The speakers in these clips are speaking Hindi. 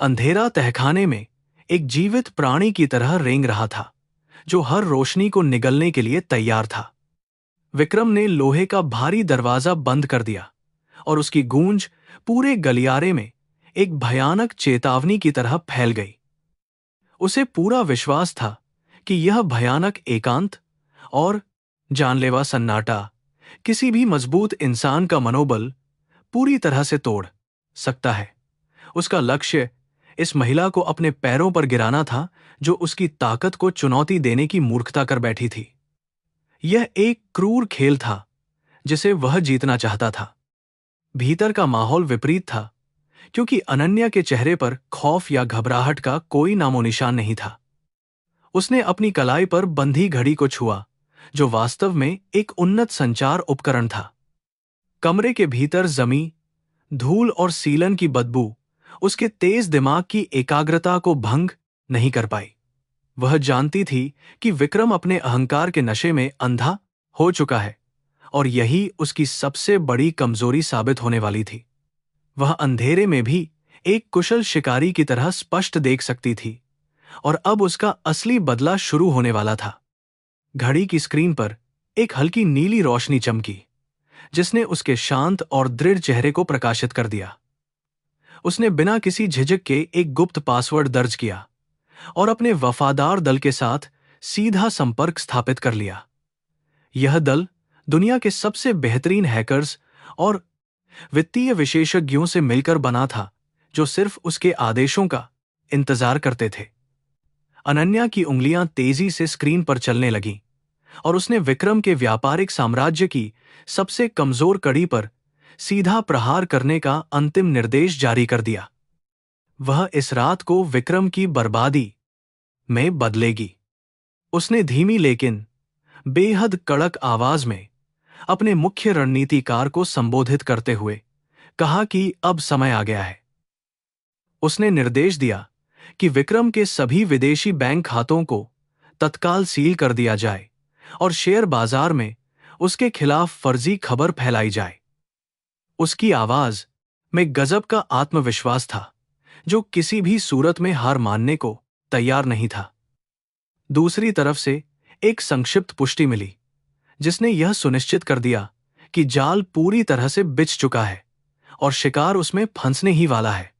अंधेरा तहखाने में एक जीवित प्राणी की तरह रेंग रहा था, जो हर रोशनी को निगलने के लिए तैयार था। विक्रम ने लोहे का भारी दरवाजा बंद कर दिया और उसकी गूंज पूरे गलियारे में एक भयानक चेतावनी की तरह फैल गई। उसे पूरा विश्वास था कि यह भयानक एकांत और जानलेवा सन्नाटा किसी भी मजबूत इंसान का मनोबल पूरी तरह से तोड़ सकता है। उसका लक्ष्य इस महिला को अपने पैरों पर गिराना था, जो उसकी ताकत को चुनौती देने की मूर्खता कर बैठी थी। यह एक क्रूर खेल था जिसे वह जीतना चाहता था। भीतर का माहौल विपरीत था, क्योंकि अनन्या के चेहरे पर खौफ या घबराहट का कोई नामोनिशान नहीं था। उसने अपनी कलाई पर बंधी घड़ी को छुआ, जो वास्तव में एक उन्नत संचार उपकरण था। कमरे के भीतर जमी, धूल और सीलन की बदबू उसके तेज दिमाग की एकाग्रता को भंग नहीं कर पाई। वह जानती थी कि विक्रम अपने अहंकार के नशे में अंधा हो चुका है, और यही उसकी सबसे बड़ी कमजोरी साबित होने वाली थी। वह अंधेरे में भी एक कुशल शिकारी की तरह स्पष्ट देख सकती थी, और अब उसका असली बदला शुरू होने वाला था। घड़ी की स्क्रीन पर एक हल्की नीली रोशनी चमकी, जिसने उसके शांत और दृढ़ चेहरे को प्रकाशित कर दिया। उसने बिना किसी झिझक के एक गुप्त पासवर्ड दर्ज किया और अपने वफादार दल के साथ सीधा संपर्क स्थापित कर लिया। यह दल दुनिया के सबसे बेहतरीन हैकर्स और वित्तीय विशेषज्ञों से मिलकर बना था, जो सिर्फ उसके आदेशों का इंतजार करते थे। अनन्या की उंगलियां तेजी से स्क्रीन पर चलने लगीं, और उसने विक्रम के व्यापारिक साम्राज्य की सबसे कमजोर कड़ी पर सीधा प्रहार करने का अंतिम निर्देश जारी कर दिया। वह इस रात को विक्रम की बर्बादी में बदलेगी। उसने धीमी लेकिन बेहद कड़क आवाज में अपने मुख्य रणनीतिकार को संबोधित करते हुए कहा कि अब समय आ गया है। उसने निर्देश दिया कि विक्रम के सभी विदेशी बैंक खातों को तत्काल सील कर दिया जाए और शेयर बाजार में उसके खिलाफ फर्जी खबर फैलाई जाए। उसकी आवाज में गजब का आत्मविश्वास था, जो किसी भी सूरत में हार मानने को तैयार नहीं था। दूसरी तरफ से एक संक्षिप्त पुष्टि मिली, जिसने यह सुनिश्चित कर दिया कि जाल पूरी तरह से बिछ चुका है और शिकार उसमें फंसने ही वाला है।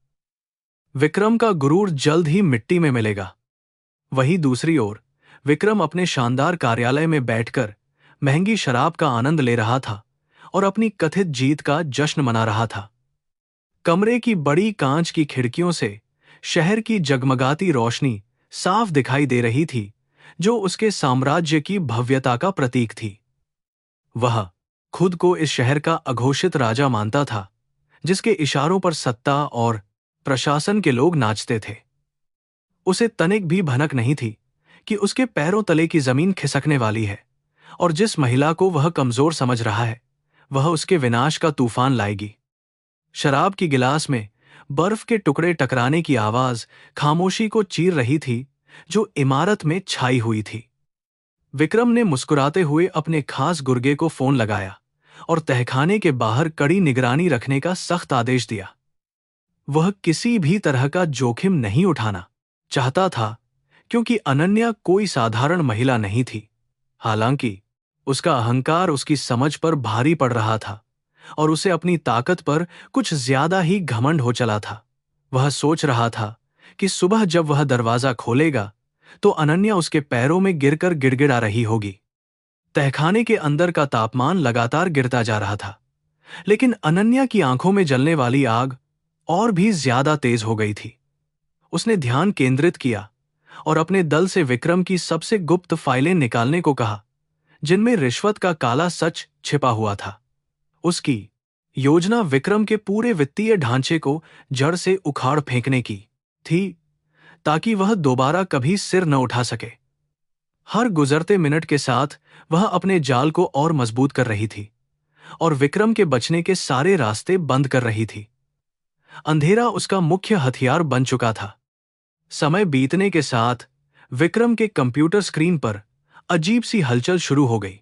विक्रम का गुरूर जल्द ही मिट्टी में मिलेगा। वहीं दूसरी ओर विक्रम अपने शानदार कार्यालय में बैठकर महंगी शराब का आनंद ले रहा था और अपनी कथित जीत का जश्न मना रहा था। कमरे की बड़ी कांच की खिड़कियों से शहर की जगमगाती रोशनी साफ दिखाई दे रही थी, जो उसके साम्राज्य की भव्यता का प्रतीक थी। वह खुद को इस शहर का अघोषित राजा मानता था, जिसके इशारों पर सत्ता और प्रशासन के लोग नाचते थे। उसे तनिक भी भनक नहीं थी कि उसके पैरों तले की जमीन खिसकने वाली है, और जिस महिला को वह कमजोर समझ रहा है, वह उसके विनाश का तूफान लाएगी। शराब की गिलास में बर्फ के टुकड़े टकराने की आवाज खामोशी को चीर रही थी, जो इमारत में छाई हुई थी। विक्रम ने मुस्कुराते हुए अपने खास गुर्गे को फोन लगाया और तहखाने के बाहर कड़ी निगरानी रखने का सख्त आदेश दिया। वह किसी भी तरह का जोखिम नहीं उठाना चाहता था, क्योंकि अनन्या कोई साधारण महिला नहीं थी। हालांकि उसका अहंकार उसकी समझ पर भारी पड़ रहा था, और उसे अपनी ताकत पर कुछ ज्यादा ही घमंड हो चला था। वह सोच रहा था कि सुबह जब वह दरवाजा खोलेगा तो अनन्या उसके पैरों में गिरकर गिड़गिड़ा रही होगी। तहखाने के अंदर का तापमान लगातार गिरता जा रहा था, लेकिन अनन्या की आंखों में जलने वाली आग और भी ज्यादा तेज हो गई थी। उसने ध्यान केंद्रित किया और अपने दल से विक्रम की सबसे गुप्त फाइलें निकालने को कहा, जिनमें रिश्वत का काला सच छिपा हुआ था। उसकी योजना विक्रम के पूरे वित्तीय ढांचे को जड़ से उखाड़ फेंकने की थी, ताकि वह दोबारा कभी सिर न उठा सके। हर गुजरते मिनट के साथ वह अपने जाल को और मजबूत कर रही थी, और विक्रम के बचने के सारे रास्ते बंद कर रही थी। अंधेरा उसका मुख्य हथियार बन चुका था। समय बीतने के साथ विक्रम के कंप्यूटर स्क्रीन पर अजीब सी हलचल शुरू हो गई,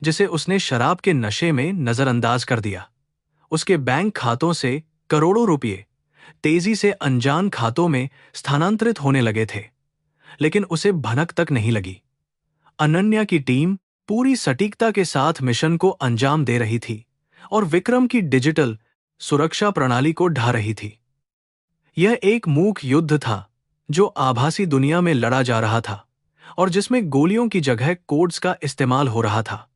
जिसे उसने शराब के नशे में नजरअंदाज कर दिया। उसके बैंक खातों से करोड़ों रुपये तेजी से अनजान खातों में स्थानांतरित होने लगे थे, लेकिन उसे भनक तक नहीं लगी। अनन्या की टीम पूरी सटीकता के साथ मिशन को अंजाम दे रही थी और विक्रम की डिजिटल सुरक्षा प्रणाली को ढा रही थी। यह एक मूक युद्ध था जो आभासी दुनिया में लड़ा जा रहा था और जिसमें गोलियों की जगह कोड्स का इस्तेमाल हो रहा था।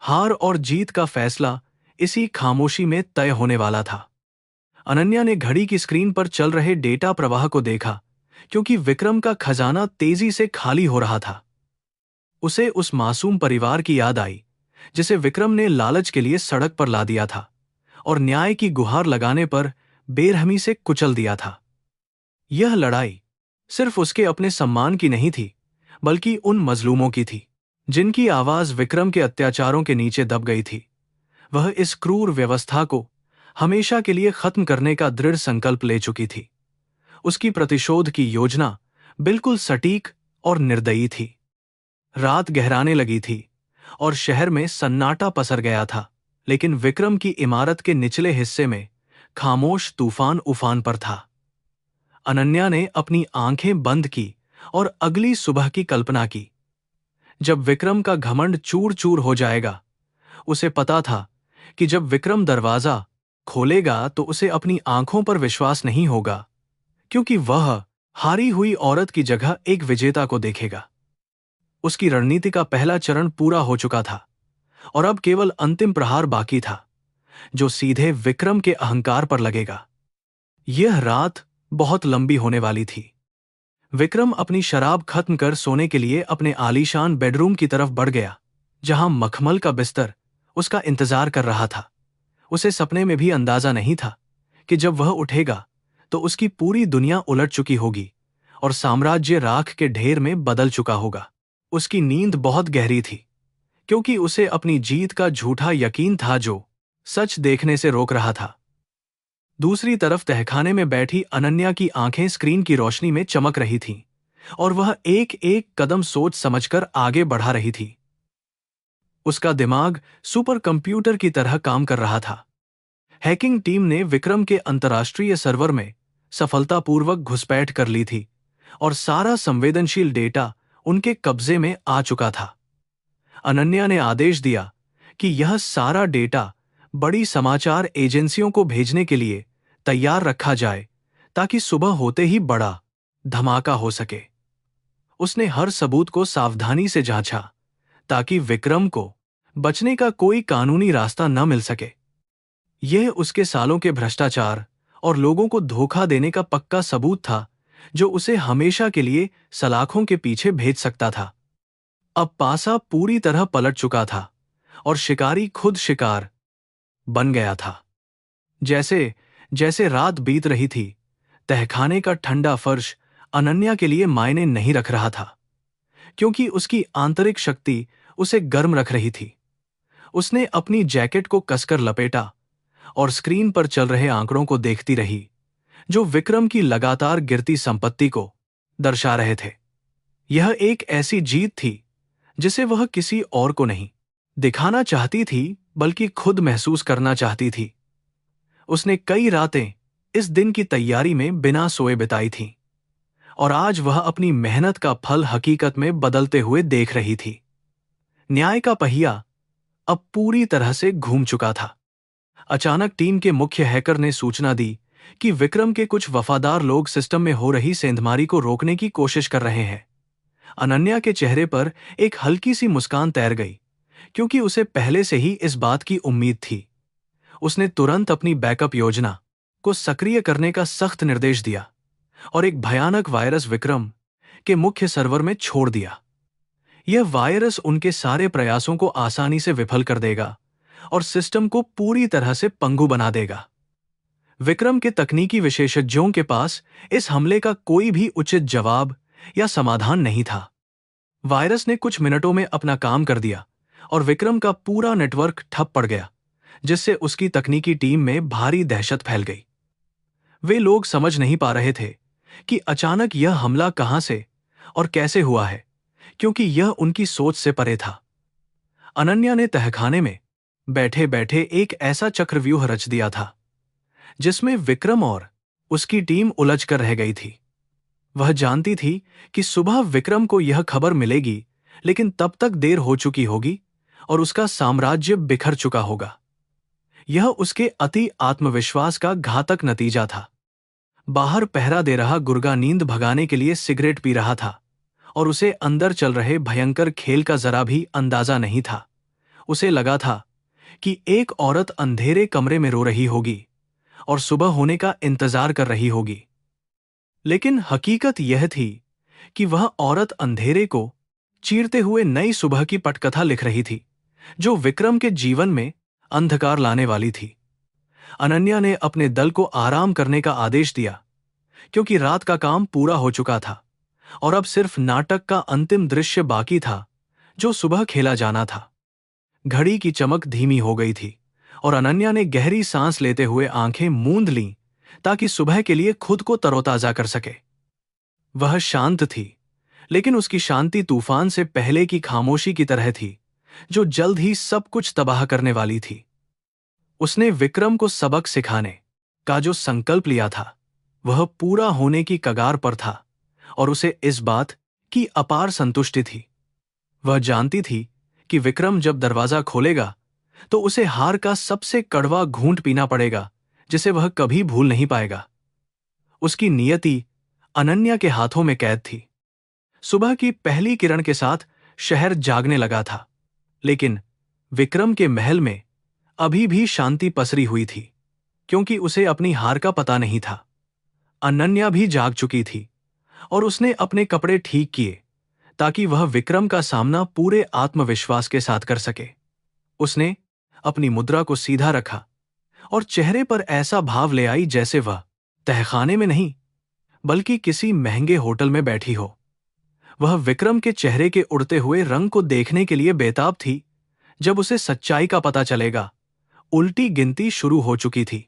हार और जीत का फैसला इसी खामोशी में तय होने वाला था। अनन्या ने घड़ी की स्क्रीन पर चल रहे डेटा प्रवाह को देखा, क्योंकि विक्रम का खजाना तेजी से खाली हो रहा था। उसे उस मासूम परिवार की याद आई जिसे विक्रम ने लालच के लिए सड़क पर ला दिया था और न्याय की गुहार लगाने पर बेरहमी से कुचल दिया था। यह लड़ाई सिर्फ उसके अपने सम्मान की नहीं थी, बल्कि उन मजलूमों की थी जिनकी आवाज विक्रम के अत्याचारों के नीचे दब गई थी। वह इस क्रूर व्यवस्था को हमेशा के लिए खत्म करने का दृढ़ संकल्प ले चुकी थी। उसकी प्रतिशोध की योजना बिल्कुल सटीक और निर्दयी थी। रात गहराने लगी थी और शहर में सन्नाटा पसर गया था, लेकिन विक्रम की इमारत के निचले हिस्से में खामोश तूफान उफान पर था। अनन्या ने अपनी आंखें बंद की और अगली सुबह की कल्पना की, जब विक्रम का घमंड चूर चूर हो जाएगा। उसे पता था कि जब विक्रम दरवाजा खोलेगा तो उसे अपनी आंखों पर विश्वास नहीं होगा, क्योंकि वह हारी हुई औरत की जगह एक विजेता को देखेगा। उसकी रणनीति का पहला चरण पूरा हो चुका था और अब केवल अंतिम प्रहार बाकी था, जो सीधे विक्रम के अहंकार पर लगेगा। यह रात बहुत लंबी होने वाली थी। विक्रम अपनी शराब खत्म कर सोने के लिए अपने आलीशान बेडरूम की तरफ बढ़ गया, जहां मखमल का बिस्तर उसका इंतजार कर रहा था। उसे सपने में भी अंदाजा नहीं था कि जब वह उठेगा तो उसकी पूरी दुनिया उलट चुकी होगी और साम्राज्य राख के ढेर में बदल चुका होगा। उसकी नींद बहुत गहरी थी, क्योंकि उसे अपनी जीत का झूठा यकीन था जो सच देखने से रोक रहा था। दूसरी तरफ तहखाने में बैठी अनन्या की आंखें स्क्रीन की रोशनी में चमक रही थीं और वह एक एक कदम सोच समझकर आगे बढ़ा रही थी। उसका दिमाग सुपर कंप्यूटर की तरह काम कर रहा था। हैकिंग टीम ने विक्रम के अंतर्राष्ट्रीय सर्वर में सफलतापूर्वक घुसपैठ कर ली थी और सारा संवेदनशील डेटा उनके कब्जे में आ चुका था। अनन्या ने आदेश दिया कि यह सारा डेटा बड़ी समाचार एजेंसियों को भेजने के लिए तैयार रखा जाए, ताकि सुबह होते ही बड़ा धमाका हो सके। उसने हर सबूत को सावधानी से जांचा, ताकि विक्रम को बचने का कोई कानूनी रास्ता न मिल सके। यह उसके सालों के भ्रष्टाचार और लोगों को धोखा देने का पक्का सबूत था, जो उसे हमेशा के लिए सलाखों के पीछे भेज सकता था। अब पासा पूरी तरह पलट चुका था और शिकारी खुद शिकार बन गया था। जैसे जैसे रात बीत रही थी, तहखाने का ठंडा फर्श अनन्या के लिए मायने नहीं रख रहा था, क्योंकि उसकी आंतरिक शक्ति उसे गर्म रख रही थी। उसने अपनी जैकेट को कसकर लपेटा और स्क्रीन पर चल रहे आंकड़ों को देखती रही, जो विक्रम की लगातार गिरती संपत्ति को दर्शा रहे थे। यह एक ऐसी जीत थी जिसे वह किसी और को नहीं दिखाना चाहती थी, बल्कि खुद महसूस करना चाहती थी। उसने कई रातें इस दिन की तैयारी में बिना सोए बिताई थीं, और आज वह अपनी मेहनत का फल हकीकत में बदलते हुए देख रही थी। न्याय का पहिया अब पूरी तरह से घूम चुका था। अचानक टीम के मुख्य हैकर ने सूचना दी कि विक्रम के कुछ वफादार लोग सिस्टम में हो रही सेंधमारी को रोकने की कोशिश कर रहे हैं। अनन्या के चेहरे पर एक हल्की सी मुस्कान तैर गई, क्योंकि उसे पहले से ही इस बात की उम्मीद थी। उसने तुरंत अपनी बैकअप योजना को सक्रिय करने का सख्त निर्देश दिया और एक भयानक वायरस विक्रम के मुख्य सर्वर में छोड़ दिया। यह वायरस उनके सारे प्रयासों को आसानी से विफल कर देगा और सिस्टम को पूरी तरह से पंगु बना देगा। विक्रम के तकनीकी विशेषज्ञों के पास इस हमले का कोई भी उचित जवाब या समाधान नहीं था। वायरस ने कुछ मिनटों में अपना काम कर दिया और विक्रम का पूरा नेटवर्क ठप पड़ गया, जिससे उसकी तकनीकी टीम में भारी दहशत फैल गई। वे लोग समझ नहीं पा रहे थे कि अचानक यह हमला कहां से और कैसे हुआ है, क्योंकि यह उनकी सोच से परे था। अनन्या ने तहखाने में बैठे बैठे एक ऐसा चक्रव्यूह रच दिया था जिसमें विक्रम और उसकी टीम उलझ कर रह गई थी। वह जानती थी कि सुबह विक्रम को यह खबर मिलेगी, लेकिन तब तक देर हो चुकी होगी और उसका साम्राज्य बिखर चुका होगा। यह उसके अति आत्मविश्वास का घातक नतीजा था। बाहर पहरा दे रहा गुर्गा नींद भगाने के लिए सिगरेट पी रहा था और उसे अंदर चल रहे भयंकर खेल का जरा भी अंदाजा नहीं था। उसे लगा था कि एक औरत अंधेरे कमरे में रो रही होगी और सुबह होने का इंतजार कर रही होगी। लेकिन हकीकत यह थी कि वह औरत अंधेरे को चीरते हुए नई सुबह की पटकथा लिख रही थी, जो विक्रम के जीवन में अंधकार लाने वाली थी। अनन्या ने अपने दल को आराम करने का आदेश दिया, क्योंकि रात का काम पूरा हो चुका था और अब सिर्फ नाटक का अंतिम दृश्य बाकी था, जो सुबह खेला जाना था। घड़ी की चमक धीमी हो गई थी और अनन्या ने गहरी सांस लेते हुए आंखें मूंद लीं ताकि सुबह के लिए खुद को तरोताजा कर सके। वह शांत थी, लेकिन उसकी शांति तूफान से पहले की खामोशी की तरह थी, जो जल्द ही सब कुछ तबाह करने वाली थी। उसने विक्रम को सबक सिखाने का जो संकल्प लिया था, वह पूरा होने की कगार पर था और उसे इस बात की अपार संतुष्टि थी। वह जानती थी कि विक्रम जब दरवाजा खोलेगा तो उसे हार का सबसे कड़वा घूंट पीना पड़ेगा, जिसे वह कभी भूल नहीं पाएगा। उसकी नियति अनन्या के हाथों में कैद थी। सुबह की पहली किरण के साथ शहर जागने लगा था, लेकिन विक्रम के महल में अभी भी शांति पसरी हुई थी, क्योंकि उसे अपनी हार का पता नहीं था। अनन्या भी जाग चुकी थी और उसने अपने कपड़े ठीक किए ताकि वह विक्रम का सामना पूरे आत्मविश्वास के साथ कर सके। उसने अपनी मुद्रा को सीधा रखा और चेहरे पर ऐसा भाव ले आई जैसे वह तहखाने में नहीं, बल्कि किसी महंगे होटल में बैठी हो। वह विक्रम के चेहरे के उड़ते हुए रंग को देखने के लिए बेताब थी। जब उसे सच्चाई का पता चलेगा, उल्टी गिनती शुरू हो चुकी थी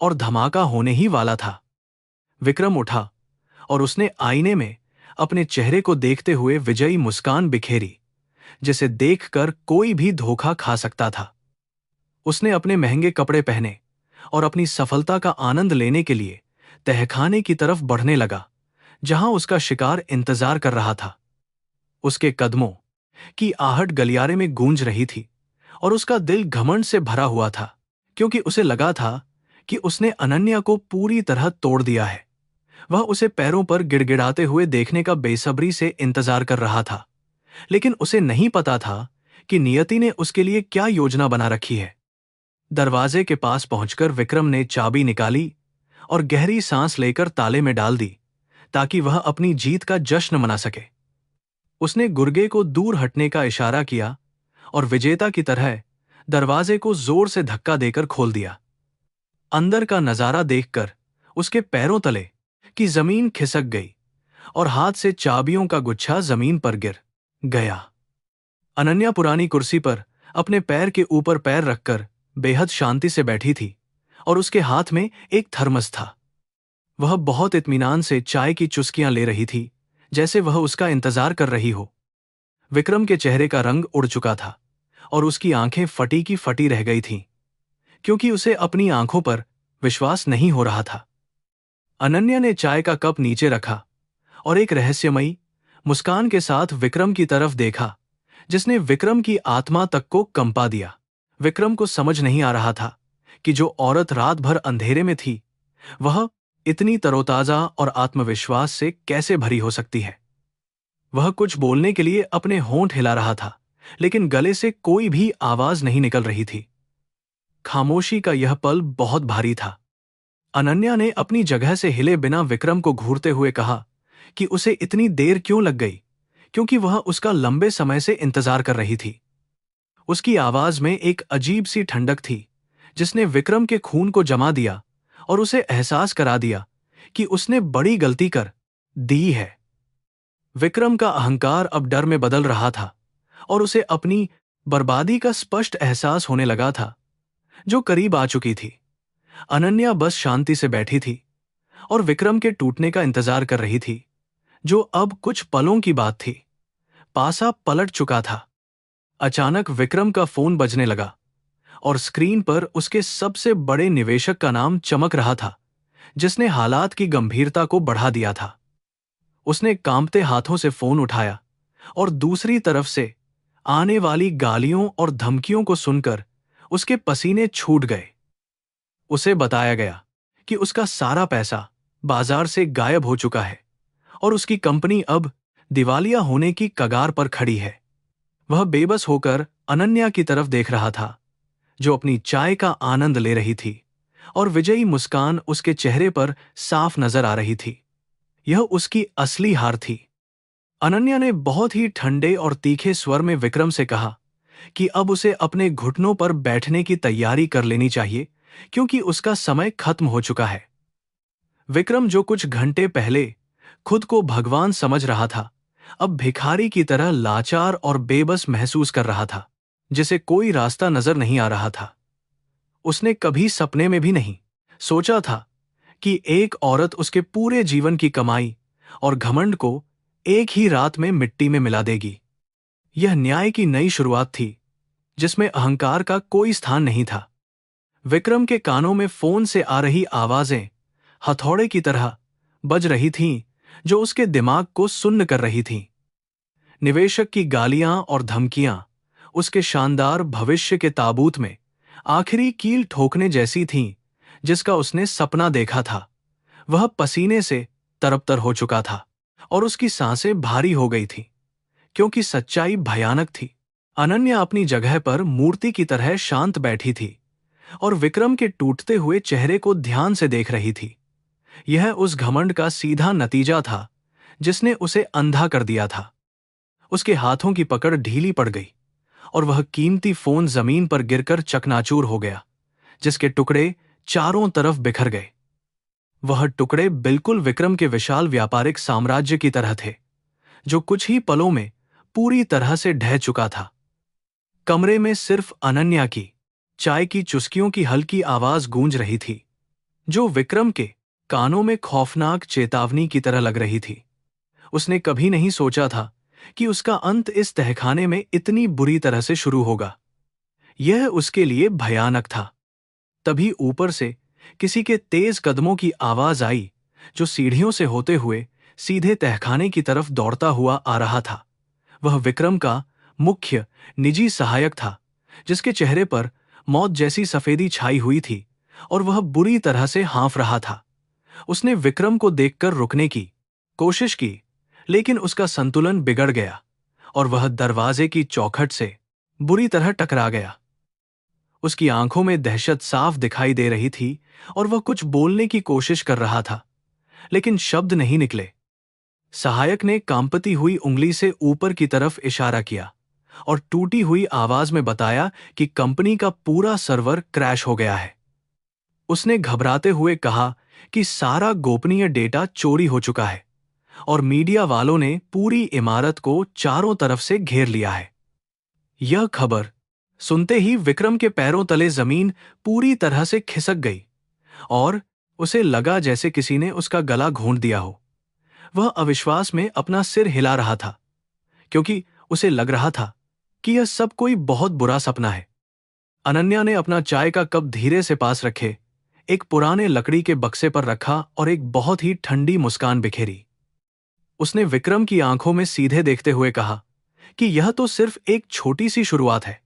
और धमाका होने ही वाला था। विक्रम उठा और उसने आईने में अपने चेहरे को देखते हुए विजयी मुस्कान बिखेरी, जिसे देखकर कोई भी धोखा खा सकता था। उसने अपने महंगे कपड़े पहने और अपनी सफलता का आनंद लेने के लिए तहखाने की तरफ बढ़ने लगा, जहां उसका शिकार इंतजार कर रहा था। उसके कदमों की आहट गलियारे में गूंज रही थी और उसका दिल घमंड से भरा हुआ था, क्योंकि उसे लगा था कि उसने अनन्या को पूरी तरह तोड़ दिया है। वह उसे पैरों पर गिड़गिड़ाते हुए देखने का बेसब्री से इंतजार कर रहा था, लेकिन उसे नहीं पता था कि नियति ने उसके लिए क्या योजना बना रखी है। दरवाजे के पास पहुंचकर विक्रम ने चाबी निकाली और गहरी सांस लेकर ताले में डाल दी, ताकि वह अपनी जीत का जश्न मना सके। उसने गुर्गे को दूर हटने का इशारा किया और विजेता की तरह दरवाजे को जोर से धक्का देकर खोल दिया। अंदर का नजारा देखकर उसके पैरों तले की जमीन खिसक गई और हाथ से चाबियों का गुच्छा जमीन पर गिर गया। अनन्या पुरानी कुर्सी पर अपने पैर के ऊपर पैर रखकर बेहद शांति से बैठी थी और उसके हाथ में एक थर्मस था। वह बहुत इत्मीनान से चाय की चुस्कियां ले रही थी, जैसे वह उसका इंतजार कर रही हो। विक्रम के चेहरे का रंग उड़ चुका था और उसकी आंखें फटी की फटी रह गई थीं, क्योंकि उसे अपनी आंखों पर विश्वास नहीं हो रहा था। अनन्या ने चाय का कप नीचे रखा और एक रहस्यमयी मुस्कान के साथ विक्रम की तरफ देखा, जिसने विक्रम की आत्मा तक को कंपा दिया। विक्रम को समझ नहीं आ रहा था कि जो औरत रात भर अंधेरे में थी, वह इतनी तरोताजा और आत्मविश्वास से कैसे भरी हो सकती है। वह कुछ बोलने के लिए अपने होंठ हिला रहा था, लेकिन गले से कोई भी आवाज नहीं निकल रही थी। खामोशी का यह पल बहुत भारी था। अनन्या ने अपनी जगह से हिले बिना विक्रम को घूरते हुए कहा कि उसे इतनी देर क्यों लग गई, क्योंकि वह उसका लंबे समय से इंतजार कर रही थी। उसकी आवाज में एक अजीब सी ठंडक थी, जिसने विक्रम के खून को जमा दिया और उसे एहसास करा दिया कि उसने बड़ी गलती कर दी है। विक्रम का अहंकार अब डर में बदल रहा था और उसे अपनी बर्बादी का स्पष्ट एहसास होने लगा था, जो करीब आ चुकी थी। अनन्या बस शांति से बैठी थी और विक्रम के टूटने का इंतजार कर रही थी, जो अब कुछ पलों की बात थी। पासा पलट चुका था। अचानक विक्रम का फोन बजने लगा और स्क्रीन पर उसके सबसे बड़े निवेशक का नाम चमक रहा था, जिसने हालात की गंभीरता को बढ़ा दिया था। उसने कांपते हाथों से फोन उठाया और दूसरी तरफ से आने वाली गालियों और धमकियों को सुनकर उसके पसीने छूट गए। उसे बताया गया कि उसका सारा पैसा बाजार से गायब हो चुका है और उसकी कंपनी अब दिवालिया होने की कगार पर खड़ी है। वह बेबस होकर अनन्या की तरफ देख रहा था, जो अपनी चाय का आनंद ले रही थी और विजयी मुस्कान उसके चेहरे पर साफ नजर आ रही थी। यह उसकी असली हार थी। अनन्या ने बहुत ही ठंडे और तीखे स्वर में विक्रम से कहा कि अब उसे अपने घुटनों पर बैठने की तैयारी कर लेनी चाहिए, क्योंकि उसका समय खत्म हो चुका है। विक्रम, जो कुछ घंटे पहले खुद को भगवान समझ रहा था, अब भिखारी की तरह लाचार और बेबस महसूस कर रहा था, जिसे कोई रास्ता नजर नहीं आ रहा था। उसने कभी सपने में भी नहीं सोचा था कि एक औरत उसके पूरे जीवन की कमाई और घमंड को एक ही रात में मिट्टी में मिला देगी। यह न्याय की नई शुरुआत थी, जिसमें अहंकार का कोई स्थान नहीं था। विक्रम के कानों में फोन से आ रही आवाजें हथौड़े की तरह बज रही थीं, जो उसके दिमाग को सुन्न कर रही थीं। निवेशक की गालियां और धमकियां उसके शानदार भविष्य के ताबूत में आखिरी कील ठोकने जैसी थीं, जिसका उसने सपना देखा था। वह पसीने से तरबतर हो चुका था और उसकी सांसें भारी हो गई थीं, क्योंकि सच्चाई भयानक थी। अनन्या अपनी जगह पर मूर्ति की तरह शांत बैठी थी और विक्रम के टूटते हुए चेहरे को ध्यान से देख रही थी। यह उस घमंड का सीधा नतीजा था जिसने उसे अंधा कर दिया था। उसके हाथों की पकड़ ढीली पड़ गई और वह कीमती फोन जमीन पर गिरकर चकनाचूर हो गया, जिसके टुकड़े चारों तरफ बिखर गए। वह टुकड़े बिल्कुल विक्रम के विशाल व्यापारिक साम्राज्य की तरह थे, जो कुछ ही पलों में पूरी तरह से ढह चुका था। कमरे में सिर्फ अनन्या की चाय की चुस्कियों की हल्की आवाज गूंज रही थी, जो विक्रम के कानों में खौफनाक चेतावनी की तरह लग रही थी। उसने कभी नहीं सोचा था कि उसका अंत इस तहखाने में इतनी बुरी तरह से शुरू होगा। यह उसके लिए भयानक था। तभी ऊपर से किसी के तेज कदमों की आवाज आई, जो सीढ़ियों से होते हुए सीधे तहखाने की तरफ दौड़ता हुआ आ रहा था। वह विक्रम का मुख्य निजी सहायक था, जिसके चेहरे पर मौत जैसी सफेदी छाई हुई थी और वह बुरी तरह से हाँफ रहा था। उसने विक्रम को देखकर रुकने की कोशिश की, लेकिन उसका संतुलन बिगड़ गया और वह दरवाजे की चौखट से बुरी तरह टकरा गया। उसकी आंखों में दहशत साफ दिखाई दे रही थी और वह कुछ बोलने की कोशिश कर रहा था, लेकिन शब्द नहीं निकले। सहायक ने कांपती हुई उंगली से ऊपर की तरफ इशारा किया और टूटी हुई आवाज में बताया कि कंपनी का पूरा सर्वर क्रैश हो गया है। उसने घबराते हुए कहा कि सारा गोपनीय डेटा चोरी हो चुका है और मीडिया वालों ने पूरी इमारत को चारों तरफ से घेर लिया है। यह खबर सुनते ही विक्रम के पैरों तले जमीन पूरी तरह से खिसक गई और उसे लगा जैसे किसी ने उसका गला घोंट दिया हो। वह अविश्वास में अपना सिर हिला रहा था, क्योंकि उसे लग रहा था कि यह सब कोई बहुत बुरा सपना है। अनन्या ने अपना चाय का कप धीरे से पास रखे एक पुराने लकड़ी के बक्से पर रखा और एक बहुत ही ठंडी मुस्कान बिखेरी। उसने विक्रम की आंखों में सीधे देखते हुए कहा कि यह तो सिर्फ एक छोटी सी शुरुआत है,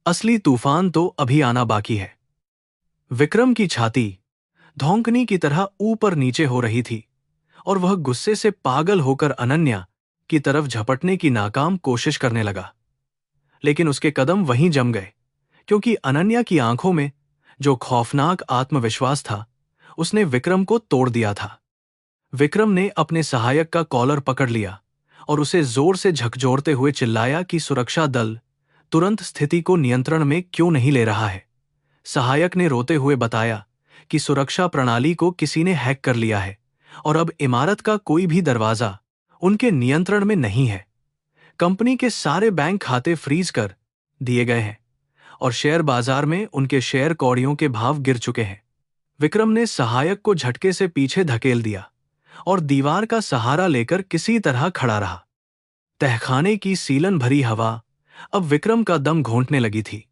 असली तूफान तो अभी आना बाकी है। विक्रम की छाती धौंकनी की तरह ऊपर नीचे हो रही थी और वह गुस्से से पागल होकर अनन्या की तरफ झपटने की नाकाम कोशिश करने लगा, लेकिन उसके कदम वहीं जम गए, क्योंकि अनन्या की आंखों में जो खौफनाक आत्मविश्वास था, उसने विक्रम को तोड़ दिया था। विक्रम ने अपने सहायक का कॉलर पकड़ लिया और उसे जोर से झकझोरते हुए चिल्लाया कि सुरक्षा दल तुरंत स्थिति को नियंत्रण में क्यों नहीं ले रहा है। सहायक ने रोते हुए बताया कि सुरक्षा प्रणाली को किसी ने हैक कर लिया है और अब इमारत का कोई भी दरवाजा उनके नियंत्रण में नहीं है। कंपनी के सारे बैंक खाते फ्रीज कर दिए गए हैं और शेयर बाजार में उनके शेयर कौड़ियों के भाव गिर चुके हैं। विक्रम ने सहायक को झटके से पीछे धकेल दिया और दीवार का सहारा लेकर किसी तरह खड़ा रहा। तहखाने की सीलन भरी हवा अब विक्रम का दम घोंटने लगी थी,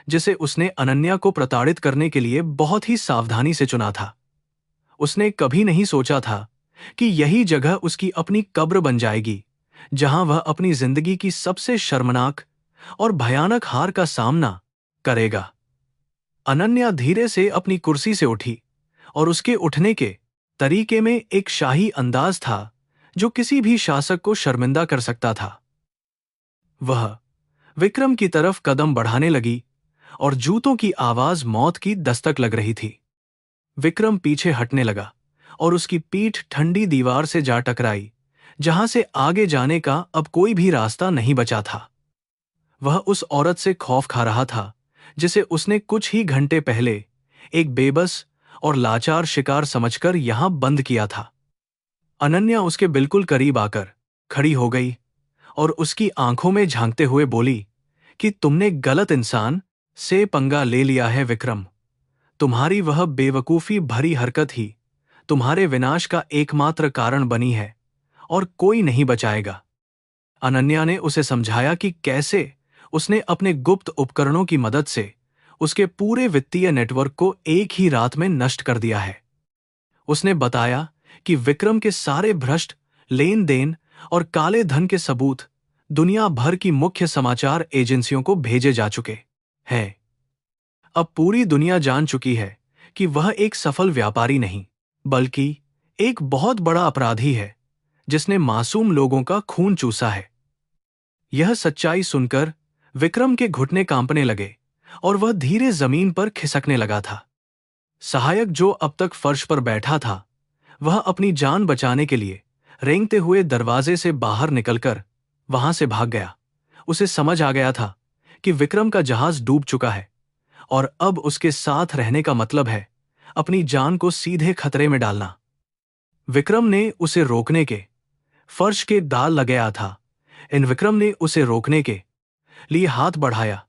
जिसे उसने अनन्या को प्रताड़ित करने के लिए बहुत ही सावधानी से चुना था। उसने कभी नहीं सोचा था कि यही जगह उसकी अपनी कब्र बन जाएगी, जहां वह अपनी जिंदगी की सबसे शर्मनाक और भयानक हार का सामना करेगा। अनन्या धीरे से अपनी कुर्सी से उठी और उसके उठने के तरीके में एक शाही अंदाज था जो किसी भी शासक को शर्मिंदा कर सकता था। वह विक्रम की तरफ कदम बढ़ाने लगी और जूतों की आवाज मौत की दस्तक लग रही थी। विक्रम पीछे हटने लगा और उसकी पीठ ठंडी दीवार से जा टकराई, जहां से आगे जाने का अब कोई भी रास्ता नहीं बचा था। वह उस औरत से खौफ खा रहा था जिसे उसने कुछ ही घंटे पहले एक बेबस और लाचार शिकार समझकर यहां बंद किया था। अनन्या उसके बिल्कुल करीब आकर खड़ी हो गई और उसकी आंखों में झांकते हुए बोली कि तुमने गलत इंसान से पंगा ले लिया है विक्रम। तुम्हारी वह बेवकूफी भरी हरकत ही तुम्हारे विनाश का एकमात्र कारण बनी है और कोई नहीं बचाएगा। अनन्या ने उसे समझाया कि कैसे उसने अपने गुप्त उपकरणों की मदद से उसके पूरे वित्तीय नेटवर्क को एक ही रात में नष्ट कर दिया है। उसने बताया कि विक्रम के सारे भ्रष्ट लेन देन और काले धन के सबूत दुनिया भर की मुख्य समाचार एजेंसियों को भेजे जा चुके हैं। अब पूरी दुनिया जान चुकी है कि वह एक सफल व्यापारी नहीं, बल्कि एक बहुत बड़ा अपराधी है जिसने मासूम लोगों का खून चूसा है। यह सच्चाई सुनकर विक्रम के घुटने कांपने लगे और वह धीरे जमीन पर खिसकने लगा था। सहायक जो अब तक फर्श पर बैठा था, वह अपनी जान बचाने के लिए रेंगते हुए दरवाजे से बाहर निकलकर वहां से भाग गया। उसे समझ आ गया था कि विक्रम का जहाज डूब चुका है और अब उसके साथ रहने का मतलब है अपनी जान को सीधे खतरे में डालना। विक्रम ने उसे रोकने के फर्श के दाल लगाया था। विक्रम ने उसे रोकने के लिए हाथ बढ़ाया,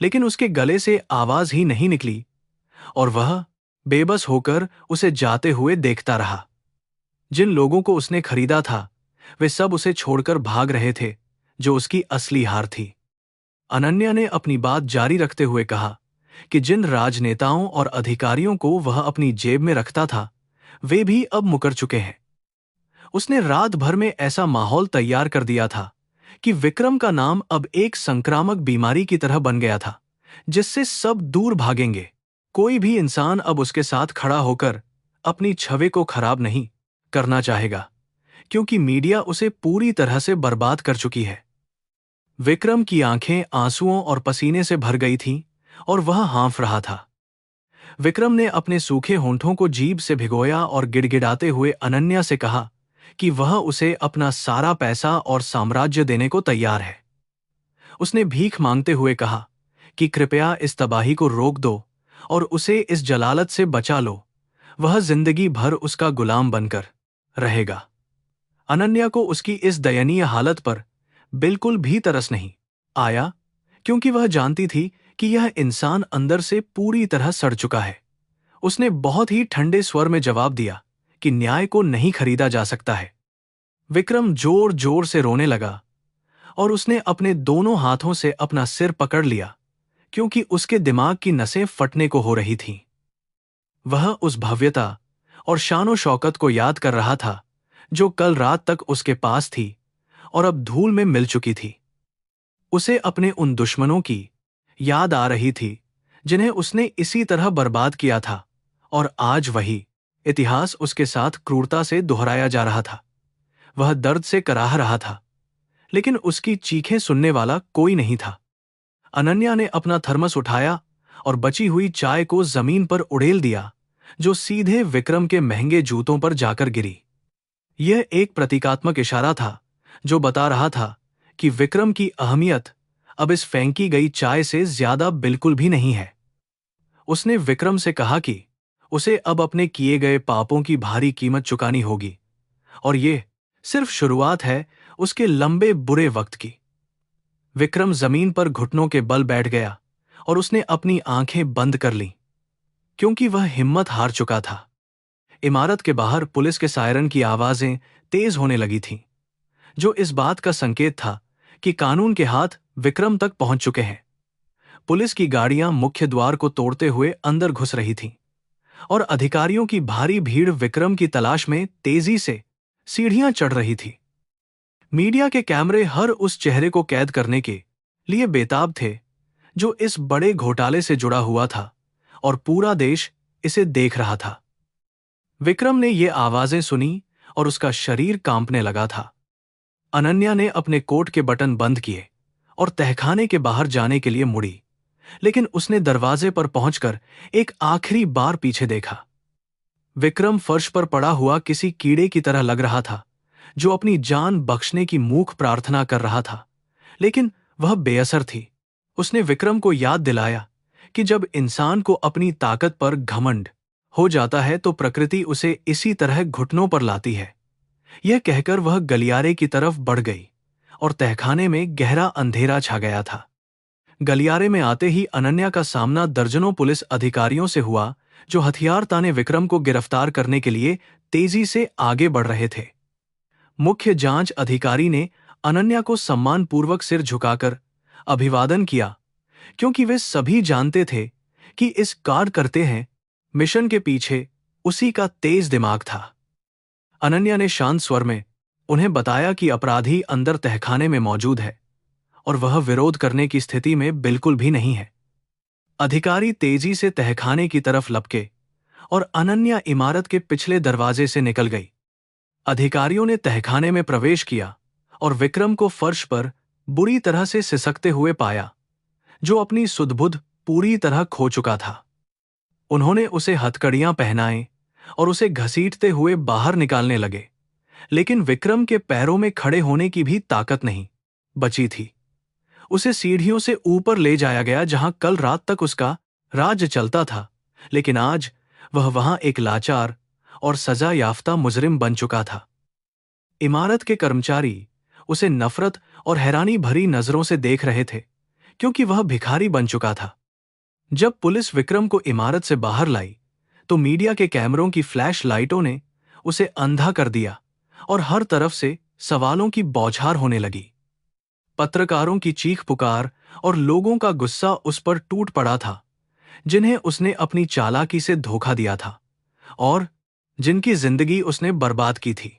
लेकिन उसके गले से आवाज ही नहीं निकली और वह बेबस होकर उसे जाते हुए देखता रहा। जिन लोगों को उसने खरीदा था वे सब उसे छोड़कर भाग रहे थे, जो उसकी असली हार थी। अनन्या ने अपनी बात जारी रखते हुए कहा कि जिन राजनेताओं और अधिकारियों को वह अपनी जेब में रखता था, वे भी अब मुकर चुके हैं। उसने रात भर में ऐसा माहौल तैयार कर दिया था कि विक्रम का नाम अब एक संक्रामक बीमारी की तरह बन गया था, जिससे सब दूर भागेंगे। कोई भी इंसान अब उसके साथ खड़ा होकर अपनी छवि को खराब नहीं करना चाहेगा, क्योंकि मीडिया उसे पूरी तरह से बर्बाद कर चुकी है। विक्रम की आंखें आंसुओं और पसीने से भर गई थीं और वह हाँफ रहा था। विक्रम ने अपने सूखे होंठों को जीभ से भिगोया और गिड़गिड़ाते हुए अनन्या से कहा कि वह उसे अपना सारा पैसा और साम्राज्य देने को तैयार है। उसने भीख मांगते हुए कहा कि कृपया इस तबाही को रोक दो और उसे इस जलालत से बचा लो। वह जिंदगी भर उसका गुलाम बनकर रहेगा। अनन्या को उसकी इस दयनीय हालत पर बिल्कुल भी तरस नहीं आया, क्योंकि वह जानती थी कि यह इंसान अंदर से पूरी तरह सड़ चुका है। उसने बहुत ही ठंडे स्वर में जवाब दिया कि न्याय को नहीं खरीदा जा सकता है। विक्रम जोर जोर से रोने लगा और उसने अपने दोनों हाथों से अपना सिर पकड़ लिया, क्योंकि उसके दिमाग की नसें फटने को हो रही थीं। वह उस भव्यता और शानो शौकत को याद कर रहा था जो कल रात तक उसके पास थी और अब धूल में मिल चुकी थी। उसे अपने उन दुश्मनों की याद आ रही थी जिन्हें उसने इसी तरह बर्बाद किया था, और आज वही इतिहास उसके साथ क्रूरता से दोहराया जा रहा था। वह दर्द से कराह रहा था, लेकिन उसकी चीखें सुनने वाला कोई नहीं था। अनन्या ने अपना थर्मस उठाया और बची हुई चाय को जमीन पर उड़ेल दिया, जो सीधे विक्रम के महंगे जूतों पर जाकर गिरी। यह एक प्रतीकात्मक इशारा था जो बता रहा था कि विक्रम की अहमियत अब इस फेंकी गई चाय से ज्यादा बिल्कुल भी नहीं है। उसने विक्रम से कहा कि उसे अब अपने किए गए पापों की भारी कीमत चुकानी होगी, और ये सिर्फ शुरुआत है उसके लंबे बुरे वक्त की। विक्रम जमीन पर घुटनों के बल बैठ गया और उसने अपनी आंखें बंद कर लीं, क्योंकि वह हिम्मत हार चुका था। इमारत के बाहर पुलिस के सायरन की आवाजें तेज होने लगी थीं, जो इस बात का संकेत था कि कानून के हाथ विक्रम तक पहुंच चुके हैं। पुलिस की गाड़ियां मुख्य द्वार को तोड़ते हुए अंदर घुस रही थीं और अधिकारियों की भारी भीड़ विक्रम की तलाश में तेजी से सीढ़ियां चढ़ रही थी। मीडिया के कैमरे हर उस चेहरे को कैद करने के लिए बेताब थे जो इस बड़े घोटाले से जुड़ा हुआ था, और पूरा देश इसे देख रहा था। विक्रम ने ये आवाजें सुनी और उसका शरीर कांपने लगा था। अनन्या ने अपने कोट के बटन बंद किए और तहखाने के बाहर जाने के लिए मुड़ी, लेकिन उसने दरवाजे पर पहुंचकर एक आखिरी बार पीछे देखा। विक्रम फर्श पर पड़ा हुआ किसी कीड़े की तरह लग रहा था जो अपनी जान बख्शने की मूक प्रार्थना कर रहा था, लेकिन वह बेअसर थी। उसने विक्रम को याद दिलाया कि जब इंसान को अपनी ताकत पर घमंड हो जाता है तो प्रकृति उसे इसी तरह घुटनों पर लाती है। यह कहकर वह गलियारे की तरफ बढ़ गई और तहखाने में गहरा अंधेरा छा गया था। गलियारे में आते ही अनन्या का सामना दर्जनों पुलिस अधिकारियों से हुआ जो हथियार ताने विक्रम को गिरफ्तार करने के लिए तेजी से आगे बढ़ रहे थे। मुख्य जांच अधिकारी ने अनन्या को सम्मानपूर्वक सिर झुकाकर अभिवादन किया, क्योंकि वे सभी जानते थे कि इस कार्य करते हैं मिशन के पीछे उसी का तेज दिमाग था। अनन्या ने शांत स्वर में उन्हें बताया कि अपराधी अंदर तहखाने में मौजूद है और वह विरोध करने की स्थिति में बिल्कुल भी नहीं है। अधिकारी तेजी से तहखाने की तरफ लपके और अनन्या इमारत के पिछले दरवाजे से निकल गई। अधिकारियों ने तहखाने में प्रवेश किया और विक्रम को फर्श पर बुरी तरह से सिसकते हुए पाया, जो अपनी सुध-बुध पूरी तरह खो चुका था। उन्होंने उसे हथकड़ियां पहनाए और उसे घसीटते हुए बाहर निकालने लगे, लेकिन विक्रम के पैरों में खड़े होने की भी ताकत नहीं बची थी। उसे सीढ़ियों से ऊपर ले जाया गया जहां कल रात तक उसका राज चलता था, लेकिन आज वह वहां एक लाचार और सजा याफ्ता मुजरिम बन चुका था। इमारत के कर्मचारी उसे नफरत और हैरानी भरी नजरों से देख रहे थे, क्योंकि वह भिखारी बन चुका था। जब पुलिस विक्रम को इमारत से बाहर लाई तो मीडिया के कैमरों की फ्लैश लाइटों ने उसे अंधा कर दिया और हर तरफ से सवालों की बौछार होने लगी। पत्रकारों की चीख पुकार और लोगों का गुस्सा उस पर टूट पड़ा था, जिन्हें उसने अपनी चालाकी से धोखा दिया था और जिनकी जिंदगी उसने बर्बाद की थी।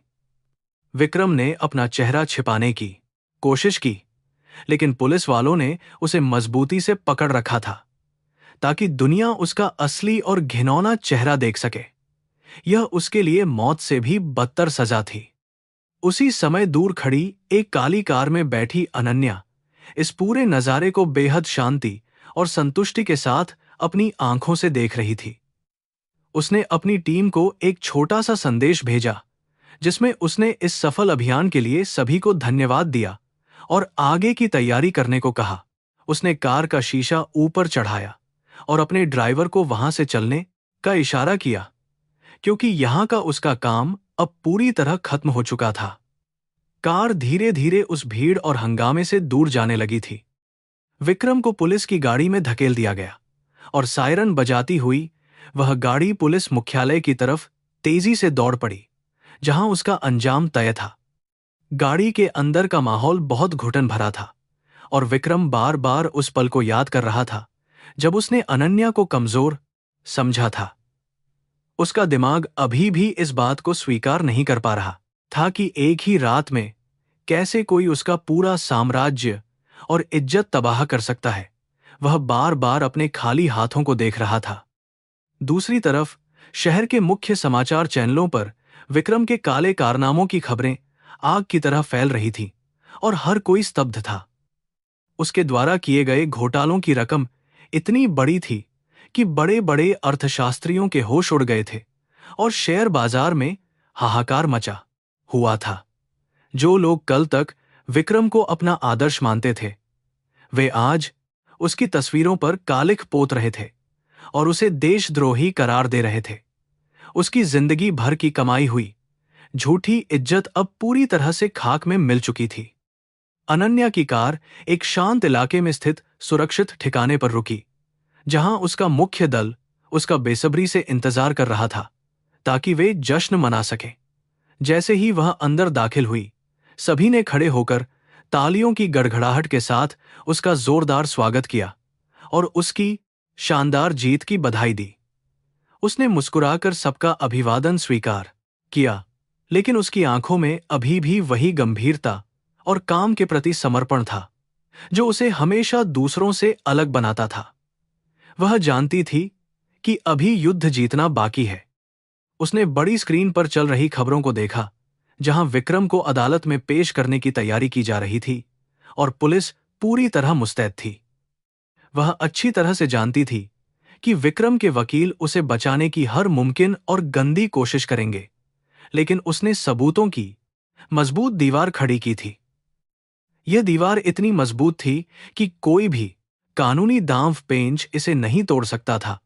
विक्रम ने अपना चेहरा छिपाने की कोशिश की, लेकिन पुलिस वालों ने उसे मजबूती से पकड़ रखा था ताकि दुनिया उसका असली और घिनौना चेहरा देख सके। यह उसके लिए मौत से भी बदतर सजा थी। उसी समय दूर खड़ी एक काली कार में बैठी अनन्या इस पूरे नजारे को बेहद शांति और संतुष्टि के साथ अपनी आंखों से देख रही थी। उसने अपनी टीम को एक छोटा सा संदेश भेजा, जिसमें उसने इस सफल अभियान के लिए सभी को धन्यवाद दिया और आगे की तैयारी करने को कहा। उसने कार का शीशा ऊपर चढ़ाया और अपने ड्राइवर को वहां से चलने का इशारा किया, क्योंकि यहां का उसका काम अब पूरी तरह खत्म हो चुका था। कार धीरे धीरे उस भीड़ और हंगामे से दूर जाने लगी थी। विक्रम को पुलिस की गाड़ी में धकेल दिया गया और सायरन बजाती हुई वह गाड़ी पुलिस मुख्यालय की तरफ तेजी से दौड़ पड़ी, जहां उसका अंजाम तय था। गाड़ी के अंदर का माहौल बहुत घुटन भरा था और विक्रम बार बार उस पल को याद कर रहा था जब उसने अनन्या को कमजोर समझा था। उसका दिमाग अभी भी इस बात को स्वीकार नहीं कर पा रहा था कि एक ही रात में कैसे कोई उसका पूरा साम्राज्य और इज्जत तबाह कर सकता है। वह बार बार अपने खाली हाथों को देख रहा था। दूसरी तरफ शहर के मुख्य समाचार चैनलों पर विक्रम के काले कारनामों की खबरें आग की तरह फैल रही थीं और हर कोई स्तब्ध था। उसके द्वारा किए गए घोटालों की रकम इतनी बड़ी थी कि बड़े बड़े अर्थशास्त्रियों के होश उड़ गए थे और शेयर बाजार में हाहाकार मचा हुआ था। जो लोग कल तक विक्रम को अपना आदर्श मानते थे, वे आज उसकी तस्वीरों पर कालिख पोत रहे थे और उसे देशद्रोही करार दे रहे थे। उसकी जिंदगी भर की कमाई हुई झूठी इज्जत अब पूरी तरह से खाक में मिल चुकी थी। अनन्या की कार एक शांत इलाके में स्थित सुरक्षित ठिकाने पर रुकी, जहां उसका मुख्य दल उसका बेसब्री से इंतजार कर रहा था ताकि वे जश्न मना सकें। जैसे ही वह अंदर दाखिल हुई, सभी ने खड़े होकर तालियों की गड़गड़ाहट के साथ उसका जोरदार स्वागत किया और उसकी शानदार जीत की बधाई दी। उसने मुस्कुराकर सबका अभिवादन स्वीकार किया, लेकिन उसकी आंखों में अभी भी वही गंभीरता और काम के प्रति समर्पण था जो उसे हमेशा दूसरों से अलग बनाता था। वह जानती थी कि अभी युद्ध जीतना बाकी है। उसने बड़ी स्क्रीन पर चल रही खबरों को देखा, जहां विक्रम को अदालत में पेश करने की तैयारी की जा रही थी और पुलिस पूरी तरह मुस्तैद थी। वह अच्छी तरह से जानती थी कि विक्रम के वकील उसे बचाने की हर मुमकिन और गंदी कोशिश करेंगे, लेकिन उसने सबूतों की मजबूत दीवार खड़ी की थी। यह दीवार इतनी मजबूत थी कि कोई भी कानूनी दांव पेंच इसे नहीं तोड़ सकता था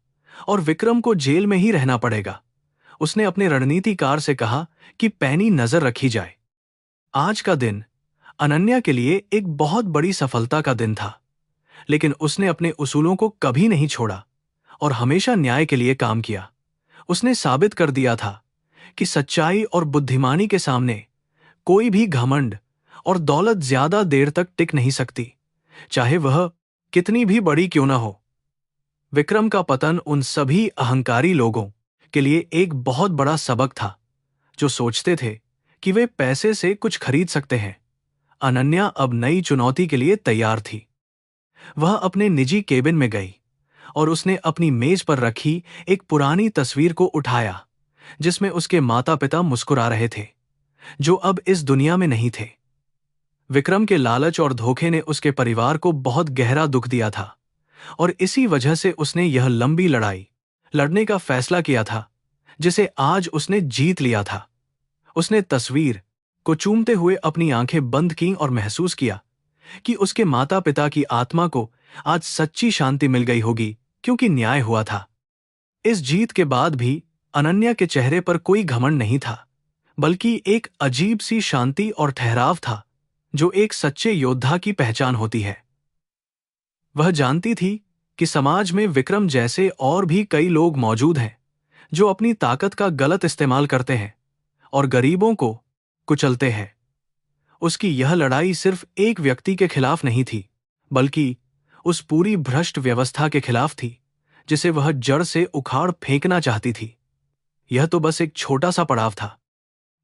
और विक्रम को जेल में ही रहना पड़ेगा। उसने अपने रणनीतिकार से कहा कि पैनी नजर रखी जाए। आज का दिन अनन्या के लिए एक बहुत बड़ी सफलता का दिन था, लेकिन उसने अपने उसूलों को कभी नहीं छोड़ा और हमेशा न्याय के लिए काम किया। उसने साबित कर दिया था कि सच्चाई और बुद्धिमानी के सामने कोई भी घमंड और दौलत ज्यादा देर तक टिक नहीं सकती, चाहे वह कितनी भी बड़ी क्यों ना हो। विक्रम का पतन उन सभी अहंकारी लोगों के लिए एक बहुत बड़ा सबक था जो सोचते थे कि वे पैसे से कुछ खरीद सकते हैं। अनन्या अब नई चुनौती के लिए तैयार थी। वह अपने निजी केबिन में गई और उसने अपनी मेज पर रखी एक पुरानी तस्वीर को उठाया जिसमें उसके माता पिता मुस्कुरा रहे थे, जो अब इस दुनिया में नहीं थे। विक्रम के लालच और धोखे ने उसके परिवार को बहुत गहरा दुख दिया था और इसी वजह से उसने यह लंबी लड़ाई लड़ने का फैसला किया था जिसे आज उसने जीत लिया था। उसने तस्वीर को चूमते हुए अपनी आंखें बंद कीं और महसूस किया कि उसके माता पिता की आत्मा को आज सच्ची शांति मिल गई होगी, क्योंकि न्याय हुआ था। इस जीत के बाद भी अनन्या के चेहरे पर कोई घमंड नहीं था, बल्कि एक अजीब सी शांति और ठहराव था जो एक सच्चे योद्धा की पहचान होती है। वह जानती थी कि समाज में विक्रम जैसे और भी कई लोग मौजूद हैं जो अपनी ताकत का गलत इस्तेमाल करते हैं और गरीबों को कुचलते हैं। उसकी यह लड़ाई सिर्फ एक व्यक्ति के खिलाफ नहीं थी, बल्कि उस पूरी भ्रष्ट व्यवस्था के खिलाफ थी जिसे वह जड़ से उखाड़ फेंकना चाहती थी। यह तो बस एक छोटा सा पड़ाव था।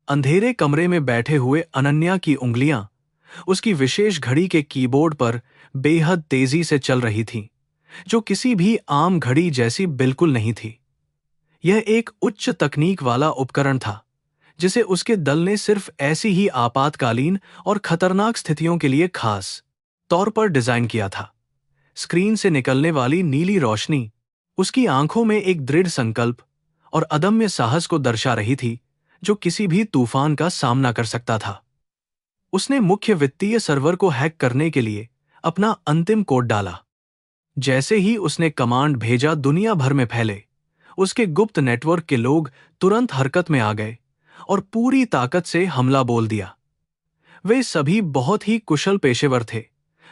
अंधेरे कमरे में बैठे हुए अनन्या की उंगलियां उसकी विशेष घड़ी के कीबोर्ड पर बेहद तेजी से चल रही थीं, जो किसी भी आम घड़ी जैसी बिल्कुल नहीं थी। यह एक उच्च तकनीक वाला उपकरण था जिसे उसके दल ने सिर्फ ऐसी ही आपातकालीन और खतरनाक स्थितियों के लिए खास तौर पर डिजाइन किया था। स्क्रीन से निकलने वाली नीली रोशनी उसकी आंखों में एक दृढ़ संकल्प और अदम्य साहस को दर्शा रही थी जो किसी भी तूफान का सामना कर सकता था। उसने मुख्य वित्तीय सर्वर को हैक करने के लिए अपना अंतिम कोड डाला। जैसे ही उसने कमांड भेजा, दुनिया भर में फैले उसके गुप्त नेटवर्क के लोग तुरंत हरकत में आ गए और पूरी ताकत से हमला बोल दिया। वे सभी बहुत ही कुशल पेशेवर थे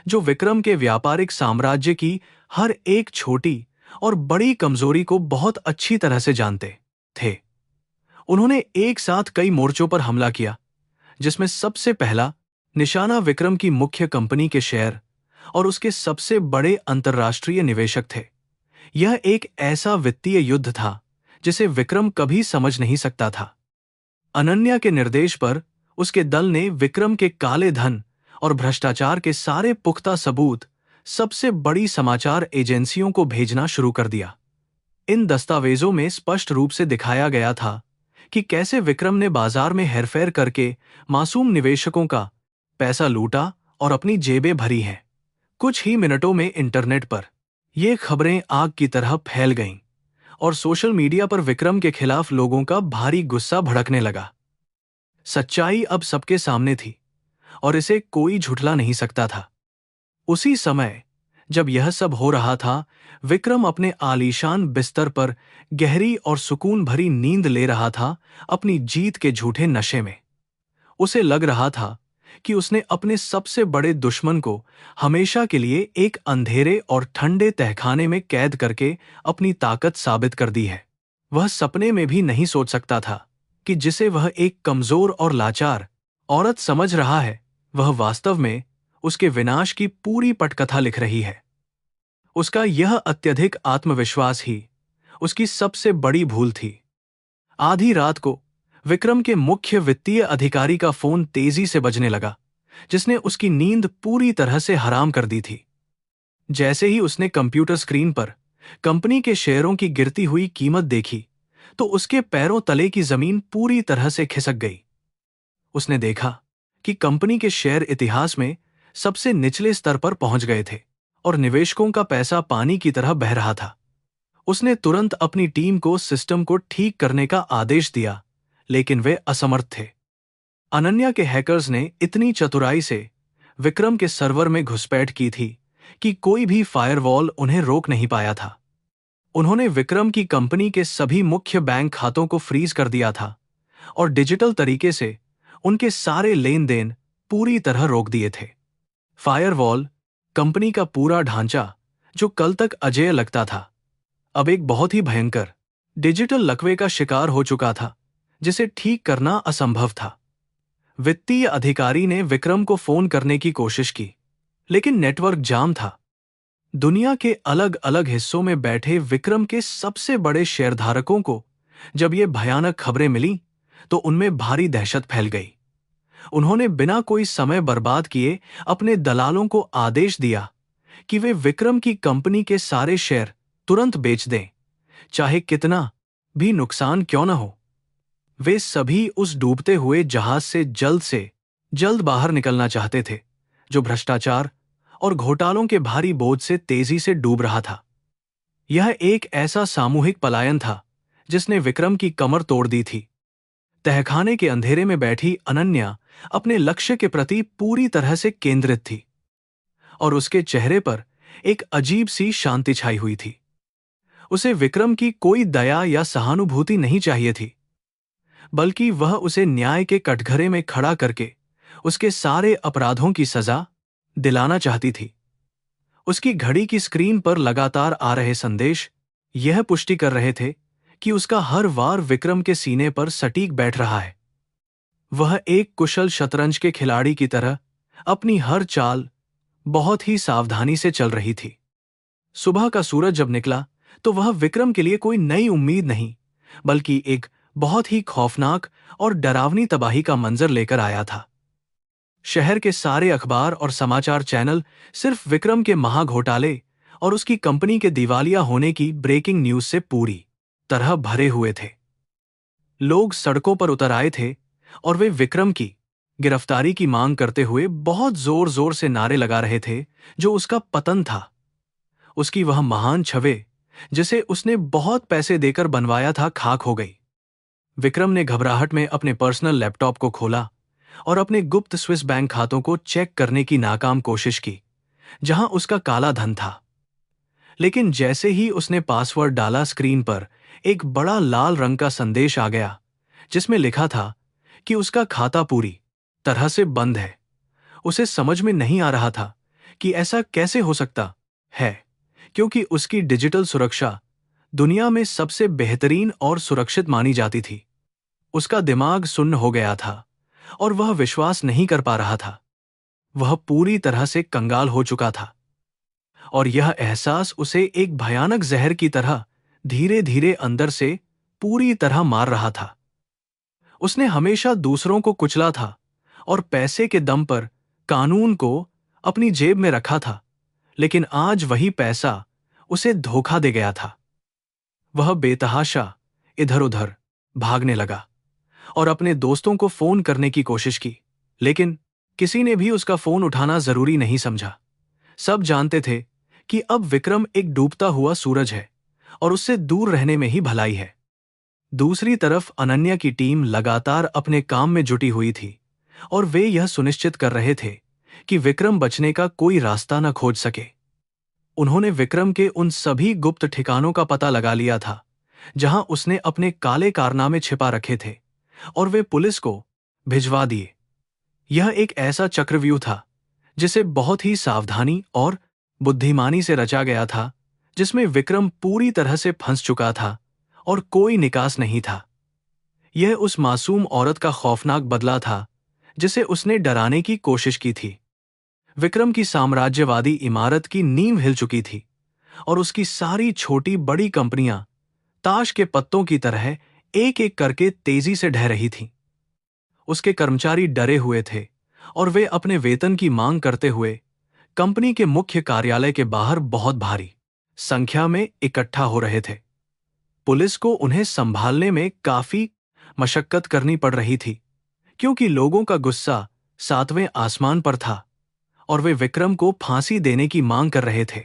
जो विक्रम के व्यापारिक साम्राज्य की हर एक छोटी और बड़ी कमजोरी को बहुत अच्छी तरह से जानते थे। उन्होंने एक साथ कई मोर्चों पर हमला किया, जिसमें सबसे पहला निशाना विक्रम की मुख्य कंपनी के शेयर और उसके सबसे बड़े अंतर्राष्ट्रीय निवेशक थे। यह एक ऐसा वित्तीय युद्ध था जिसे विक्रम कभी समझ नहीं सकता था। अनन्या के निर्देश पर उसके दल ने विक्रम के काले धन और भ्रष्टाचार के सारे पुख्ता सबूत सबसे बड़ी समाचार एजेंसियों को भेजना शुरू कर दिया। इन दस्तावेजों में स्पष्ट रूप से दिखाया गया था कि कैसे विक्रम ने बाजार में हेरफेर करके मासूम निवेशकों का पैसा लूटा और अपनी जेबें भरी हैं। कुछ ही मिनटों में इंटरनेट पर ये खबरें आग की तरह फैल गईं और सोशल मीडिया पर विक्रम के खिलाफ लोगों का भारी गुस्सा भड़कने लगा। सच्चाई अब सबके सामने थी और इसे कोई झुठला नहीं सकता था। उसी समय जब यह सब हो रहा था, विक्रम अपने आलीशान बिस्तर पर गहरी और सुकून भरी नींद ले रहा था, अपनी जीत के झूठे नशे में। उसे लग रहा था कि उसने अपने सबसे बड़े दुश्मन को हमेशा के लिए एक अंधेरे और ठंडे तहखाने में कैद करके अपनी ताकत साबित कर दी है। वह सपने में भी नहीं सोच सकता था कि जिसे वह एक कमजोर और लाचार औरत समझ रहा है, वह वास्तव में उसके विनाश की पूरी पटकथा लिख रही है। उसका यह अत्यधिक आत्मविश्वास ही उसकी सबसे बड़ी भूल थी। आधी रात को विक्रम के मुख्य वित्तीय अधिकारी का फोन तेजी से बजने लगा, जिसने उसकी नींद पूरी तरह से हराम कर दी थी। जैसे ही उसने कंप्यूटर स्क्रीन पर कंपनी के शेयरों की गिरती हुई कीमत देखी, तो उसके पैरों तले की जमीन पूरी तरह से खिसक गई। उसने देखा कि कंपनी के शेयर इतिहास में सबसे निचले स्तर पर पहुंच गए थे और निवेशकों का पैसा पानी की तरह बह रहा था। उसने तुरंत अपनी टीम को सिस्टम को ठीक करने का आदेश दिया, लेकिन वे असमर्थ थे। अनन्या के हैकर्स ने इतनी चतुराई से विक्रम के सर्वर में घुसपैठ की थी कि कोई भी फायरवॉल उन्हें रोक नहीं पाया था। उन्होंने विक्रम की कंपनी के सभी मुख्य बैंक खातों को फ्रीज कर दिया था और डिजिटल तरीके से उनके सारे लेन देन पूरी तरह रोक दिए थे। फायरवॉल, कंपनी का पूरा ढांचा जो कल तक अजेय लगता था, अब एक बहुत ही भयंकर डिजिटल लकवे का शिकार हो चुका था, जिसे ठीक करना असंभव था। वित्तीय अधिकारी ने विक्रम को फोन करने की कोशिश की, लेकिन नेटवर्क जाम था। दुनिया के अलग अलग हिस्सों में बैठे विक्रम के सबसे बड़े शेयरधारकों को जब ये भयानक खबरें मिली, तो उनमें भारी दहशत फैल गई। उन्होंने बिना कोई समय बर्बाद किए अपने दलालों को आदेश दिया कि वे विक्रम की कंपनी के सारे शेयर तुरंत बेच दें, चाहे कितना भी नुकसान क्यों न हो। वे सभी उस डूबते हुए जहाज से जल्द बाहर निकलना चाहते थे, जो भ्रष्टाचार और घोटालों के भारी बोझ से तेजी से डूब रहा था। यह एक ऐसा सामूहिक पलायन था जिसने विक्रम की कमर तोड़ दी थी। तहखाने के अंधेरे में बैठी अनन्या अपने लक्ष्य के प्रति पूरी तरह से केंद्रित थी और उसके चेहरे पर एक अजीब सी शांति छाई हुई थी। उसे विक्रम की कोई दया या सहानुभूति नहीं चाहिए थी, बल्कि वह उसे न्याय के कटघरे में खड़ा करके उसके सारे अपराधों की सजा दिलाना चाहती थी। उसकी घड़ी की स्क्रीन पर लगातार आ रहे संदेश यह पुष्टि कर रहे थे कि उसका हर वार विक्रम के सीने पर सटीक बैठ रहा है। वह एक कुशल शतरंज के खिलाड़ी की तरह अपनी हर चाल बहुत ही सावधानी से चल रही थी। सुबह का सूरज जब निकला, तो वह विक्रम के लिए कोई नई उम्मीद नहीं, बल्कि एक बहुत ही खौफनाक और डरावनी तबाही का मंजर लेकर आया था। शहर के सारे अखबार और समाचार चैनल सिर्फ विक्रम के महाघोटाले और उसकी कंपनी के दिवालिया होने की ब्रेकिंग न्यूज से पूरी तरह भरे हुए थे। लोग सड़कों पर उतर आए थे और वे विक्रम की गिरफ्तारी की मांग करते हुए बहुत जोर जोर से नारे लगा रहे थे, जो उसका पतन था। उसकी वह महान छवि जिसे उसने बहुत पैसे देकर बनवाया था, खाक हो गई। विक्रम ने घबराहट में अपने पर्सनल लैपटॉप को खोला और अपने गुप्त स्विस बैंक खातों को चेक करने की नाकाम कोशिश की, जहां उसका काला धन था। लेकिन जैसे ही उसने पासवर्ड डाला, स्क्रीन पर एक बड़ा लाल रंग का संदेश आ गया, जिसमें लिखा था कि उसका खाता पूरी तरह से बंद है। उसे समझ में नहीं आ रहा था कि ऐसा कैसे हो सकता है, क्योंकि उसकी डिजिटल सुरक्षा दुनिया में सबसे बेहतरीन और सुरक्षित मानी जाती थी। उसका दिमाग सुन्न हो गया था और वह विश्वास नहीं कर पा रहा था। वह पूरी तरह से कंगाल हो चुका था और यह एहसास उसे एक भयानक जहर की तरह धीरे धीरे अंदर से पूरी तरह मार रहा था। उसने हमेशा दूसरों को कुचला था और पैसे के दम पर कानून को अपनी जेब में रखा था, लेकिन आज वही पैसा उसे धोखा दे गया था। वह बेतहाशा इधर उधर भागने लगा और अपने दोस्तों को फोन करने की कोशिश की, लेकिन किसी ने भी उसका फोन उठाना जरूरी नहीं समझा। सब जानते थे कि अब विक्रम एक डूबता हुआ सूरज है और उससे दूर रहने में ही भलाई है। दूसरी तरफ अनन्या की टीम लगातार अपने काम में जुटी हुई थी और वे यह सुनिश्चित कर रहे थे कि विक्रम बचने का कोई रास्ता न खोज सके। उन्होंने विक्रम के उन सभी गुप्त ठिकानों का पता लगा लिया था जहां उसने अपने काले कारनामे छिपा रखे थे और वे पुलिस को भिजवा दिए। यह एक ऐसा चक्रव्यूह था जिसे बहुत ही सावधानी और बुद्धिमानी से रचा गया था, जिसमें विक्रम पूरी तरह से फंस चुका था और कोई निकास नहीं था। यह उस मासूम औरत का खौफनाक बदला था जिसे उसने डराने की कोशिश की थी। विक्रम की साम्राज्यवादी इमारत की नींव हिल चुकी थी और उसकी सारी छोटी बड़ी कंपनियां ताश के पत्तों की तरह एक एक करके तेजी से ढह रही थीं। उसके कर्मचारी डरे हुए थे और वे अपने वेतन की मांग करते हुए कंपनी के मुख्य कार्यालय के बाहर बहुत भारी संख्या में इकट्ठा हो रहे थे। पुलिस को उन्हें संभालने में काफी मशक्कत करनी पड़ रही थी, क्योंकि लोगों का गुस्सा सातवें आसमान पर था और वे विक्रम को फांसी देने की मांग कर रहे थे।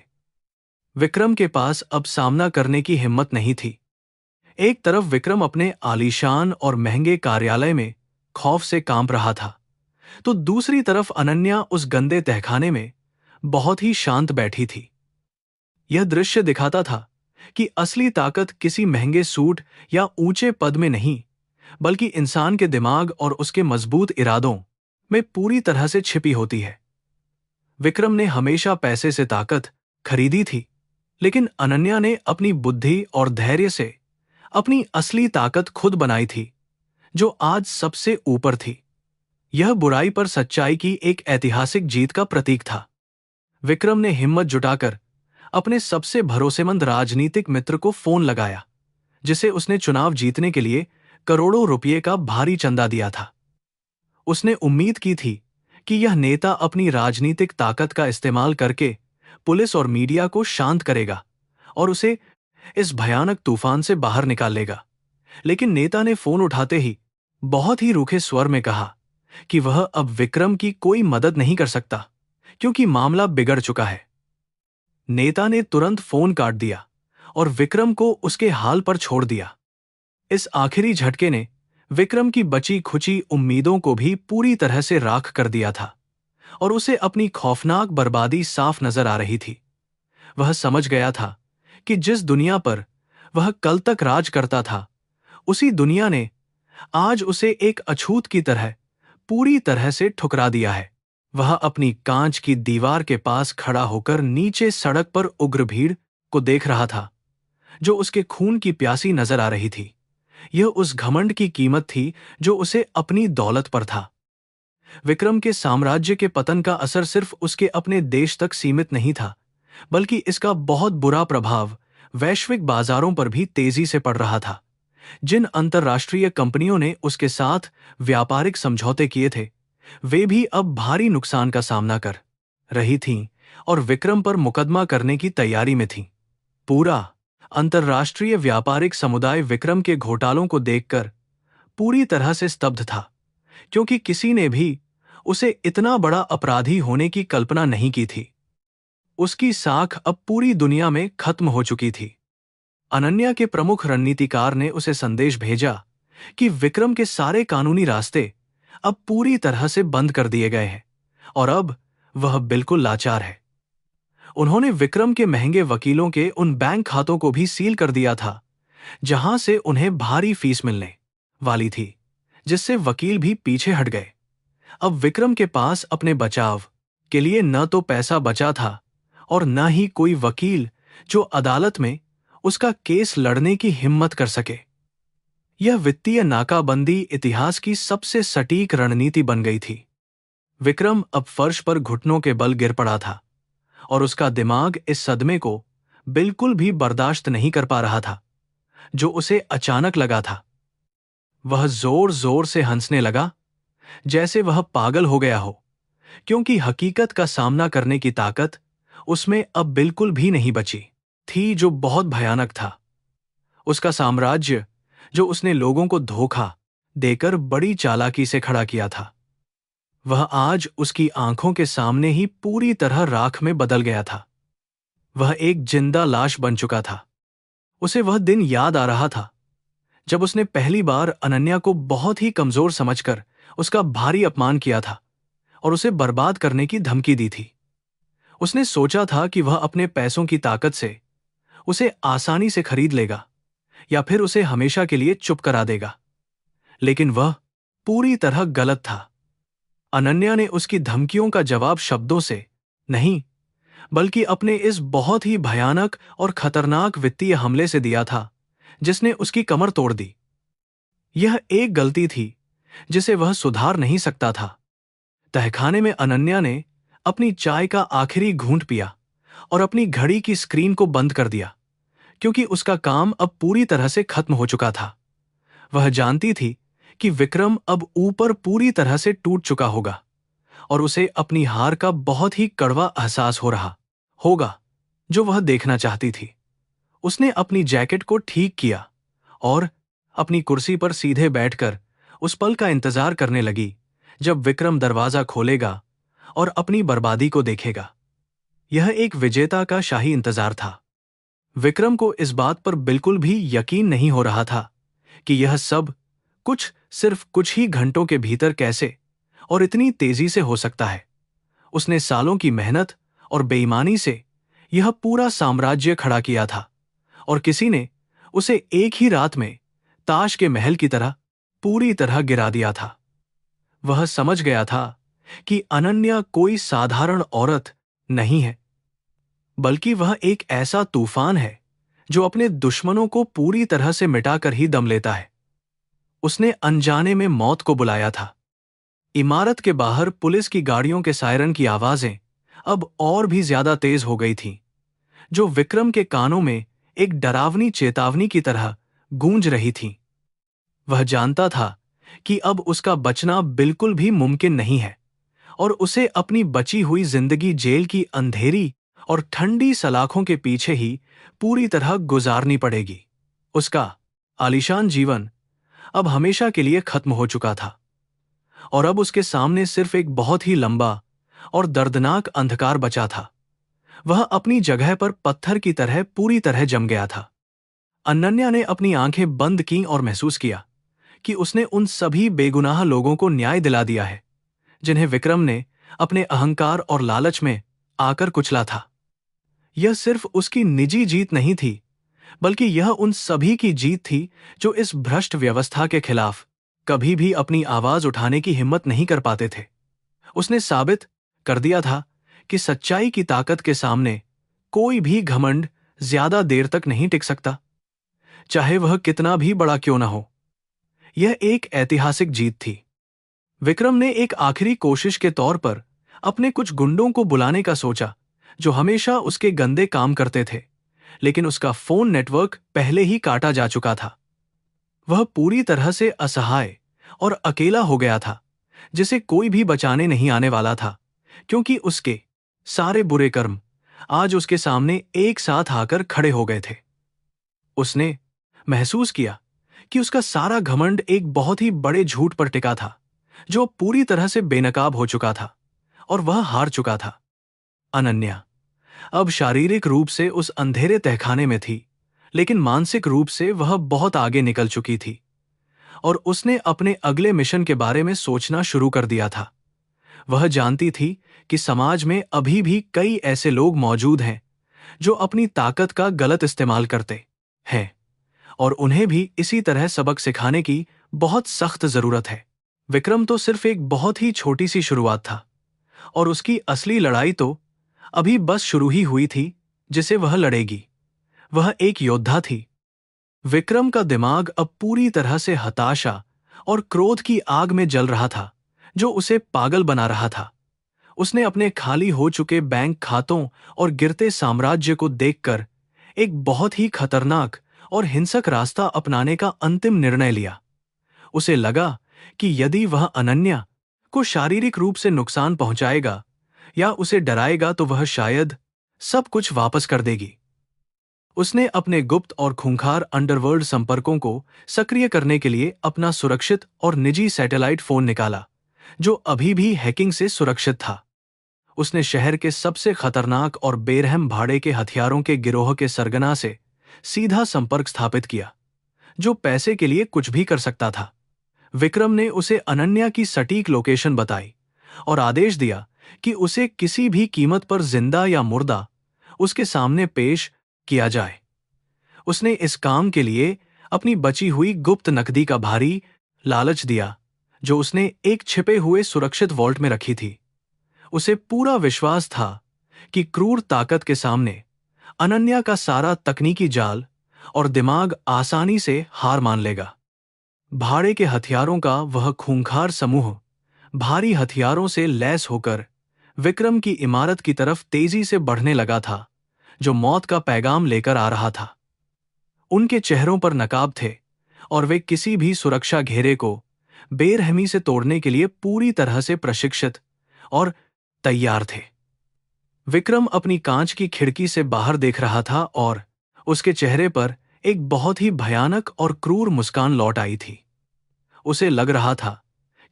विक्रम के पास अब सामना करने की हिम्मत नहीं थी। एक तरफ विक्रम अपने आलीशान और महंगे कार्यालय में खौफ से कांप रहा था, तो दूसरी तरफ अनन्या उस गंदे तहखाने में बहुत ही शांत बैठी थी। यह दृश्य दिखाता था कि असली ताकत किसी महंगे सूट या ऊंचे पद में नहीं, बल्कि इंसान के दिमाग और उसके मजबूत इरादों में पूरी तरह से छिपी होती है। विक्रम ने हमेशा पैसे से ताकत खरीदी थी, लेकिन अनन्या ने अपनी बुद्धि और धैर्य से अपनी असली ताकत खुद बनाई थी, जो आज सबसे ऊपर थी। यह बुराई पर सच्चाई की एक ऐतिहासिक जीत का प्रतीक था। विक्रम ने हिम्मत जुटाकर अपने सबसे भरोसेमंद राजनीतिक मित्र को फोन लगाया, जिसे उसने चुनाव जीतने के लिए करोड़ों रुपये का भारी चंदा दिया था। उसने उम्मीद की थी कि यह नेता अपनी राजनीतिक ताकत का इस्तेमाल करके पुलिस और मीडिया को शांत करेगा और उसे इस भयानक तूफान से बाहर निकाल लेगा। लेकिन नेता ने फोन उठाते ही बहुत ही रूखे स्वर में कहा कि वह अब विक्रम की कोई मदद नहीं कर सकता, क्योंकि मामला बिगड़ चुका है। नेता ने तुरंत फोन काट दिया और विक्रम को उसके हाल पर छोड़ दिया। इस आखिरी झटके ने विक्रम की बची खुची उम्मीदों को भी पूरी तरह से राख कर दिया था और उसे अपनी खौफनाक बर्बादी साफ नजर आ रही थी। वह समझ गया था कि जिस दुनिया पर वह कल तक राज करता था, उसी दुनिया ने आज उसे एक अछूत की तरह पूरी तरह से ठुकरा दिया है। वह अपनी कांच की दीवार के पास खड़ा होकर नीचे सड़क पर उग्र भीड़ को देख रहा था, जो उसके खून की प्यासी नजर आ रही थी। यह उस घमंड की कीमत थी जो उसे अपनी दौलत पर था। विक्रम के साम्राज्य के पतन का असर सिर्फ उसके अपने देश तक सीमित नहीं था, बल्कि इसका बहुत बुरा प्रभाव वैश्विक बाजारों पर भी तेजी से पड़ रहा था। जिन अंतर्राष्ट्रीय कंपनियों ने उसके साथ व्यापारिक समझौते किए थे, वे भी अब भारी नुकसान का सामना कर रही थीं और विक्रम पर मुकदमा करने की तैयारी में थीं। पूरा अंतर्राष्ट्रीय व्यापारिक समुदाय विक्रम के घोटालों को देखकर पूरी तरह से स्तब्ध था, क्योंकि किसी ने भी उसे इतना बड़ा अपराधी होने की कल्पना नहीं की थी। उसकी साख अब पूरी दुनिया में खत्म हो चुकी थी। अनन्या के प्रमुख रणनीतिकार ने उसे संदेश भेजा कि विक्रम के सारे कानूनी रास्ते अब पूरी तरह से बंद कर दिए गए हैं और अब वह बिल्कुल लाचार है। उन्होंने विक्रम के महंगे वकीलों के उन बैंक खातों को भी सील कर दिया था, जहां से उन्हें भारी फीस मिलने वाली थी, जिससे वकील भी पीछे हट गए। अब विक्रम के पास अपने बचाव के लिए न तो पैसा बचा था और न ही कोई वकील जो अदालत में उसका केस लड़ने की हिम्मत कर सके। यह वित्तीय नाकाबंदी इतिहास की सबसे सटीक रणनीति बन गई थी। विक्रम अब फर्श पर घुटनों के बल गिर पड़ा था और उसका दिमाग इस सदमे को बिल्कुल भी बर्दाश्त नहीं कर पा रहा था, जो उसे अचानक लगा था। वह जोर जोर से हंसने लगा, जैसे वह पागल हो गया हो, क्योंकि हकीकत का सामना करने की ताकत उसमें अब बिल्कुल भी नहीं बची थी, जो बहुत भयानक था। उसका साम्राज्य, जो उसने लोगों को धोखा देकर बड़ी चालाकी से खड़ा किया था, वह आज उसकी आंखों के सामने ही पूरी तरह राख में बदल गया था। वह एक जिंदा लाश बन चुका था। उसे वह दिन याद आ रहा था जब उसने पहली बार अनन्या को बहुत ही कमजोर समझकर उसका भारी अपमान किया था और उसे बर्बाद करने की धमकी दी थी। उसने सोचा था कि वह अपने पैसों की ताकत से उसे आसानी से खरीद लेगा या फिर उसे हमेशा के लिए चुप करा देगा, लेकिन वह पूरी तरह गलत था। अनन्या ने उसकी धमकियों का जवाब शब्दों से नहीं, बल्कि अपने इस बहुत ही भयानक और खतरनाक वित्तीय हमले से दिया था, जिसने उसकी कमर तोड़ दी। यह एक गलती थी जिसे वह सुधार नहीं सकता था। तहखाने में अनन्या ने अपनी चाय का आखिरी घूंट पिया और अपनी घड़ी की स्क्रीन को बंद कर दिया, क्योंकि उसका काम अब पूरी तरह से खत्म हो चुका था। वह जानती थी कि विक्रम अब ऊपर पूरी तरह से टूट चुका होगा और उसे अपनी हार का बहुत ही कड़वा एहसास हो रहा होगा, जो वह देखना चाहती थी। उसने अपनी जैकेट को ठीक किया और अपनी कुर्सी पर सीधे बैठकर उस पल का इंतजार करने लगी जब विक्रम दरवाजा खोलेगा और अपनी बर्बादी को देखेगा। यह एक विजेता का शाही इंतजार था। विक्रम को इस बात पर बिल्कुल भी यकीन नहीं हो रहा था कि यह सब कुछ सिर्फ कुछ ही घंटों के भीतर कैसे और इतनी तेजी से हो सकता है। उसने सालों की मेहनत और बेईमानी से यह पूरा साम्राज्य खड़ा किया था और किसी ने उसे एक ही रात में ताश के महल की तरह पूरी तरह गिरा दिया था। वह समझ गया था कि अनन्या कोई साधारण औरत नहीं है, बल्कि वह एक ऐसा तूफान है जो अपने दुश्मनों को पूरी तरह से मिटाकर ही दम लेता है। उसने अनजाने में मौत को बुलाया था। इमारत के बाहर पुलिस की गाड़ियों के सायरन की आवाजें अब और भी ज्यादा तेज हो गई थीं, जो विक्रम के कानों में एक डरावनी चेतावनी की तरह गूंज रही थीं। वह जानता था कि अब उसका बचना बिल्कुल भी मुमकिन नहीं है और उसे अपनी बची हुई जिंदगी जेल की अंधेरी और ठंडी सलाखों के पीछे ही पूरी तरह गुजारनी पड़ेगी। उसका आलीशान जीवन अब हमेशा के लिए खत्म हो चुका था और अब उसके सामने सिर्फ एक बहुत ही लंबा और दर्दनाक अंधकार बचा था। वह अपनी जगह पर पत्थर की तरह पूरी तरह जम गया था। अनन्या ने अपनी आंखें बंद कीं और महसूस किया कि उसने उन सभी बेगुनाह लोगों को न्याय दिला दिया है जिन्हें विक्रम ने अपने अहंकार और लालच में आकर कुचला था। यह सिर्फ उसकी निजी जीत नहीं थी, बल्कि यह उन सभी की जीत थी जो इस भ्रष्ट व्यवस्था के खिलाफ कभी भी अपनी आवाज उठाने की हिम्मत नहीं कर पाते थे। उसने साबित कर दिया था कि सच्चाई की ताकत के सामने कोई भी घमंड ज्यादा देर तक नहीं टिक सकता, चाहे वह कितना भी बड़ा क्यों ना हो। यह एक ऐतिहासिक जीत थी। विक्रम ने एक आखिरी कोशिश के तौर पर अपने कुछ गुंडों को बुलाने का सोचा जो हमेशा उसके गंदे काम करते थे, लेकिन उसका फोन नेटवर्क पहले ही काटा जा चुका था। वह पूरी तरह से असहाय और अकेला हो गया था, जिसे कोई भी बचाने नहीं आने वाला था, क्योंकि उसके सारे बुरे कर्म आज उसके सामने एक साथ आकर खड़े हो गए थे। उसने महसूस किया कि उसका सारा घमंड एक बहुत ही बड़े झूठ पर टिका था, जो पूरी तरह से बेनकाब हो चुका था और वह हार चुका था। अनन्या अब शारीरिक रूप से उस अंधेरे तहखाने में थी, लेकिन मानसिक रूप से वह बहुत आगे निकल चुकी थी और उसने अपने अगले मिशन के बारे में सोचना शुरू कर दिया था। वह जानती थी कि समाज में अभी भी कई ऐसे लोग मौजूद हैं जो अपनी ताकत का गलत इस्तेमाल करते हैं और उन्हें भी इसी तरह सबक सिखाने की बहुत सख्त जरूरत है। विक्रम तो सिर्फ एक बहुत ही छोटी सी शुरुआत था और उसकी असली लड़ाई तो अभी बस शुरू ही हुई थी, जिसे वह लड़ेगी। वह एक योद्धा थी। विक्रम का दिमाग अब पूरी तरह से हताशा और क्रोध की आग में जल रहा था, जो उसे पागल बना रहा था। उसने अपने खाली हो चुके बैंक खातों और गिरते साम्राज्य को देखकर एक बहुत ही खतरनाक और हिंसक रास्ता अपनाने का अंतिम निर्णय लिया। उसे लगा कि यदि वह अनन्या को शारीरिक रूप से नुकसान पहुंचाएगा या उसे डराएगा तो वह शायद सब कुछ वापस कर देगी। उसने अपने गुप्त और खूंखार अंडरवर्ल्ड संपर्कों को सक्रिय करने के लिए अपना सुरक्षित और निजी सैटेलाइट फोन निकाला, जो अभी भी हैकिंग से सुरक्षित था। उसने शहर के सबसे खतरनाक और बेरहम भाड़े के हथियारों के गिरोह के सरगना से सीधा संपर्क स्थापित किया, जो पैसे के लिए कुछ भी कर सकता था। विक्रम ने उसे अनन्या की सटीक लोकेशन बताई और आदेश दिया कि उसे किसी भी कीमत पर जिंदा या मुर्दा उसके सामने पेश किया जाए। उसने इस काम के लिए अपनी बची हुई गुप्त नकदी का भारी लालच दिया, जो उसने एक छिपे हुए सुरक्षित वॉल्ट में रखी थी। उसे पूरा विश्वास था कि क्रूर ताकत के सामने अनन्या का सारा तकनीकी जाल और दिमाग आसानी से हार मान लेगा। भाड़े के हथियारों का वह खूंखार समूह भारी हथियारों से लैस होकर विक्रम की इमारत की तरफ तेजी से बढ़ने लगा था, जो मौत का पैगाम लेकर आ रहा था। उनके चेहरों पर नकाब थे और वे किसी भी सुरक्षा घेरे को बेरहमी से तोड़ने के लिए पूरी तरह से प्रशिक्षित और तैयार थे। विक्रम अपनी कांच की खिड़की से बाहर देख रहा था और उसके चेहरे पर एक बहुत ही भयानक और क्रूर मुस्कान लौट आई थी। उसे लग रहा था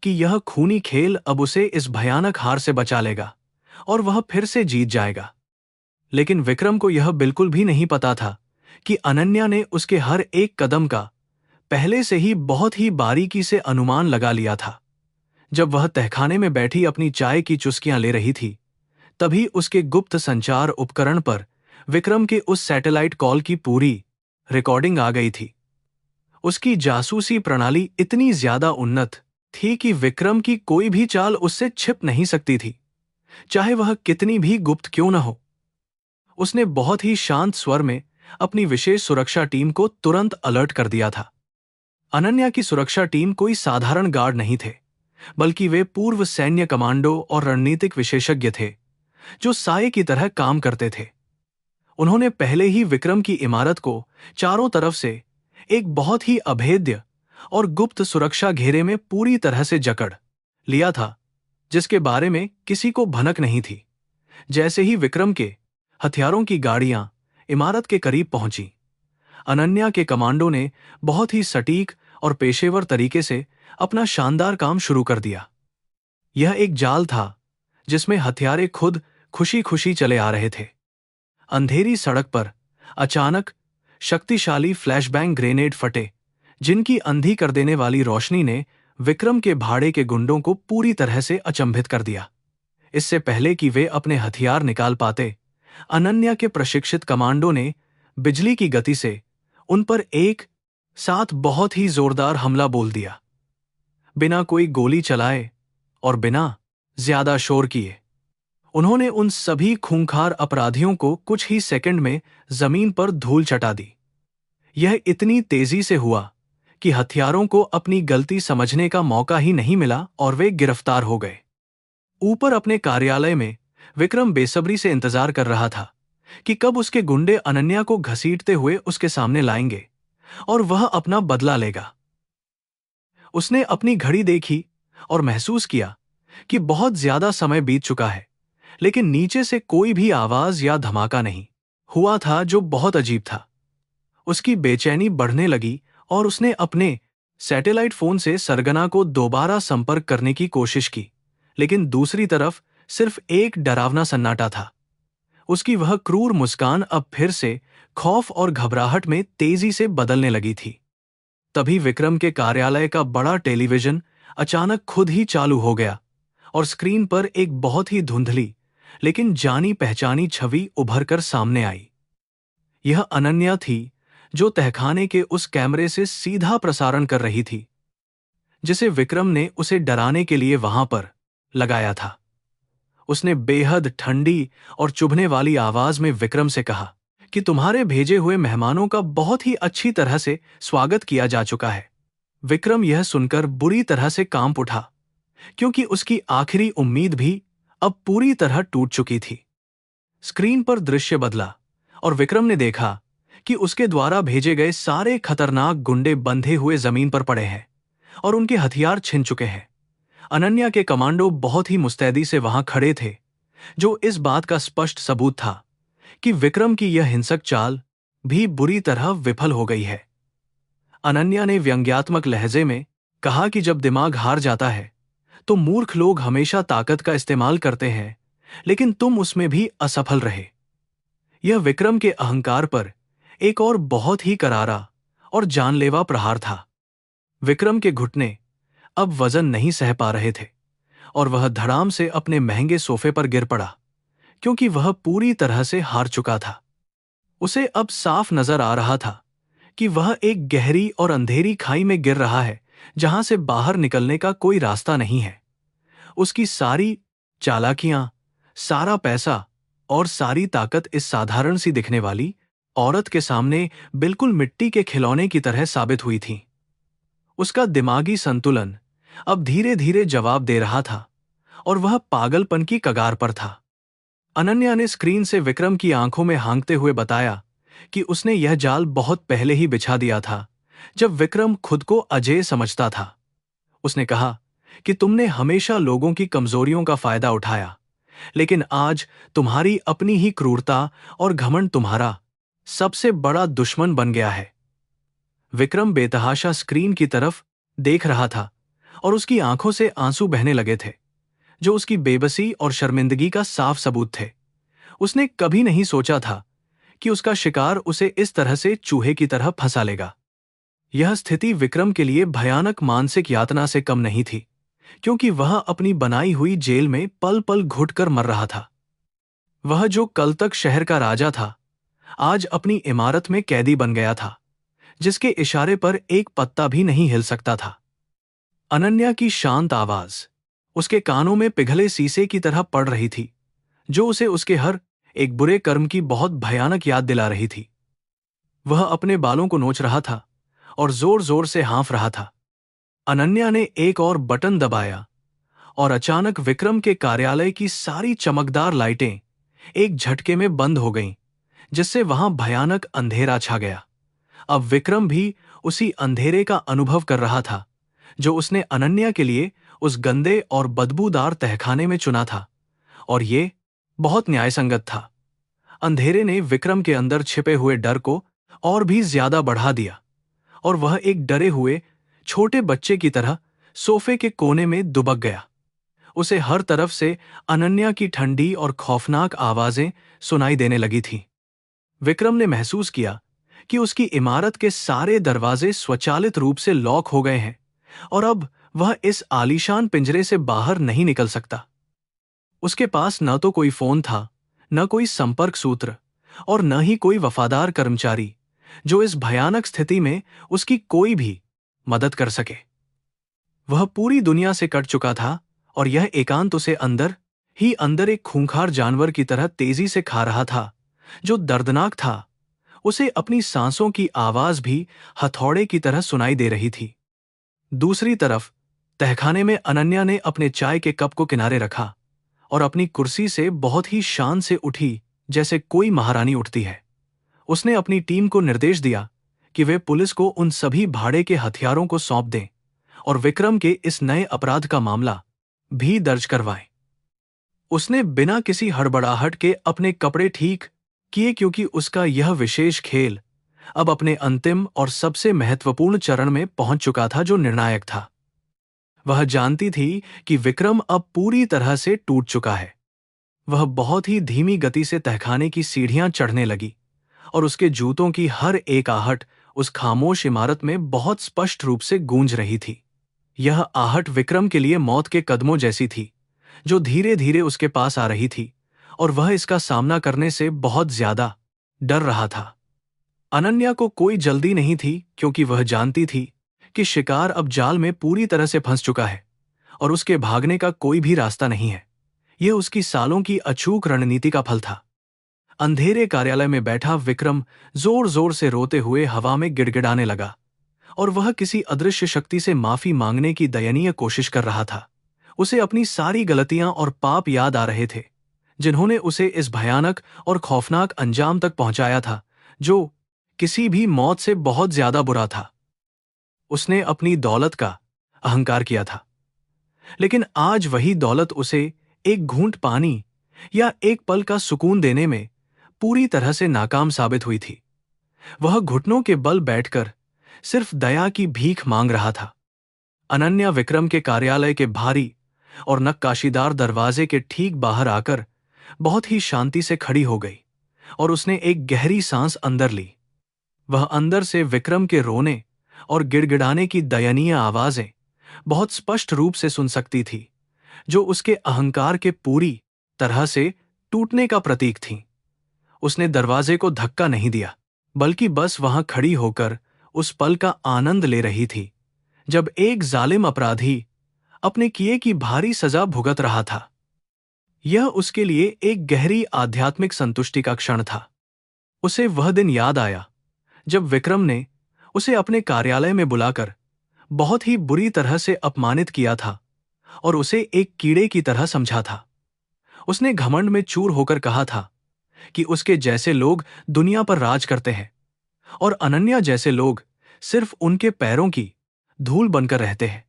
कि यह खूनी खेल अब उसे इस भयानक हार से बचा लेगा और वह फिर से जीत जाएगा। लेकिन विक्रम को यह बिल्कुल भी नहीं पता था कि अनन्या ने उसके हर एक कदम का पहले से ही बहुत ही बारीकी से अनुमान लगा लिया था। जब वह तहखाने में बैठी अपनी चाय की चुस्कियां ले रही थी, तभी उसके गुप्त संचार उपकरण पर विक्रम के उस सैटेलाइट कॉल की पूरी रिकॉर्डिंग आ गई थी। उसकी जासूसी प्रणाली इतनी ज्यादा उन्नत थी कि विक्रम की कोई भी चाल उससे छिप नहीं सकती थी, चाहे वह कितनी भी गुप्त क्यों न हो। उसने बहुत ही शांत स्वर में अपनी विशेष सुरक्षा टीम को तुरंत अलर्ट कर दिया था। अनन्या की सुरक्षा टीम कोई साधारण गार्ड नहीं थे, बल्कि वे पूर्व सैन्य कमांडो और रणनीतिक विशेषज्ञ थे जो साये की तरह काम करते थे। उन्होंने पहले ही विक्रम की इमारत को चारों तरफ से एक बहुत ही अभेद्य और गुप्त सुरक्षा घेरे में पूरी तरह से जकड़ लिया था, जिसके बारे में किसी को भनक नहीं थी। जैसे ही विक्रम के हथियारों की गाड़ियां इमारत के करीब पहुंची, अनन्या के कमांडो ने बहुत ही सटीक और पेशेवर तरीके से अपना शानदार काम शुरू कर दिया। यह एक जाल था जिसमें हथियारे खुद खुशी खुशी चले आ रहे थे। अंधेरी सड़क पर अचानक शक्तिशाली फ्लैशबैंग ग्रेनेड फटे, जिनकी अंधी कर देने वाली रोशनी ने विक्रम के भाड़े के गुंडों को पूरी तरह से अचंभित कर दिया। इससे पहले कि वे अपने हथियार निकाल पाते, अनन्या के प्रशिक्षित कमांडो ने बिजली की गति से उन पर एक साथ बहुत ही जोरदार हमला बोल दिया। बिना कोई गोली चलाए और बिना ज्यादा शोर किए उन्होंने उन सभी खूंखार अपराधियों को कुछ ही सेकंड में जमीन पर धूल चटा दी। यह इतनी तेजी से हुआ कि हथियारों को अपनी गलती समझने का मौका ही नहीं मिला और वे गिरफ्तार हो गए। ऊपर अपने कार्यालय में विक्रम बेसब्री से इंतजार कर रहा था कि कब उसके गुंडे अनन्या को घसीटते हुए उसके सामने लाएंगे और वह अपना बदला लेगा। उसने अपनी घड़ी देखी और महसूस किया कि बहुत ज्यादा समय बीत चुका है, लेकिन नीचे से कोई भी आवाज या धमाका नहीं हुआ था, जो बहुत अजीब था। उसकी बेचैनी बढ़ने लगी और उसने अपने सैटेलाइट फोन से सरगना को दोबारा संपर्क करने की कोशिश की, लेकिन दूसरी तरफ सिर्फ एक डरावना सन्नाटा था। उसकी वह क्रूर मुस्कान अब फिर से खौफ और घबराहट में तेजी से बदलने लगी थी। तभी विक्रम के कार्यालय का बड़ा टेलीविजन अचानक खुद ही चालू हो गया और स्क्रीन पर एक बहुत ही धुंधली लेकिन जानी पहचानी छवि उभर कर सामने आई। यह अनन्या थी जो तहखाने के उस कैमरे से सीधा प्रसारण कर रही थी, जिसे विक्रम ने उसे डराने के लिए वहां पर लगाया था। उसने बेहद ठंडी और चुभने वाली आवाज में विक्रम से कहा कि तुम्हारे भेजे हुए मेहमानों का बहुत ही अच्छी तरह से स्वागत किया जा चुका है। विक्रम यह सुनकर बुरी तरह से कांप उठा, क्योंकि उसकी आखिरी उम्मीद भी अब पूरी तरह टूट चुकी थी। स्क्रीन पर दृश्य बदला और विक्रम ने देखा कि उसके द्वारा भेजे गए सारे खतरनाक गुंडे बंधे हुए जमीन पर पड़े हैं और उनके हथियार छिन चुके हैं। अनन्या के कमांडो बहुत ही मुस्तैदी से वहां खड़े थे, जो इस बात का स्पष्ट सबूत था कि विक्रम की यह हिंसक चाल भी बुरी तरह विफल हो गई है। अनन्या ने व्यंग्यात्मक लहजे में कहा कि जब दिमाग हार जाता है तो मूर्ख लोग हमेशा ताकत का इस्तेमाल करते हैं, लेकिन तुम उसमें भी असफल रहे। यह विक्रम के अहंकार पर एक और बहुत ही करारा और जानलेवा प्रहार था। विक्रम के घुटने अब वजन नहीं सह पा रहे थे और वह धड़ाम से अपने महंगे सोफे पर गिर पड़ा, क्योंकि वह पूरी तरह से हार चुका था। उसे अब साफ नजर आ रहा था कि वह एक गहरी और अंधेरी खाई में गिर रहा है, जहां से बाहर निकलने का कोई रास्ता नहीं है। उसकी सारी चालाकियां, सारा पैसा और सारी ताकत इस साधारण सी दिखने वाली औरत के सामने बिल्कुल मिट्टी के खिलौने की तरह साबित हुई थी। उसका दिमागी संतुलन अब धीरे धीरे जवाब दे रहा था और वह पागलपन की कगार पर था। अनन्या ने स्क्रीन से विक्रम की आंखों में हांकते हुए बताया कि उसने यह जाल बहुत पहले ही बिछा दिया था, जब विक्रम खुद को अजेय समझता था। उसने कहा कि तुमने हमेशा लोगों की कमजोरियों का फायदा उठाया, लेकिन आज तुम्हारी अपनी ही क्रूरता और घमंड तुम्हारा सबसे बड़ा दुश्मन बन गया है। विक्रम बेतहाशा स्क्रीन की तरफ देख रहा था और उसकी आंखों से आंसू बहने लगे थे, जो उसकी बेबसी और शर्मिंदगी का साफ सबूत थे। उसने कभी नहीं सोचा था कि उसका शिकार उसे इस तरह से चूहे की तरह फंसा लेगा। यह स्थिति विक्रम के लिए भयानक मानसिक यातना से कम नहीं थी, क्योंकि वह अपनी बनाई हुई जेल में पल पल घुटकर मर रहा था। वह जो कल तक शहर का राजा था, आज अपनी इमारत में कैदी बन गया था, जिसके इशारे पर एक पत्ता भी नहीं हिल सकता था। अनन्या की शांत आवाज उसके कानों में पिघले शीशे की तरह पड़ रही थी, जो उसे उसके हर एक बुरे कर्म की बहुत भयानक याद दिला रही थी। वह अपने बालों को नोच रहा था और जोर जोर से हाँफ रहा था। अनन्या ने एक और बटन दबाया और अचानक विक्रम के कार्यालय की सारी चमकदार लाइटें एक झटके में बंद हो गईं, जिससे वहां भयानक अंधेरा छा गया। अब विक्रम भी उसी अंधेरे का अनुभव कर रहा था, जो उसने अनन्या के लिए उस गंदे और बदबूदार तहखाने में चुना था, और ये बहुत न्यायसंगत था। अंधेरे ने विक्रम के अंदर छिपे हुए डर को और भी ज्यादा बढ़ा दिया, और वह एक डरे हुए छोटे बच्चे की तरह सोफे के कोने में दुबक गया। उसे हर तरफ से अनन्या की ठंडी और खौफनाक आवाजें सुनाई देने लगी थीं। विक्रम ने महसूस किया कि उसकी इमारत के सारे दरवाजे स्वचालित रूप से लॉक हो गए हैं, और अब वह इस आलीशान पिंजरे से बाहर नहीं निकल सकता। उसके पास न तो कोई फोन था, न कोई संपर्क सूत्र, और न ही कोई वफादार कर्मचारी जो इस भयानक स्थिति में उसकी कोई भी मदद कर सके। वह पूरी दुनिया से कट चुका था, और यह एकांत उसे अंदर ही अंदर एक खूंखार जानवर की तरह तेजी से खा रहा था, जो दर्दनाक था। उसे अपनी सांसों की आवाज भी हथौड़े की तरह सुनाई दे रही थी। दूसरी तरफ तहखाने में अनन्या ने अपने चाय के कप को किनारे रखा और अपनी कुर्सी से बहुत ही शान से उठी, जैसे कोई महारानी उठती है। उसने अपनी टीम को निर्देश दिया कि वे पुलिस को उन सभी भाड़े के हथियारों को सौंप दें और विक्रम के इस नए अपराध का मामला भी दर्ज करवाएं। उसने बिना किसी हड़बड़ाहट के अपने कपड़े ठीक किए, क्योंकि उसका यह विशेष खेल अब अपने अंतिम और सबसे महत्वपूर्ण चरण में पहुंच चुका था, जो निर्णायक था। वह जानती थी कि विक्रम अब पूरी तरह से टूट चुका है। वह बहुत ही धीमी गति से तहखाने की सीढ़ियां चढ़ने लगी, और उसके जूतों की हर एक आहट उस खामोश इमारत में बहुत स्पष्ट रूप से गूंज रही थी। यह आहट विक्रम के लिए मौत के कदमों जैसी थी, जो धीरे धीरे उसके पास आ रही थी, और वह इसका सामना करने से बहुत ज्यादा डर रहा था। अनन्या को कोई जल्दी नहीं थी, क्योंकि वह जानती थी कि शिकार अब जाल में पूरी तरह से फंस चुका है और उसके भागने का कोई भी रास्ता नहीं है। यह उसकी सालों की अचूक रणनीति का फल था। अंधेरे कार्यालय में बैठा विक्रम जोर जोर से रोते हुए हवा में गिड़गिड़ाने लगा, और वह किसी अदृश्य शक्ति से माफी मांगने की दयनीय कोशिश कर रहा था। उसे अपनी सारी गलतियां और पाप याद आ रहे थे, जिन्होंने उसे इस भयानक और खौफनाक अंजाम तक पहुंचाया था, जो किसी भी मौत से बहुत ज्यादा बुरा था। उसने अपनी दौलत का अहंकार किया था, लेकिन आज वही दौलत उसे एक घूंट पानी या एक पल का सुकून देने में पूरी तरह से नाकाम साबित हुई थी। वह घुटनों के बल बैठकर सिर्फ दया की भीख मांग रहा था। अनन्या विक्रम के कार्यालय के भारी और नक्काशीदार दरवाजे के ठीक बाहर आकर बहुत ही शांति से खड़ी हो गई, और उसने एक गहरी सांस अंदर ली। वह अंदर से विक्रम के रोने और गिड़गिड़ाने की दयनीय आवाजें बहुत स्पष्ट रूप से सुन सकती थी, जो उसके अहंकार के पूरी तरह से टूटने का प्रतीक थीं। उसने दरवाजे को धक्का नहीं दिया, बल्कि बस वहां खड़ी होकर उस पल का आनंद ले रही थी, जब एक जालिम अपराधी अपने किए की भारी सजा भुगत रहा था। यह उसके लिए एक गहरी आध्यात्मिक संतुष्टि का क्षण था। उसे वह दिन याद आया जब विक्रम ने उसे अपने कार्यालय में बुलाकर बहुत ही बुरी तरह से अपमानित किया था और उसे एक कीड़े की तरह समझा था। उसने घमंड में चूर होकर कहा था कि उसके जैसे लोग दुनिया पर राज करते हैं और अनन्या जैसे लोग सिर्फ उनके पैरों की धूल बनकर रहते हैं।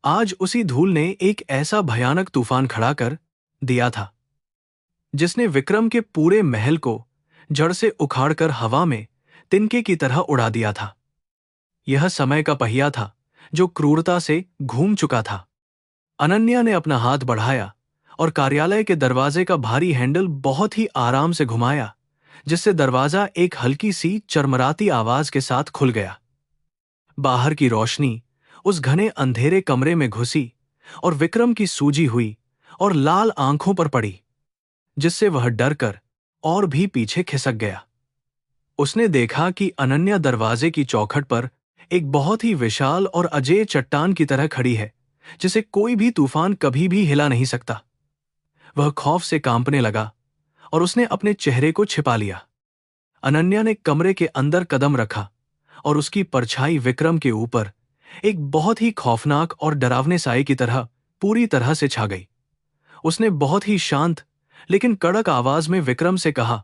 आज उसी धूल ने एक ऐसा भयानक तूफान खड़ा कर दिया था जिसने विक्रम के पूरे महल को जड़ से उखाड़कर हवा में तिनके की तरह उड़ा दिया था। यह समय का पहिया था जो क्रूरता से घूम चुका था। अनन्या ने अपना हाथ बढ़ाया और कार्यालय के दरवाजे का भारी हैंडल बहुत ही आराम से घुमाया, जिससे दरवाजा एक हल्की सी चरमराती आवाज के साथ खुल गया। बाहर की रोशनी उस घने अंधेरे कमरे में घुसी और विक्रम की सूजी हुई और लाल आंखों पर पड़ी, जिससे वह डर कर और भी पीछे खिसक गया। उसने देखा कि अनन्या दरवाजे की चौखट पर एक बहुत ही विशाल और अजेय चट्टान की तरह खड़ी है, जिसे कोई भी तूफान कभी भी हिला नहीं सकता। वह खौफ से कांपने लगा और उसने अपने चेहरे को छिपा लिया। अनन्या ने कमरे के अंदर कदम रखा और उसकी परछाई विक्रम के ऊपर एक बहुत ही खौफनाक और डरावने साए की तरह पूरी तरह से छा गई। उसने बहुत ही शांत लेकिन कड़क आवाज में विक्रम से कहा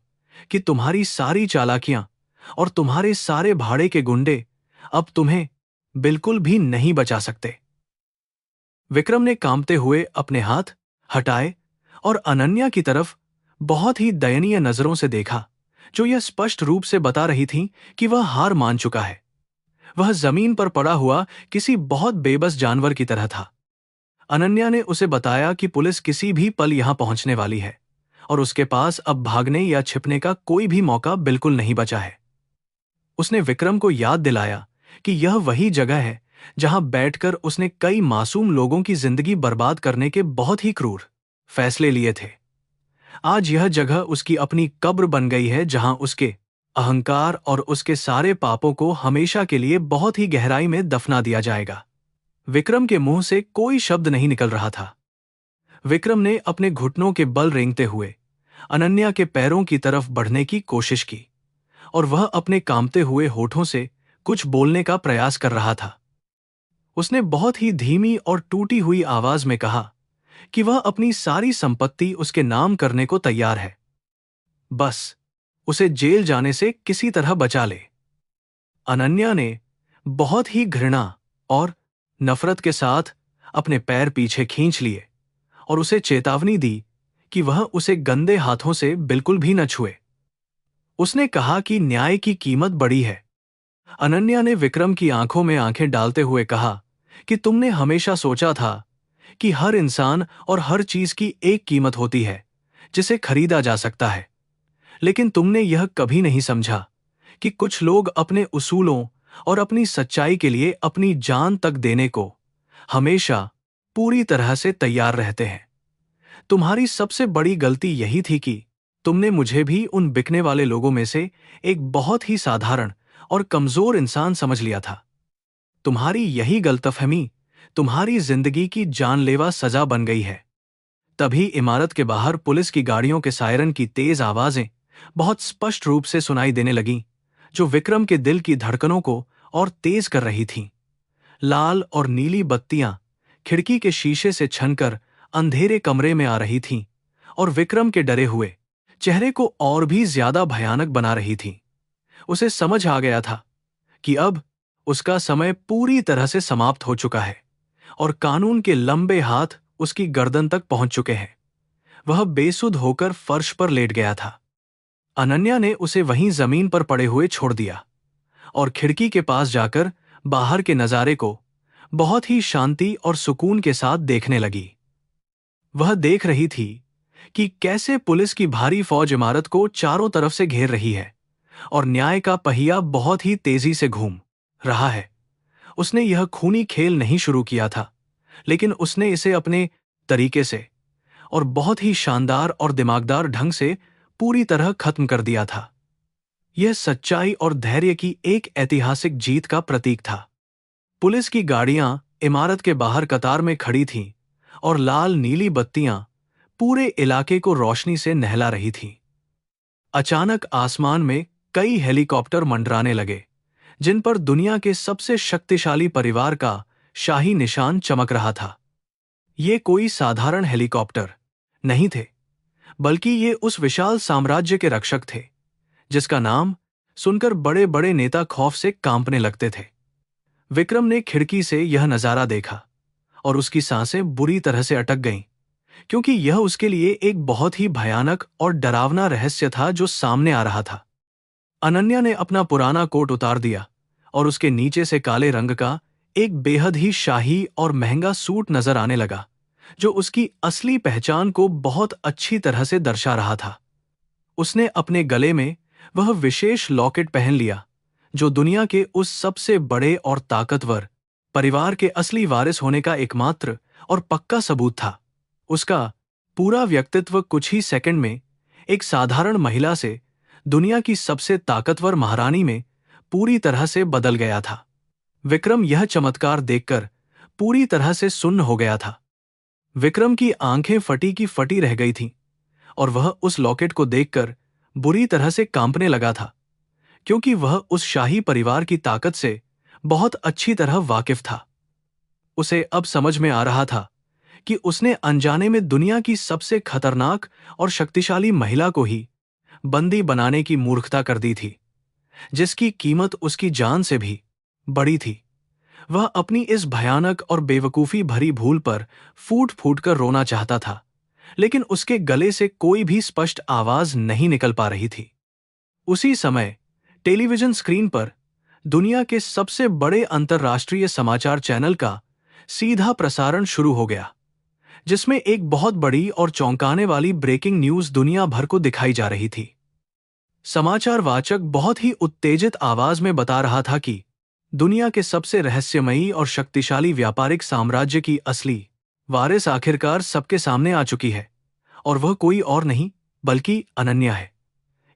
कि तुम्हारी सारी चालाकियां और तुम्हारे सारे भाड़े के गुंडे अब तुम्हें बिल्कुल भी नहीं बचा सकते। विक्रम ने कांपते हुए अपने हाथ हटाए और अनन्या की तरफ बहुत ही दयनीय नजरों से देखा, जो यह स्पष्ट रूप से बता रही थी कि वह हार मान चुका है। वह जमीन पर पड़ा हुआ किसी बहुत बेबस जानवर की तरह था। अनन्या ने उसे बताया कि पुलिस किसी भी पल यहां पहुंचने वाली है और उसके पास अब भागने या छिपने का कोई भी मौका बिल्कुल नहीं बचा है। उसने विक्रम को याद दिलाया कि यह वही जगह है जहां बैठकर उसने कई मासूम लोगों की जिंदगी बर्बाद करने के बहुत ही क्रूर फैसले लिए थे। आज यह जगह उसकी अपनी कब्र बन गई है, जहां उसके अहंकार और उसके सारे पापों को हमेशा के लिए बहुत ही गहराई में दफना दिया जाएगा। विक्रम के मुंह से कोई शब्द नहीं निकल रहा था। विक्रम ने अपने घुटनों के बल रेंगते हुए अनन्या के पैरों की तरफ बढ़ने की कोशिश की और वह अपने कांपते हुए होठों से कुछ बोलने का प्रयास कर रहा था। उसने बहुत ही धीमी और टूटी हुई आवाज में कहा कि वह अपनी सारी संपत्ति उसके नाम करने को तैयार है, बस उसे जेल जाने से किसी तरह बचा ले। अनन्या ने बहुत ही घृणा और नफरत के साथ अपने पैर पीछे खींच लिए और उसे चेतावनी दी कि वह उसे गंदे हाथों से बिल्कुल भी न छुए। उसने कहा कि न्याय की कीमत बड़ी है। अनन्या ने विक्रम की आंखों में आंखें डालते हुए कहा कि तुमने हमेशा सोचा था कि हर इंसान और हर चीज की एक कीमत होती है जिसे खरीदा जा सकता है, लेकिन तुमने यह कभी नहीं समझा कि कुछ लोग अपने उसूलों और अपनी सच्चाई के लिए अपनी जान तक देने को हमेशा पूरी तरह से तैयार रहते हैं। तुम्हारी सबसे बड़ी गलती यही थी कि तुमने मुझे भी उन बिकने वाले लोगों में से एक बहुत ही साधारण और कमजोर इंसान समझ लिया था। तुम्हारी यही गलतफहमी तुम्हारी जिंदगी की जानलेवा सजा बन गई है। तभी इमारत के बाहर पुलिस की गाड़ियों के सायरन की तेज आवाजें बहुत स्पष्ट रूप से सुनाई देने लगीं, जो विक्रम के दिल की धड़कनों को और तेज कर रही थीं। लाल और नीली बत्तियां खिड़की के शीशे से छनकर अंधेरे कमरे में आ रही थीं और विक्रम के डरे हुए चेहरे को और भी ज्यादा भयानक बना रही थीं। उसे समझ आ गया था कि अब उसका समय पूरी तरह से समाप्त हो चुका है और कानून के लंबे हाथ उसकी गर्दन तक पहुंच चुके हैं। वह बेसुध होकर फर्श पर लेट गया था। अनन्या ने उसे वहीं जमीन पर पड़े हुए छोड़ दिया और खिड़की के पास जाकर बाहर के नजारे को बहुत ही शांति और सुकून के साथ देखने लगी। वह देख रही थी कि कैसे पुलिस की भारी फौज इमारत को चारों तरफ से घेर रही है और न्याय का पहिया बहुत ही तेजी से घूम रहा है। उसने यह खूनी खेल नहीं शुरू किया था, लेकिन उसने इसे अपने तरीके से और बहुत ही शानदार और दिमागदार ढंग से पूरी तरह खत्म कर दिया था। यह सच्चाई और धैर्य की एक ऐतिहासिक जीत का प्रतीक था। पुलिस की गाड़ियां इमारत के बाहर कतार में खड़ी थीं और लाल नीली बत्तियां पूरे इलाके को रोशनी से नहला रही थीं। अचानक आसमान में कई हेलीकॉप्टर मंडराने लगे, जिन पर दुनिया के सबसे शक्तिशाली परिवार का शाही निशान चमक रहा था। ये कोई साधारण हेलीकॉप्टर नहीं थे, बल्कि ये उस विशाल साम्राज्य के रक्षक थे जिसका नाम सुनकर बड़े बड़े नेता खौफ से कांपने लगते थे। विक्रम ने खिड़की से यह नजारा देखा और उसकी सांसें बुरी तरह से अटक गईं, क्योंकि यह उसके लिए एक बहुत ही भयानक और डरावना रहस्य था जो सामने आ रहा था। अनन्या ने अपना पुराना कोट उतार दिया और उसके नीचे से काले रंग का एक बेहद ही शाही और महंगा सूट नजर आने लगा, जो उसकी असली पहचान को बहुत अच्छी तरह से दर्शा रहा था। उसने अपने गले में वह विशेष लॉकेट पहन लिया जो दुनिया के उस सबसे बड़े और ताकतवर परिवार के असली वारिस होने का एकमात्र और पक्का सबूत था। उसका पूरा व्यक्तित्व कुछ ही सेकंड में एक साधारण महिला से दुनिया की सबसे ताकतवर महारानी में पूरी तरह से बदल गया था। विक्रम यह चमत्कार देखकर पूरी तरह से सुन्न हो गया था। विक्रम की आंखें फटी की फटी रह गई थीं और वह उस लॉकेट को देखकर बुरी तरह से कांपने लगा था, क्योंकि वह उस शाही परिवार की ताकत से बहुत अच्छी तरह वाकिफ था। उसे अब समझ में आ रहा था कि उसने अनजाने में दुनिया की सबसे खतरनाक और शक्तिशाली महिला को ही बंदी बनाने की मूर्खता कर दी थी, जिसकी कीमत उसकी जान से भी बड़ी थी। वह अपनी इस भयानक और बेवकूफी भरी भूल पर फूट फूट कर रोना चाहता था, लेकिन उसके गले से कोई भी स्पष्ट आवाज नहीं निकल पा रही थी। उसी समय टेलीविजन स्क्रीन पर दुनिया के सबसे बड़े अंतर्राष्ट्रीय समाचार चैनल का सीधा प्रसारण शुरू हो गया, जिसमें एक बहुत बड़ी और चौंकाने वाली ब्रेकिंग न्यूज दुनिया भर को दिखाई जा रही थी। समाचार वाचक बहुत ही उत्तेजित आवाज में बता रहा था कि दुनिया के सबसे रहस्यमयी और शक्तिशाली व्यापारिक साम्राज्य की असली वारिस आखिरकार सबके सामने आ चुकी है, और वह कोई और नहीं बल्कि अनन्या है।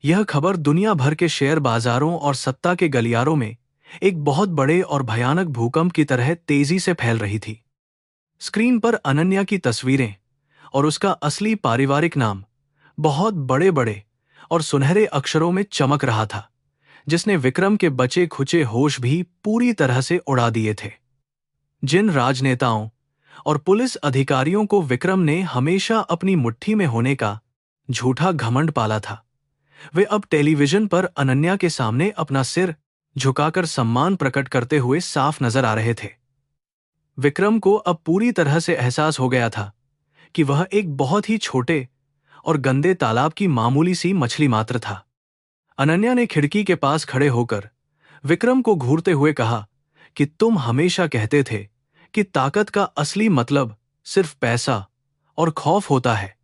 यह खबर दुनिया भर के शेयर बाजारों और सत्ता के गलियारों में एक बहुत बड़े और भयानक भूकंप की तरह तेजी से फैल रही थी। स्क्रीन पर अनन्या की तस्वीरें और उसका असली पारिवारिक नाम बहुत बड़े बड़े और सुनहरे अक्षरों में चमक रहा था, जिसने विक्रम के बचे खुचे होश भी पूरी तरह से उड़ा दिए थे। जिन राजनेताओं और पुलिस अधिकारियों को विक्रम ने हमेशा अपनी मुट्ठी में होने का झूठा घमंड पाला था, वे अब टेलीविजन पर अनन्या के सामने अपना सिर झुकाकर सम्मान प्रकट करते हुए साफ नजर आ रहे थे। विक्रम को अब पूरी तरह से एहसास हो गया था कि वह एक बहुत ही छोटे और गंदे तालाब की मामूली सी मछली मात्र था। अनन्या ने खिड़की के पास खड़े होकर विक्रम को घूरते हुए कहा कि तुम हमेशा कहते थे कि ताकत का असली मतलब सिर्फ पैसा और खौफ होता है,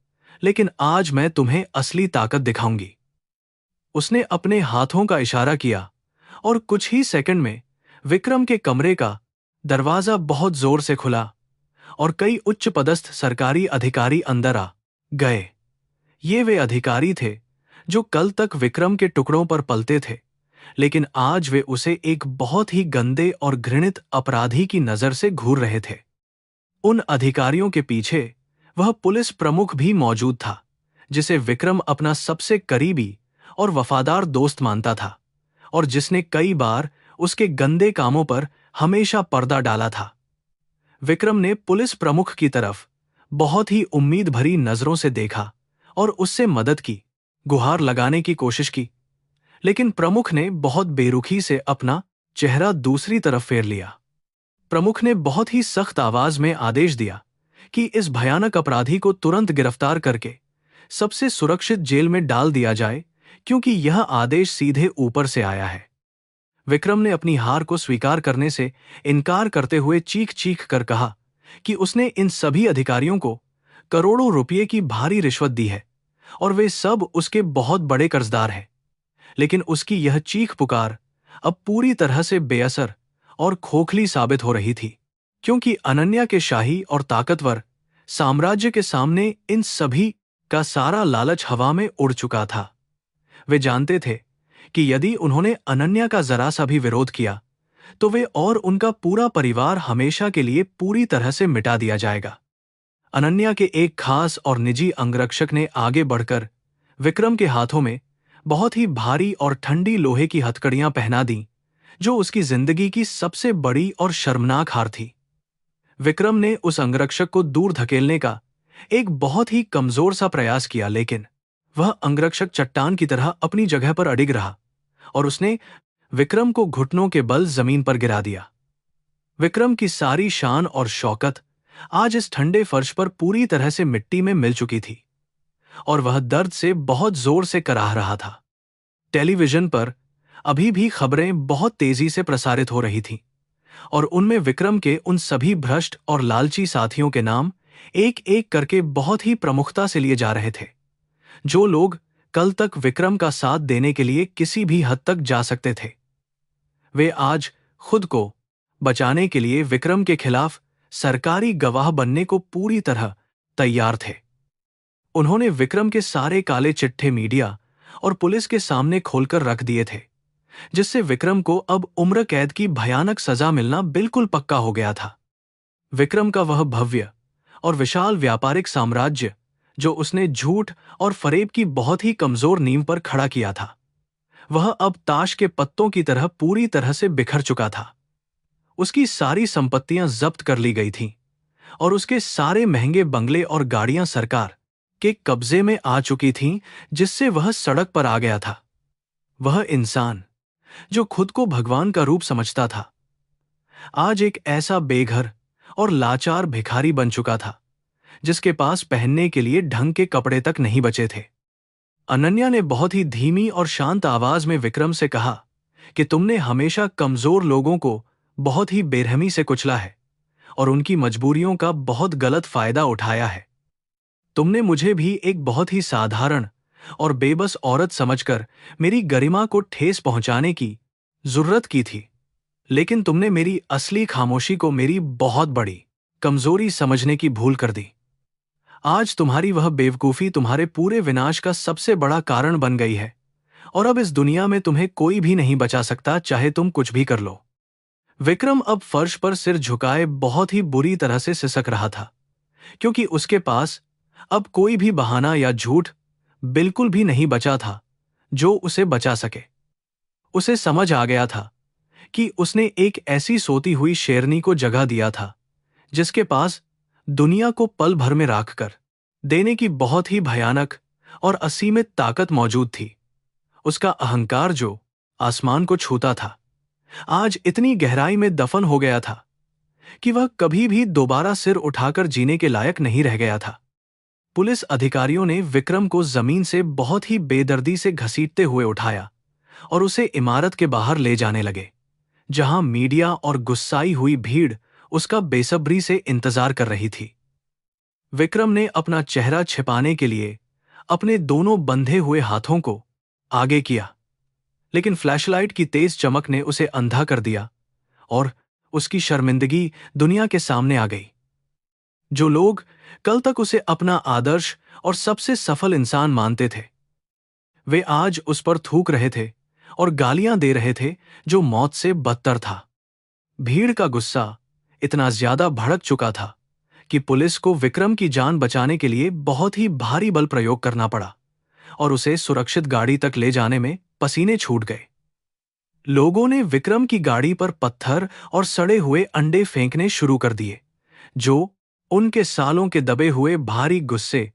लेकिन आज मैं तुम्हें असली ताकत दिखाऊंगी। उसने अपने हाथों का इशारा किया और कुछ ही सेकंड में विक्रम के कमरे का दरवाजा बहुत जोर से खुला और कई उच्च पदस्थ सरकारी अधिकारी अंदर आ गए। ये वे अधिकारी थे जो कल तक विक्रम के टुकड़ों पर पलते थे, लेकिन आज वे उसे एक बहुत ही गंदे और घृणित अपराधी की नजर से घूर रहे थे। उन अधिकारियों के पीछे वह पुलिस प्रमुख भी मौजूद था, जिसे विक्रम अपना सबसे करीबी और वफादार दोस्त मानता था और जिसने कई बार उसके गंदे कामों पर हमेशा पर्दा डाला था। विक्रम ने पुलिस प्रमुख की तरफ बहुत ही उम्मीद भरी नजरों से देखा और उससे मदद की गुहार लगाने की कोशिश की, लेकिन प्रमुख ने बहुत बेरुखी से अपना चेहरा दूसरी तरफ फेर लिया। प्रमुख ने बहुत ही सख्त आवाज में आदेश दिया कि इस भयानक अपराधी को तुरंत गिरफ्तार करके सबसे सुरक्षित जेल में डाल दिया जाए, क्योंकि यह आदेश सीधे ऊपर से आया है। विक्रम ने अपनी हार को स्वीकार करने से इनकार करते हुए चीख चीख कर कहा कि उसने इन सभी अधिकारियों को करोड़ों रुपये की भारी रिश्वत दी है और वे सब उसके बहुत बड़े कर्जदार हैं। लेकिन उसकी यह चीख पुकार अब पूरी तरह से बेअसर और खोखली साबित हो रही थी, क्योंकि अनन्या के शाही और ताकतवर साम्राज्य के सामने इन सभी का सारा लालच हवा में उड़ चुका था। वे जानते थे कि यदि उन्होंने अनन्या का जरा सा भी विरोध किया तो वे और उनका पूरा परिवार हमेशा के लिए पूरी तरह से मिटा दिया जाएगा। अनन्या के एक खास और निजी अंगरक्षक ने आगे बढ़कर विक्रम के हाथों में बहुत ही भारी और ठंडी लोहे की हथकड़ियां पहना दी, जो उसकी जिंदगी की सबसे बड़ी और शर्मनाक हार थी। विक्रम ने उस अंगरक्षक को दूर धकेलने का एक बहुत ही कमजोर सा प्रयास किया, लेकिन वह अंगरक्षक चट्टान की तरह अपनी जगह पर अडिग रहा और उसने विक्रम को घुटनों के बल जमीन पर गिरा दिया। विक्रम की सारी शान और शौकत आज इस ठंडे फर्श पर पूरी तरह से मिट्टी में मिल चुकी थी और वह दर्द से बहुत जोर से कराह रहा था। टेलीविजन पर अभी भी खबरें बहुत तेजी से प्रसारित हो रही थीं और उनमें विक्रम के उन सभी भ्रष्ट और लालची साथियों के नाम एक एक करके बहुत ही प्रमुखता से लिए जा रहे थे, जो लोग कल तक विक्रम का साथ देने के लिए किसी भी हद तक जा सकते थे। वे आज खुद को बचाने के लिए विक्रम के खिलाफ सरकारी गवाह बनने को पूरी तरह तैयार थे। उन्होंने विक्रम के सारे काले चिट्ठे मीडिया और पुलिस के सामने खोलकर रख दिए थे, जिससे विक्रम को अब उम्र कैद की भयानक सजा मिलना बिल्कुल पक्का हो गया था। विक्रम का वह भव्य और विशाल व्यापारिक साम्राज्य, जो उसने झूठ और फरेब की बहुत ही कमजोर नींव पर खड़ा किया था, वह अब ताश के पत्तों की तरह पूरी तरह से बिखर चुका था। उसकी सारी संपत्तियां जब्त कर ली गई थीं और उसके सारे महंगे बंगले और गाड़ियां सरकार के कब्जे में आ चुकी थीं, जिससे वह सड़क पर आ गया था। वह इंसान जो खुद को भगवान का रूप समझता था, आज एक ऐसा बेघर और लाचार भिखारी बन चुका था, जिसके पास पहनने के लिए ढंग के कपड़े तक नहीं बचे थे। अनन्या ने बहुत ही धीमी और शांत आवाज में विक्रम से कहा कि तुमने हमेशा कमजोर लोगों को बहुत ही बेरहमी से कुचला है और उनकी मजबूरियों का बहुत गलत फायदा उठाया है। तुमने मुझे भी एक बहुत ही साधारण और बेबस औरत समझकर मेरी गरिमा को ठेस पहुंचाने की जरूरत की थी, लेकिन तुमने मेरी असली खामोशी को मेरी बहुत बड़ी कमजोरी समझने की भूल कर दी। आज तुम्हारी वह बेवकूफी तुम्हारे पूरे विनाश का सबसे बड़ा कारण बन गई है और अब इस दुनिया में तुम्हें कोई भी नहीं बचा सकता, चाहे तुम कुछ भी कर लो। विक्रम अब फर्श पर सिर झुकाए बहुत ही बुरी तरह से सिसक रहा था, क्योंकि उसके पास अब कोई भी बहाना या झूठ बिल्कुल भी नहीं बचा था जो उसे बचा सके। उसे समझ आ गया था कि उसने एक ऐसी सोती हुई शेरनी को जगह दिया था, जिसके पास दुनिया को पल भर में राख कर देने की बहुत ही भयानक और असीमित ताकत मौजूद थी। उसका अहंकार, जो आसमान को छूता था, आज इतनी गहराई में दफन हो गया था कि वह कभी भी दोबारा सिर उठाकर जीने के लायक नहीं रह गया था। पुलिस अधिकारियों ने विक्रम को जमीन से बहुत ही बेदर्दी से घसीटते हुए उठाया और उसे इमारत के बाहर ले जाने लगे, जहां मीडिया और गुस्साई हुई भीड़ उसका बेसब्री से इंतजार कर रही थी। विक्रम ने अपना चेहरा छिपाने के लिए अपने दोनों बंधे हुए हाथों को आगे किया, लेकिन फ्लैशलाइट की तेज चमक ने उसे अंधा कर दिया और उसकी शर्मिंदगी दुनिया के सामने आ गई। जो लोग कल तक उसे अपना आदर्श और सबसे सफल इंसान मानते थे, वे आज उस पर थूक रहे थे और गालियां दे रहे थे, जो मौत से बदतर था। भीड़ का गुस्सा इतना ज्यादा भड़क चुका था कि पुलिस को विक्रम की जान बचाने के लिए बहुत ही भारी बल प्रयोग करना पड़ा और उसे सुरक्षित गाड़ी तक ले जाने में पसीने छूट गए। लोगों ने विक्रम की गाड़ी पर पत्थर और सड़े हुए अंडे फेंकने शुरू कर दिए, जो उनके सालों के दबे हुए भारी गुस्से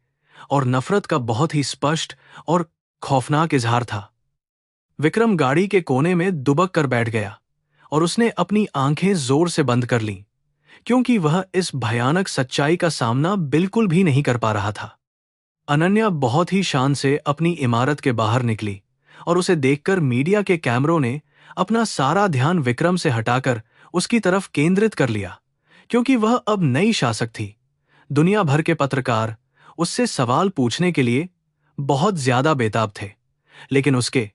और नफरत का बहुत ही स्पष्ट और खौफनाक इजहार था। विक्रम गाड़ी के कोने में दुबक कर बैठ गया और उसने अपनी आंखें जोर से बंद कर लीं, क्योंकि वह इस भयानक सच्चाई का सामना बिल्कुल भी नहीं कर पा रहा था। अनन्या बहुत ही शान से अपनी इमारत के बाहर निकली और उसे देखकर मीडिया के कैमरों ने अपना सारा ध्यान विक्रम से हटाकर उसकी तरफ केंद्रित कर लिया, क्योंकि वह अब नई शासक थी। दुनिया भर के पत्रकार उससे सवाल पूछने के लिए बहुत ज्यादा बेताब थे, लेकिन उसके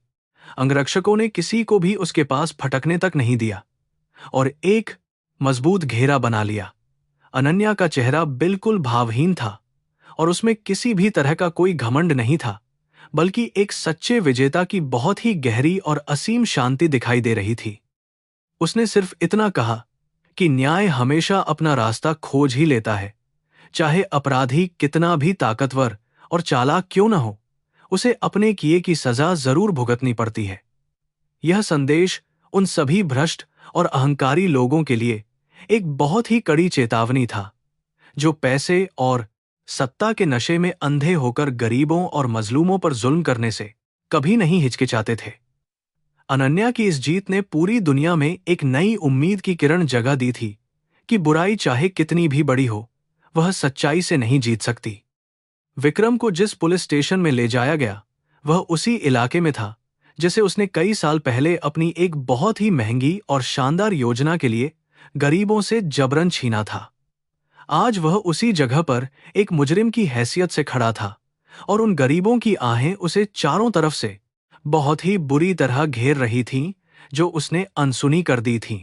अंगरक्षकों ने किसी को भी उसके पास फटकने तक नहीं दिया और एक मजबूत घेरा बना लिया। अनन्या का चेहरा बिल्कुल भावहीन था और उसमें किसी भी तरह का कोई घमंड नहीं था, बल्कि एक सच्चे विजेता की बहुत ही गहरी और असीम शांति दिखाई दे रही थी। उसने सिर्फ इतना कहा कि न्याय हमेशा अपना रास्ता खोज ही लेता है, चाहे अपराधी कितना भी ताकतवर और चालाक क्यों न हो, उसे अपने किए की सजा जरूर भुगतनी पड़ती है। यह संदेश उन सभी भ्रष्ट और अहंकारी लोगों के लिए एक बहुत ही कड़ी चेतावनी था, जो पैसे और सत्ता के नशे में अंधे होकर गरीबों और मजलूमों पर जुल्म करने से कभी नहीं हिचकिचाते थे। अनन्या की इस जीत ने पूरी दुनिया में एक नई उम्मीद की किरण जगा दी थी कि बुराई चाहे कितनी भी बड़ी हो, वह सच्चाई से नहीं जीत सकती। विक्रम को जिस पुलिस स्टेशन में ले जाया गया, वह उसी इलाके में था जिसे उसने कई साल पहले अपनी एक बहुत ही महंगी और शानदार योजना के लिए गरीबों से जबरन छीना था। आज वह उसी जगह पर एक मुजरिम की हैसियत से खड़ा था और उन गरीबों की आहें उसे चारों तरफ से बहुत ही बुरी तरह घेर रही थीं, जो उसने अनसुनी कर दी थीं।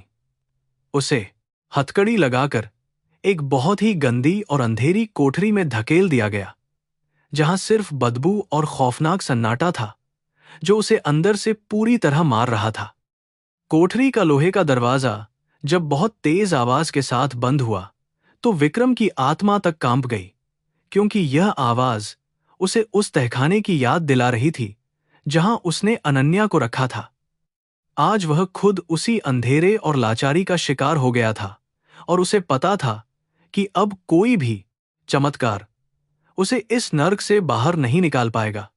उसे हथकड़ी लगाकर एक बहुत ही गंदी और अंधेरी कोठरी में धकेल दिया गया, जहां सिर्फ बदबू और खौफनाक सन्नाटा था जो उसे अंदर से पूरी तरह मार रहा था। कोठरी का लोहे का दरवाजा जब बहुत तेज आवाज के साथ बंद हुआ तो विक्रम की आत्मा तक कांप गई, क्योंकि यह आवाज उसे उस तहखाने की याद दिला रही थी जहां उसने अनन्या को रखा था। आज वह खुद उसी अंधेरे और लाचारी का शिकार हो गया था और उसे पता था कि अब कोई भी चमत्कार उसे इस नर्क से बाहर नहीं निकाल पाएगा,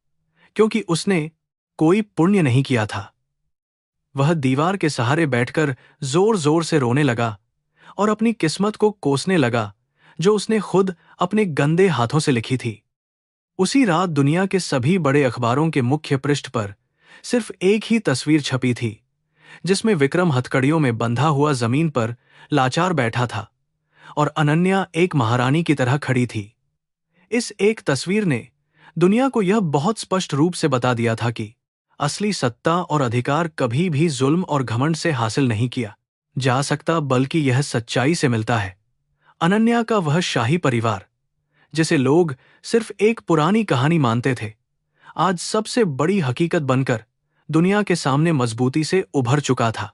क्योंकि उसने कोई पुण्य नहीं किया था। वह दीवार के सहारे बैठकर जोर जोर से रोने लगा और अपनी किस्मत को कोसने लगा जो उसने खुद अपने गंदे हाथों से लिखी थी। उसी रात दुनिया के सभी बड़े अखबारों के मुख्य पृष्ठ पर सिर्फ एक ही तस्वीर छपी थी, जिसमें विक्रम हथकड़ियों में बंधा हुआ जमीन पर लाचार बैठा था और अनन्या एक महारानी की तरह खड़ी थी। इस एक तस्वीर ने दुनिया को यह बहुत स्पष्ट रूप से बता दिया था कि असली सत्ता और अधिकार कभी भी जुल्म और घमंड से हासिल नहीं किया जा सकता, बल्कि यह सच्चाई से मिलता है। अनन्या का वह शाही परिवार, जिसे लोग सिर्फ एक पुरानी कहानी मानते थे, आज सबसे बड़ी हकीकत बनकर दुनिया के सामने मजबूती से उभर चुका था।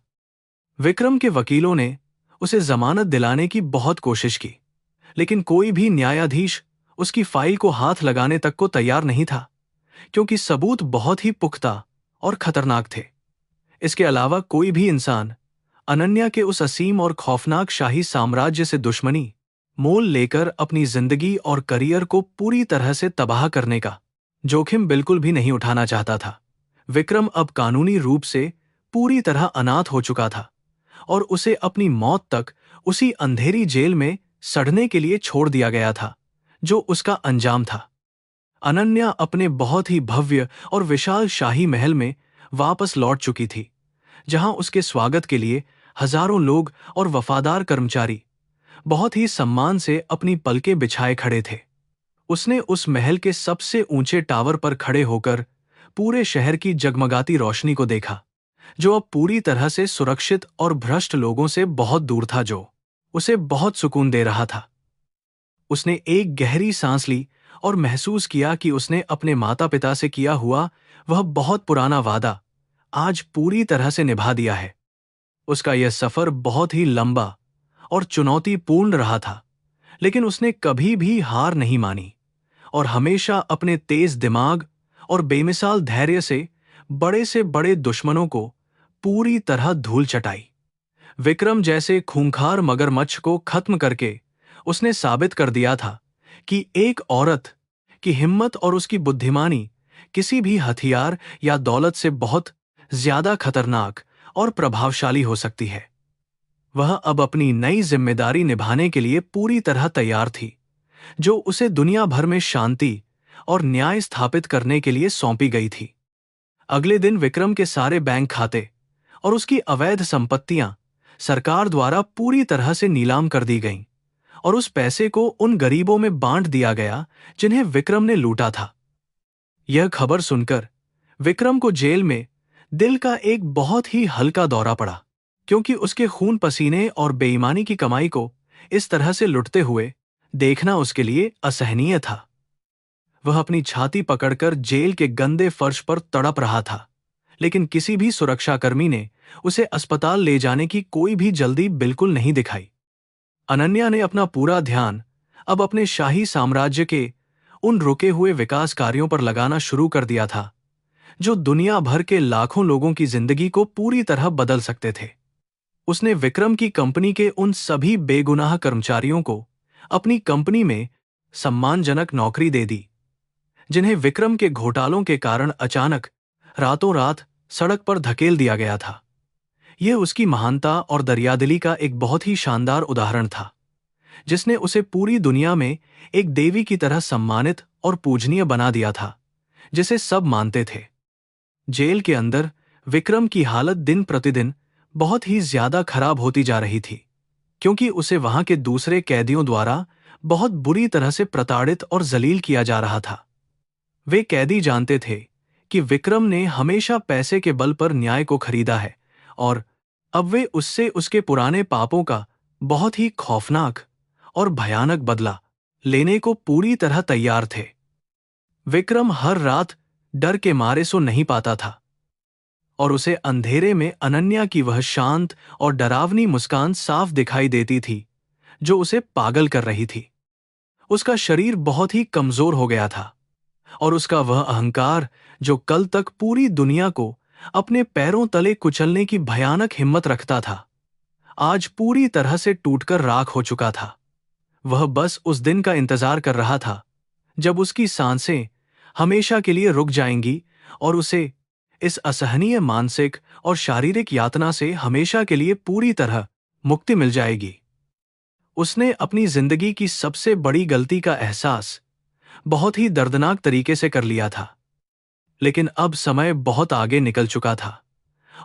विक्रम के वकीलों ने उसे जमानत दिलाने की बहुत कोशिश की, लेकिन कोई भी न्यायाधीश उसकी फाइल को हाथ लगाने तक को तैयार नहीं था, क्योंकि सबूत बहुत ही पुख्ता और खतरनाक थे। इसके अलावा कोई भी इंसान अनन्या के उस असीम और खौफनाक शाही साम्राज्य से दुश्मनी मोल लेकर अपनी जिंदगी और करियर को पूरी तरह से तबाह करने का जोखिम बिल्कुल भी नहीं उठाना चाहता था। विक्रम अब कानूनी रूप से पूरी तरह अनाथ हो चुका था और उसे अपनी मौत तक उसी अंधेरी जेल में सड़ने के लिए छोड़ दिया गया था जो उसका अंजाम था। अनन्या अपने बहुत ही भव्य और विशाल शाही महल में वापस लौट चुकी थी, जहां उसके स्वागत के लिए हजारों लोग और वफादार कर्मचारी बहुत ही सम्मान से अपनी पलकें बिछाए खड़े थे। उसने उस महल के सबसे ऊंचे टावर पर खड़े होकर पूरे शहर की जगमगाती रोशनी को देखा, जो अब पूरी तरह से सुरक्षित और भ्रष्ट लोगों से बहुत दूर था, जो उसे बहुत सुकून दे रहा था। उसने एक गहरी सांस ली और महसूस किया कि उसने अपने माता पिता से किया हुआ वह बहुत पुराना वादा आज पूरी तरह से निभा दिया है। उसका यह सफर बहुत ही लंबा और चुनौतीपूर्ण रहा था, लेकिन उसने कभी भी हार नहीं मानी और हमेशा अपने तेज दिमाग और बेमिसाल धैर्य से बड़े दुश्मनों को पूरी तरह धूल चटाई। विक्रम जैसे खूंखार मगरमच्छ को खत्म करके उसने साबित कर दिया था कि एक औरत की हिम्मत और उसकी बुद्धिमानी किसी भी हथियार या दौलत से बहुत ज्यादा खतरनाक और प्रभावशाली हो सकती है। वह अब अपनी नई जिम्मेदारी निभाने के लिए पूरी तरह तैयार थी, जो उसे दुनिया भर में शांति और न्याय स्थापित करने के लिए सौंपी गई थी। अगले दिन विक्रम के सारे बैंक खाते और उसकी अवैध संपत्तियां सरकार द्वारा पूरी तरह से नीलाम कर दी गईं और उस पैसे को उन गरीबों में बांट दिया गया जिन्हें विक्रम ने लूटा था। यह खबर सुनकर विक्रम को जेल में दिल का एक बहुत ही हल्का दौरा पड़ा, क्योंकि उसके खून पसीने और बेईमानी की कमाई को इस तरह से लुटते हुए देखना उसके लिए असहनीय था। वह अपनी छाती पकड़कर जेल के गंदे फर्श पर तड़प रहा था, लेकिन किसी भी सुरक्षाकर्मी ने उसे अस्पताल ले जाने की कोई भी जल्दी बिल्कुल नहीं दिखाई। अनन्या ने अपना पूरा ध्यान अब अपने शाही साम्राज्य के उन रुके हुए विकास कार्यों पर लगाना शुरू कर दिया था, जो दुनिया भर के लाखों लोगों की जिंदगी को पूरी तरह बदल सकते थे। उसने विक्रम की कंपनी के उन सभी बेगुनाह कर्मचारियों को अपनी कंपनी में सम्मानजनक नौकरी दे दी, जिन्हें विक्रम के घोटालों के कारण अचानक रातों रात सड़क पर धकेल दिया गया था। यह उसकी महानता और दरियादिली का एक बहुत ही शानदार उदाहरण था, जिसने उसे पूरी दुनिया में एक देवी की तरह सम्मानित और पूजनीय बना दिया था, जिसे सब मानते थे। जेल के अंदर विक्रम की हालत दिन प्रतिदिन बहुत ही ज्यादा खराब होती जा रही थी, क्योंकि उसे वहां के दूसरे कैदियों द्वारा बहुत बुरी तरह से प्रताड़ित और जलील किया जा रहा था। वे कैदी जानते थे कि विक्रम ने हमेशा पैसे के बल पर न्याय को खरीदा है, और अब वे उससे उसके पुराने पापों का बहुत ही खौफनाक और भयानक बदला लेने को पूरी तरह तैयार थे। विक्रम हर रात डर के मारे सो नहीं पाता था, और उसे अंधेरे में अनन्या की वह शांत और डरावनी मुस्कान साफ दिखाई देती थी, जो उसे पागल कर रही थी। उसका शरीर बहुत ही कमजोर हो गया था, और उसका वह अहंकार, जो कल तक पूरी दुनिया को अपने पैरों तले कुचलने की भयानक हिम्मत रखता था, आज पूरी तरह से टूटकर राख हो चुका था। वह बस उस दिन का इंतजार कर रहा था जब उसकी सांसें हमेशा के लिए रुक जाएंगी और उसे इस असहनीय मानसिक और शारीरिक यातना से हमेशा के लिए पूरी तरह मुक्ति मिल जाएगी। उसने अपनी जिंदगी की सबसे बड़ी गलती का एहसास बहुत ही दर्दनाक तरीके से कर लिया था, लेकिन अब समय बहुत आगे निकल चुका था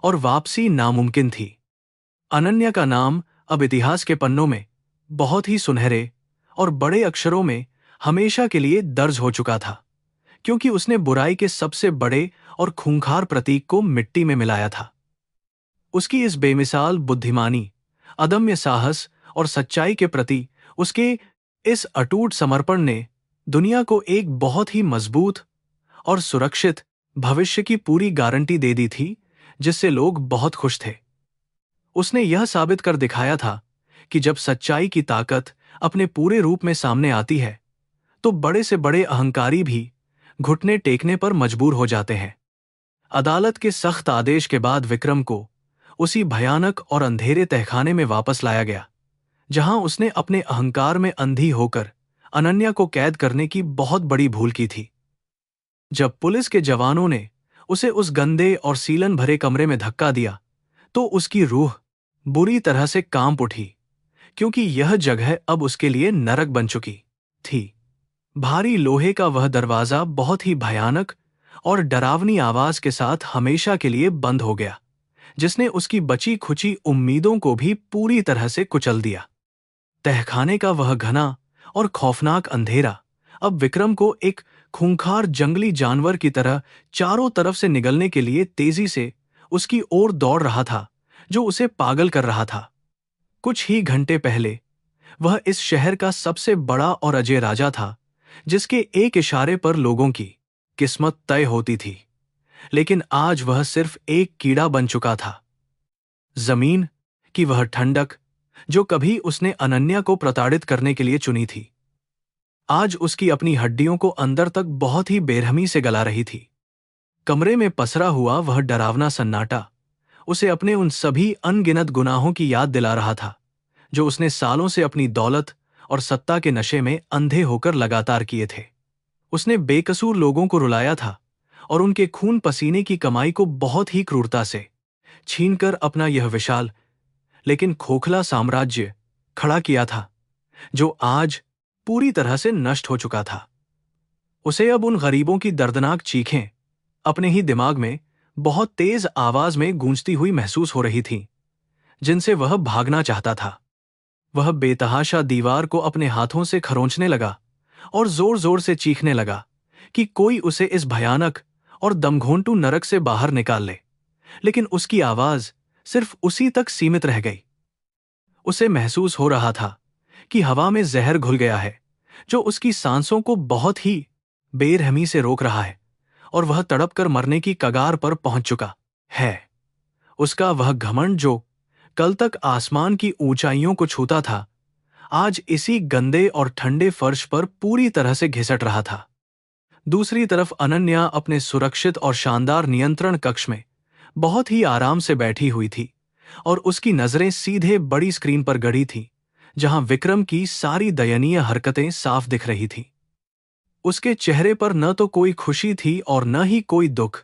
और वापसी नामुमकिन थी। अनन्या का नाम अब इतिहास के पन्नों में बहुत ही सुनहरे और बड़े अक्षरों में हमेशा के लिए दर्ज हो चुका था, क्योंकि उसने बुराई के सबसे बड़े और खूंखार प्रतीक को मिट्टी में मिलाया था। उसकी इस बेमिसाल बुद्धिमानी, अदम्य साहस और सच्चाई के प्रति उसके इस अटूट समर्पण ने दुनिया को एक बहुत ही मजबूत और सुरक्षित भविष्य की पूरी गारंटी दे दी थी, जिससे लोग बहुत खुश थे। उसने यह साबित कर दिखाया था कि जब सच्चाई की ताकत अपने पूरे रूप में सामने आती है, तो बड़े से बड़े अहंकारी भी घुटने टेकने पर मजबूर हो जाते हैं। अदालत के सख्त आदेश के बाद विक्रम को उसी भयानक और अंधेरे तहखाने में वापस लाया गया, जहां उसने अपने अहंकार में अंधी होकर अनन्या को कैद करने की बहुत बड़ी भूल की थी। जब पुलिस के जवानों ने उसे उस गंदे और सीलन भरे कमरे में धक्का दिया, तो उसकी रूह बुरी तरह से कांप उठी, क्योंकि यह जगह अब उसके लिए नरक बन चुकी थी। भारी लोहे का वह दरवाजा बहुत ही भयानक और डरावनी आवाज के साथ हमेशा के लिए बंद हो गया, जिसने उसकी बची खुची उम्मीदों को भी पूरी तरह से कुचल दिया। तहखाने का वह घना और खौफनाक अंधेरा अब विक्रम को एक खूंखार जंगली जानवर की तरह चारों तरफ से निगलने के लिए तेजी से उसकी ओर दौड़ रहा था, जो उसे पागल कर रहा था। कुछ ही घंटे पहले वह इस शहर का सबसे बड़ा और अजय राजा था, जिसके एक इशारे पर लोगों की किस्मत तय होती थी, लेकिन आज वह सिर्फ एक कीड़ा बन चुका था। जमीन की वह ठंडक, जो कभी उसने अनन्या को प्रताड़ित करने के लिए चुनी थी, आज उसकी अपनी हड्डियों को अंदर तक बहुत ही बेरहमी से गला रही थी। कमरे में पसरा हुआ वह डरावना सन्नाटा उसे अपने उन सभी अनगिनत गुनाहों की याद दिला रहा था, जो उसने सालों से अपनी दौलत और सत्ता के नशे में अंधे होकर लगातार किए थे। उसने बेकसूर लोगों को रुलाया था और उनके खून पसीने की कमाई को बहुत ही क्रूरता से छीनकर अपना यह विशाल लेकिन खोखला साम्राज्य खड़ा किया था, जो आज पूरी तरह से नष्ट हो चुका था। उसे अब उन गरीबों की दर्दनाक चीखें अपने ही दिमाग में बहुत तेज आवाज में गूंजती हुई महसूस हो रही थीं, जिनसे वह भागना चाहता था। वह बेतहाशा दीवार को अपने हाथों से खरोंचने लगा और जोर जोर से चीखने लगा कि कोई उसे इस भयानक और दमघोंटू नरक से बाहर निकाल ले, लेकिन उसकी आवाज सिर्फ उसी तक सीमित रह गई। उसे महसूस हो रहा था कि हवा में जहर घुल गया है, जो उसकी सांसों को बहुत ही बेरहमी से रोक रहा है, और वह तड़प कर मरने की कगार पर पहुंच चुका है। उसका वह घमंड, जो कल तक आसमान की ऊंचाइयों को छूता था, आज इसी गंदे और ठंडे फर्श पर पूरी तरह से घिसट रहा था। दूसरी तरफ अनन्या अपने सुरक्षित और शानदार नियंत्रण कक्ष में बहुत ही आराम से बैठी हुई थी, और उसकी नजरें सीधे बड़ी स्क्रीन पर गड़ी थी, जहां विक्रम की सारी दयनीय हरकतें साफ दिख रही थी। उसके चेहरे पर न तो कोई खुशी थी और न ही कोई दुख,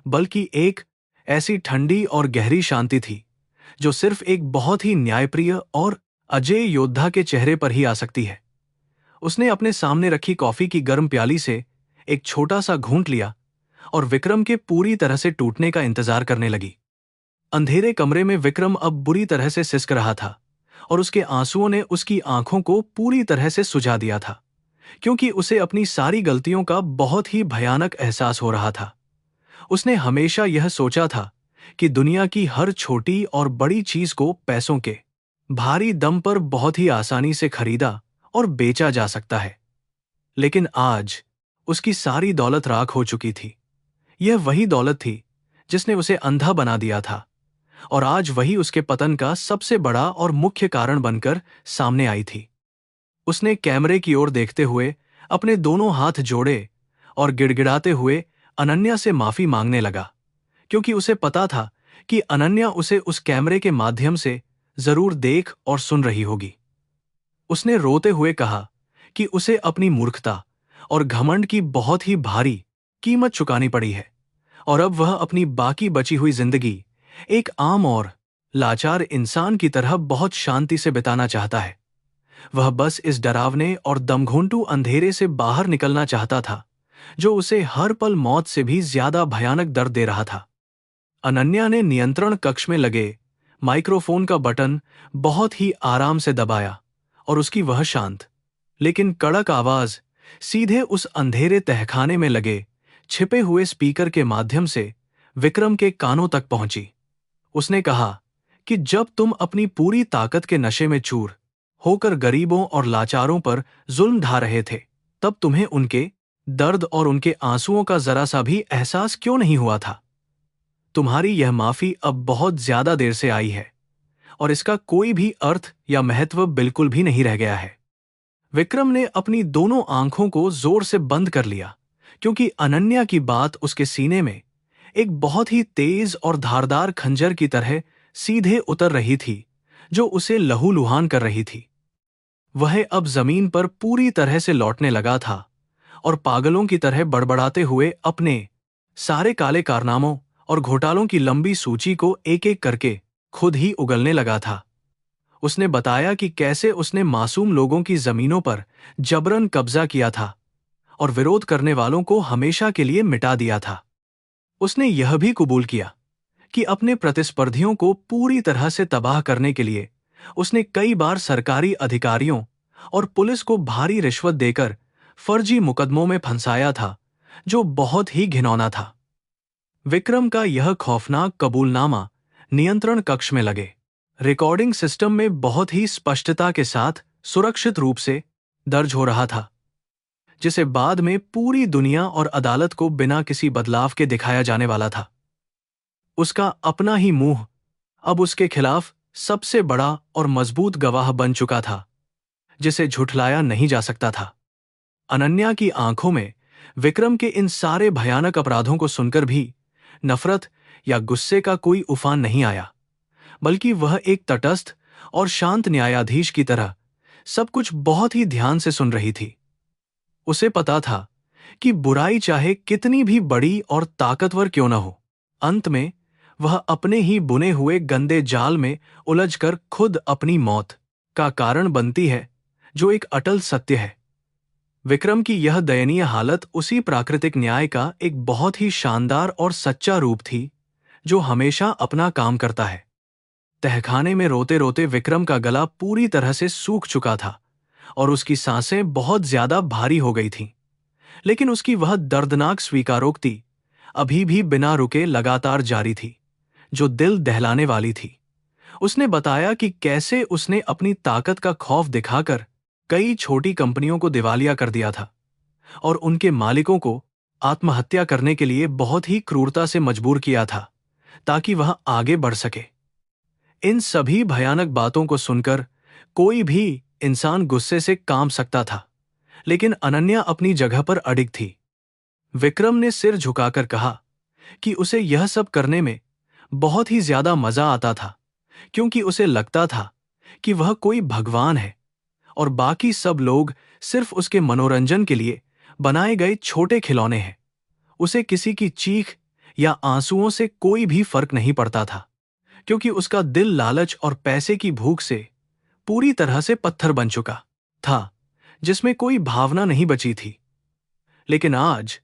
बल्कि एक ऐसी ठंडी और गहरी शांति थी जो सिर्फ एक बहुत ही न्यायप्रिय और अजेय योद्धा के चेहरे पर ही आ सकती है। उसने अपने सामने रखी कॉफी की गर्म प्याली से एक छोटा सा घूंट लिया और विक्रम के पूरी तरह से टूटने का इंतजार करने लगी। अंधेरे कमरे में विक्रम अब बुरी तरह से सिसक रहा था और उसके आंसुओं ने उसकी आंखों को पूरी तरह से सुझा दिया था, क्योंकि उसे अपनी सारी गलतियों का बहुत ही भयानक एहसास हो रहा था। उसने हमेशा यह सोचा था कि दुनिया की हर छोटी और बड़ी चीज को पैसों के भारी दम पर बहुत ही आसानी से खरीदा और बेचा जा सकता है। लेकिन आज उसकी सारी दौलत राख हो चुकी थी। यह वही दौलत थी जिसने उसे अंधा बना दिया था, और आज वही उसके पतन का सबसे बड़ा और मुख्य कारण बनकर सामने आई थी। उसने कैमरे की ओर देखते हुए अपने दोनों हाथ जोड़े और गिड़गिड़ाते हुए अनन्या से माफी मांगने लगा, क्योंकि उसे पता था कि अनन्या उसे उस कैमरे के माध्यम से जरूर देख और सुन रही होगी। उसने रोते हुए कहा कि उसे अपनी मूर्खता और घमंड की बहुत ही भारी कीमत चुकानी पड़ी है, और अब वह अपनी बाकी बची हुई जिंदगी एक आम और लाचार इंसान की तरह बहुत शांति से बिताना चाहता है। वह बस इस डरावने और दमघोंटू अंधेरे से बाहर निकलना चाहता था, जो उसे हर पल मौत से भी ज्यादा भयानक दर्द दे रहा था। अनन्या ने नियंत्रण कक्ष में लगे माइक्रोफोन का बटन बहुत ही आराम से दबाया और उसकी वह शांत लेकिन कड़क आवाज सीधे उस अंधेरे तहखाने में लगे छिपे हुए स्पीकर के माध्यम से विक्रम के कानों तक पहुंची। उसने कहा कि जब तुम अपनी पूरी ताकत के नशे में चूर होकर गरीबों और लाचारों पर जुल्म ढा रहे थे, तब तुम्हें उनके दर्द और उनके आंसुओं का जरा सा भी एहसास क्यों नहीं हुआ था? तुम्हारी यह माफी अब बहुत ज्यादा देर से आई है और इसका कोई भी अर्थ या महत्व बिल्कुल भी नहीं रह गया है। विक्रम ने अपनी दोनों आंखों को जोर से बंद कर लिया, क्योंकि अनन्या की बात उसके सीने में एक बहुत ही तेज और धारदार खंजर की तरह सीधे उतर रही थी, जो उसे लहूलुहान कर रही थी। वह अब जमीन पर पूरी तरह से लौटने लगा था और पागलों की तरह बड़बड़ाते हुए अपने सारे काले कारनामों और घोटालों की लंबी सूची को एक एक करके खुद ही उगलने लगा था। उसने बताया कि कैसे उसने मासूम लोगों की जमीनों पर जबरन कब्जा किया था और विरोध करने वालों को हमेशा के लिए मिटा दिया था। उसने यह भी कबूल किया कि अपने प्रतिस्पर्धियों को पूरी तरह से तबाह करने के लिए उसने कई बार सरकारी अधिकारियों और पुलिस को भारी रिश्वत देकर फर्जी मुकदमों में फंसाया था, जो बहुत ही घिनौना था। विक्रम का यह खौफनाक कबूलनामा नियंत्रण कक्ष में लगे रिकॉर्डिंग सिस्टम में बहुत ही स्पष्टता के साथ सुरक्षित रूप से दर्ज हो रहा था, जिसे बाद में पूरी दुनिया और अदालत को बिना किसी बदलाव के दिखाया जाने वाला था। उसका अपना ही मुंह अब उसके खिलाफ सबसे बड़ा और मजबूत गवाह बन चुका था, जिसे झुठलाया नहीं जा सकता था। अनन्या की आंखों में विक्रम के इन सारे भयानक अपराधों को सुनकर भी नफरत या गुस्से का कोई उफान नहीं आया, बल्कि वह एक तटस्थ और शांत न्यायाधीश की तरह सब कुछ बहुत ही ध्यान से सुन रही थी। उसे पता था कि बुराई चाहे कितनी भी बड़ी और ताकतवर क्यों न हो, अंत में वह अपने ही बुने हुए गंदे जाल में उलझकर खुद अपनी मौत का कारण बनती है, जो एक अटल सत्य है। विक्रम की यह दयनीय हालत उसी प्राकृतिक न्याय का एक बहुत ही शानदार और सच्चा रूप थी, जो हमेशा अपना काम करता है। तहखाने में रोते रोते विक्रम का गला पूरी तरह से सूख चुका था और उसकी सांसें बहुत ज्यादा भारी हो गई थीं, लेकिन उसकी वह दर्दनाक स्वीकारोक्ति अभी भी बिना रुके लगातार जारी थी, जो दिल दहलाने वाली थी। उसने बताया कि कैसे उसने अपनी ताकत का खौफ दिखाकर कई छोटी कंपनियों को दिवालिया कर दिया था और उनके मालिकों को आत्महत्या करने के लिए बहुत ही क्रूरता से मजबूर किया था, ताकि वह आगे बढ़ सके। इन सभी भयानक बातों को सुनकर कोई भी इंसान गुस्से से कांप सकता था, लेकिन अनन्या अपनी जगह पर अडिग थी। विक्रम ने सिर झुकाकर कहा कि उसे यह सब करने में बहुत ही ज्यादा मजा आता था, क्योंकि उसे लगता था कि वह कोई भगवान है और बाकी सब लोग सिर्फ उसके मनोरंजन के लिए बनाए गए छोटे खिलौने हैं। उसे किसी की चीख या आंसुओं से कोई भी फर्क नहीं पड़ता था, क्योंकि उसका दिल लालच और पैसे की भूख से पूरी तरह से पत्थर बन चुका था, जिसमें कोई भावना नहीं बची थी। लेकिन आज,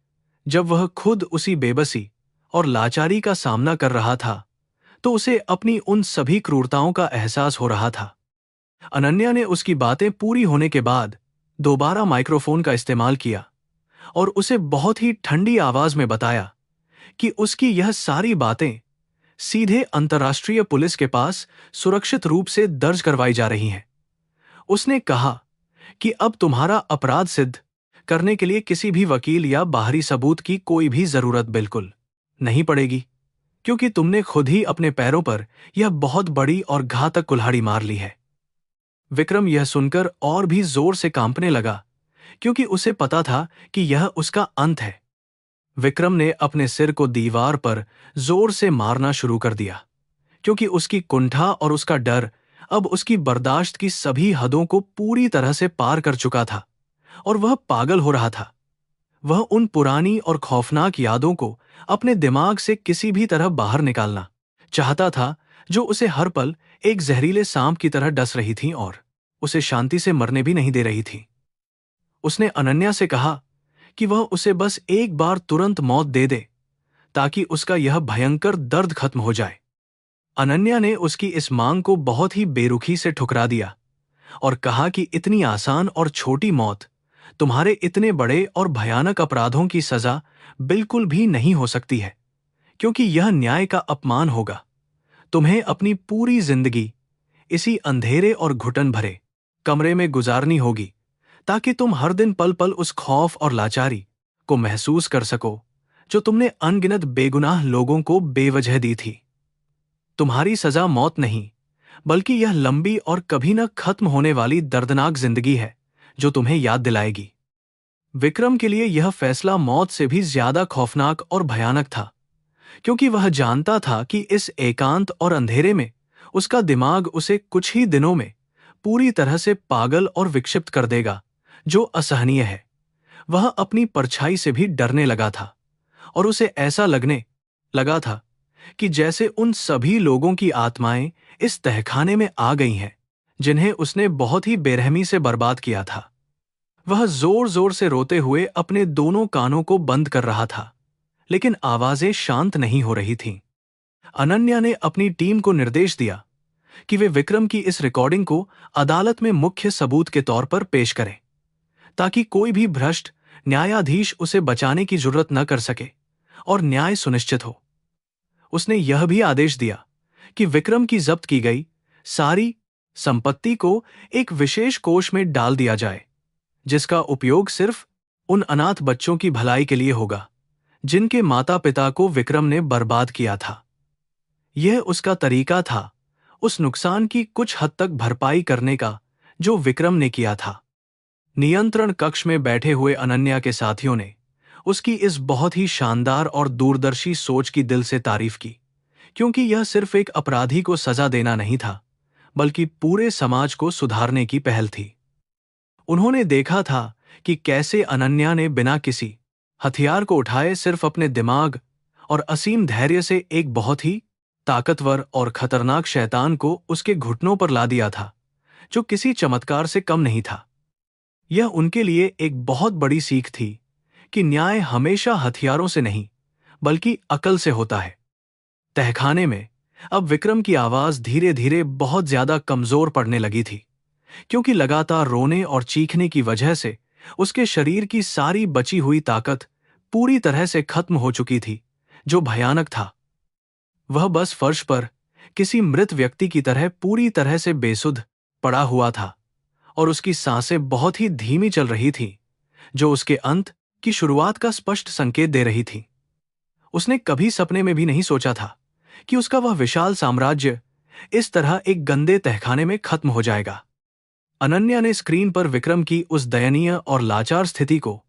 जब वह खुद उसी बेबसी और लाचारी का सामना कर रहा था, तो उसे अपनी उन सभी क्रूरताओं का एहसास हो रहा था। अनन्या ने उसकी बातें पूरी होने के बाद दोबारा माइक्रोफोन का इस्तेमाल किया और उसे बहुत ही ठंडी आवाज में बताया कि उसकी यह सारी बातें सीधे अंतर्राष्ट्रीय पुलिस के पास सुरक्षित रूप से दर्ज करवाई जा रही हैं। उसने कहा कि अब तुम्हारा अपराध सिद्ध करने के लिए किसी भी वकील या बाहरी सबूत की कोई भी जरूरत बिल्कुल नहीं पड़ेगी, क्योंकि तुमने खुद ही अपने पैरों पर यह बहुत बड़ी और घातक कुल्हाड़ी मार ली है। विक्रम यह सुनकर और भी जोर से कांपने लगा, क्योंकि उसे पता था कि यह उसका अंत है। विक्रम ने अपने सिर को दीवार पर जोर से मारना शुरू कर दिया, क्योंकि उसकी कुंठा और उसका डर अब उसकी बर्दाश्त की सभी हदों को पूरी तरह से पार कर चुका था और वह पागल हो रहा था। वह उन पुरानी और खौफनाक यादों को अपने दिमाग से किसी भी तरह बाहर निकालना चाहता था, जो उसे हर पल एक जहरीले सांप की तरह डस रही थीं और उसे शांति से मरने भी नहीं दे रही थी। उसने अनन्या से कहा कि वह उसे बस एक बार तुरंत मौत दे दे, ताकि उसका यह भयंकर दर्द खत्म हो जाए। अनन्या ने उसकी इस मांग को बहुत ही बेरुखी से ठुकरा दिया और कहा कि इतनी आसान और छोटी मौत तुम्हारे इतने बड़े और भयानक अपराधों की सजा बिल्कुल भी नहीं हो सकती है, क्योंकि यह न्याय का अपमान होगा। तुम्हें अपनी पूरी जिंदगी इसी अंधेरे और घुटन भरे कमरे में गुजारनी होगी, ताकि तुम हर दिन पल पल उस खौफ और लाचारी को महसूस कर सको जो तुमने अनगिनत बेगुनाह लोगों को बेवजह दी थी। तुम्हारी सजा मौत नहीं, बल्कि यह लंबी और कभी न खत्म होने वाली दर्दनाक जिंदगी है जो तुम्हें याद दिलाएगी। विक्रम के लिए यह फैसला मौत से भी ज्यादा खौफनाक और भयानक था, क्योंकि वह जानता था कि इस एकांत और अंधेरे में उसका दिमाग उसे कुछ ही दिनों में पूरी तरह से पागल और विक्षिप्त कर देगा, जो असहनीय है। वह अपनी परछाई से भी डरने लगा था और उसे ऐसा लगने लगा था कि जैसे उन सभी लोगों की आत्माएं इस तहखाने में आ गई हैं जिन्हें उसने बहुत ही बेरहमी से बर्बाद किया था। वह जोर जोर से रोते हुए अपने दोनों कानों को बंद कर रहा था, लेकिन आवाजें शांत नहीं हो रही थीं। अनन्या ने अपनी टीम को निर्देश दिया कि वे विक्रम की इस रिकॉर्डिंग को अदालत में मुख्य सबूत के तौर पर पेश करें, ताकि कोई भी भ्रष्ट न्यायाधीश उसे बचाने की जरूरत न कर सके और न्याय सुनिश्चित हो। उसने यह भी आदेश दिया कि विक्रम की जब्त की गई सारी संपत्ति को एक विशेष कोष में डाल दिया जाए, जिसका उपयोग सिर्फ उन अनाथ बच्चों की भलाई के लिए होगा जिनके माता पिता को विक्रम ने बर्बाद किया था। यह उसका तरीका था उस नुकसान की कुछ हद तक भरपाई करने का जो विक्रम ने किया था। नियंत्रण कक्ष में बैठे हुए अनन्या के साथियों ने उसकी इस बहुत ही शानदार और दूरदर्शी सोच की दिल से तारीफ की, क्योंकि यह सिर्फ एक अपराधी को सजा देना नहीं था, बल्कि पूरे समाज को सुधारने की पहल थी। उन्होंने देखा था कि कैसे अनन्या ने बिना किसी हथियार को उठाए सिर्फ अपने दिमाग और असीम धैर्य से एक बहुत ही ताकतवर और खतरनाक शैतान को उसके घुटनों पर ला दिया था, जो किसी चमत्कार से कम नहीं था। यह उनके लिए एक बहुत बड़ी सीख थी कि न्याय हमेशा हथियारों से नहीं, बल्कि अकल से होता है। तहखाने में अब विक्रम की आवाज धीरे धीरे बहुत ज्यादा कमजोर पड़ने लगी थी, क्योंकि लगातार रोने और चीखने की वजह से उसके शरीर की सारी बची हुई ताकत पूरी तरह से खत्म हो चुकी थी, जो भयानक था। वह बस फर्श पर किसी मृत व्यक्ति की तरह पूरी तरह से बेसुध पड़ा हुआ था और उसकी सांसें बहुत ही धीमी चल रही थीं, जो उसके अंत की शुरुआत का स्पष्ट संकेत दे रही थी। उसने कभी सपने में भी नहीं सोचा था कि उसका वह विशाल साम्राज्य इस तरह एक गंदे तहखाने में खत्म हो जाएगा। अनन्या ने स्क्रीन पर विक्रम की उस दयनीय और लाचार स्थिति को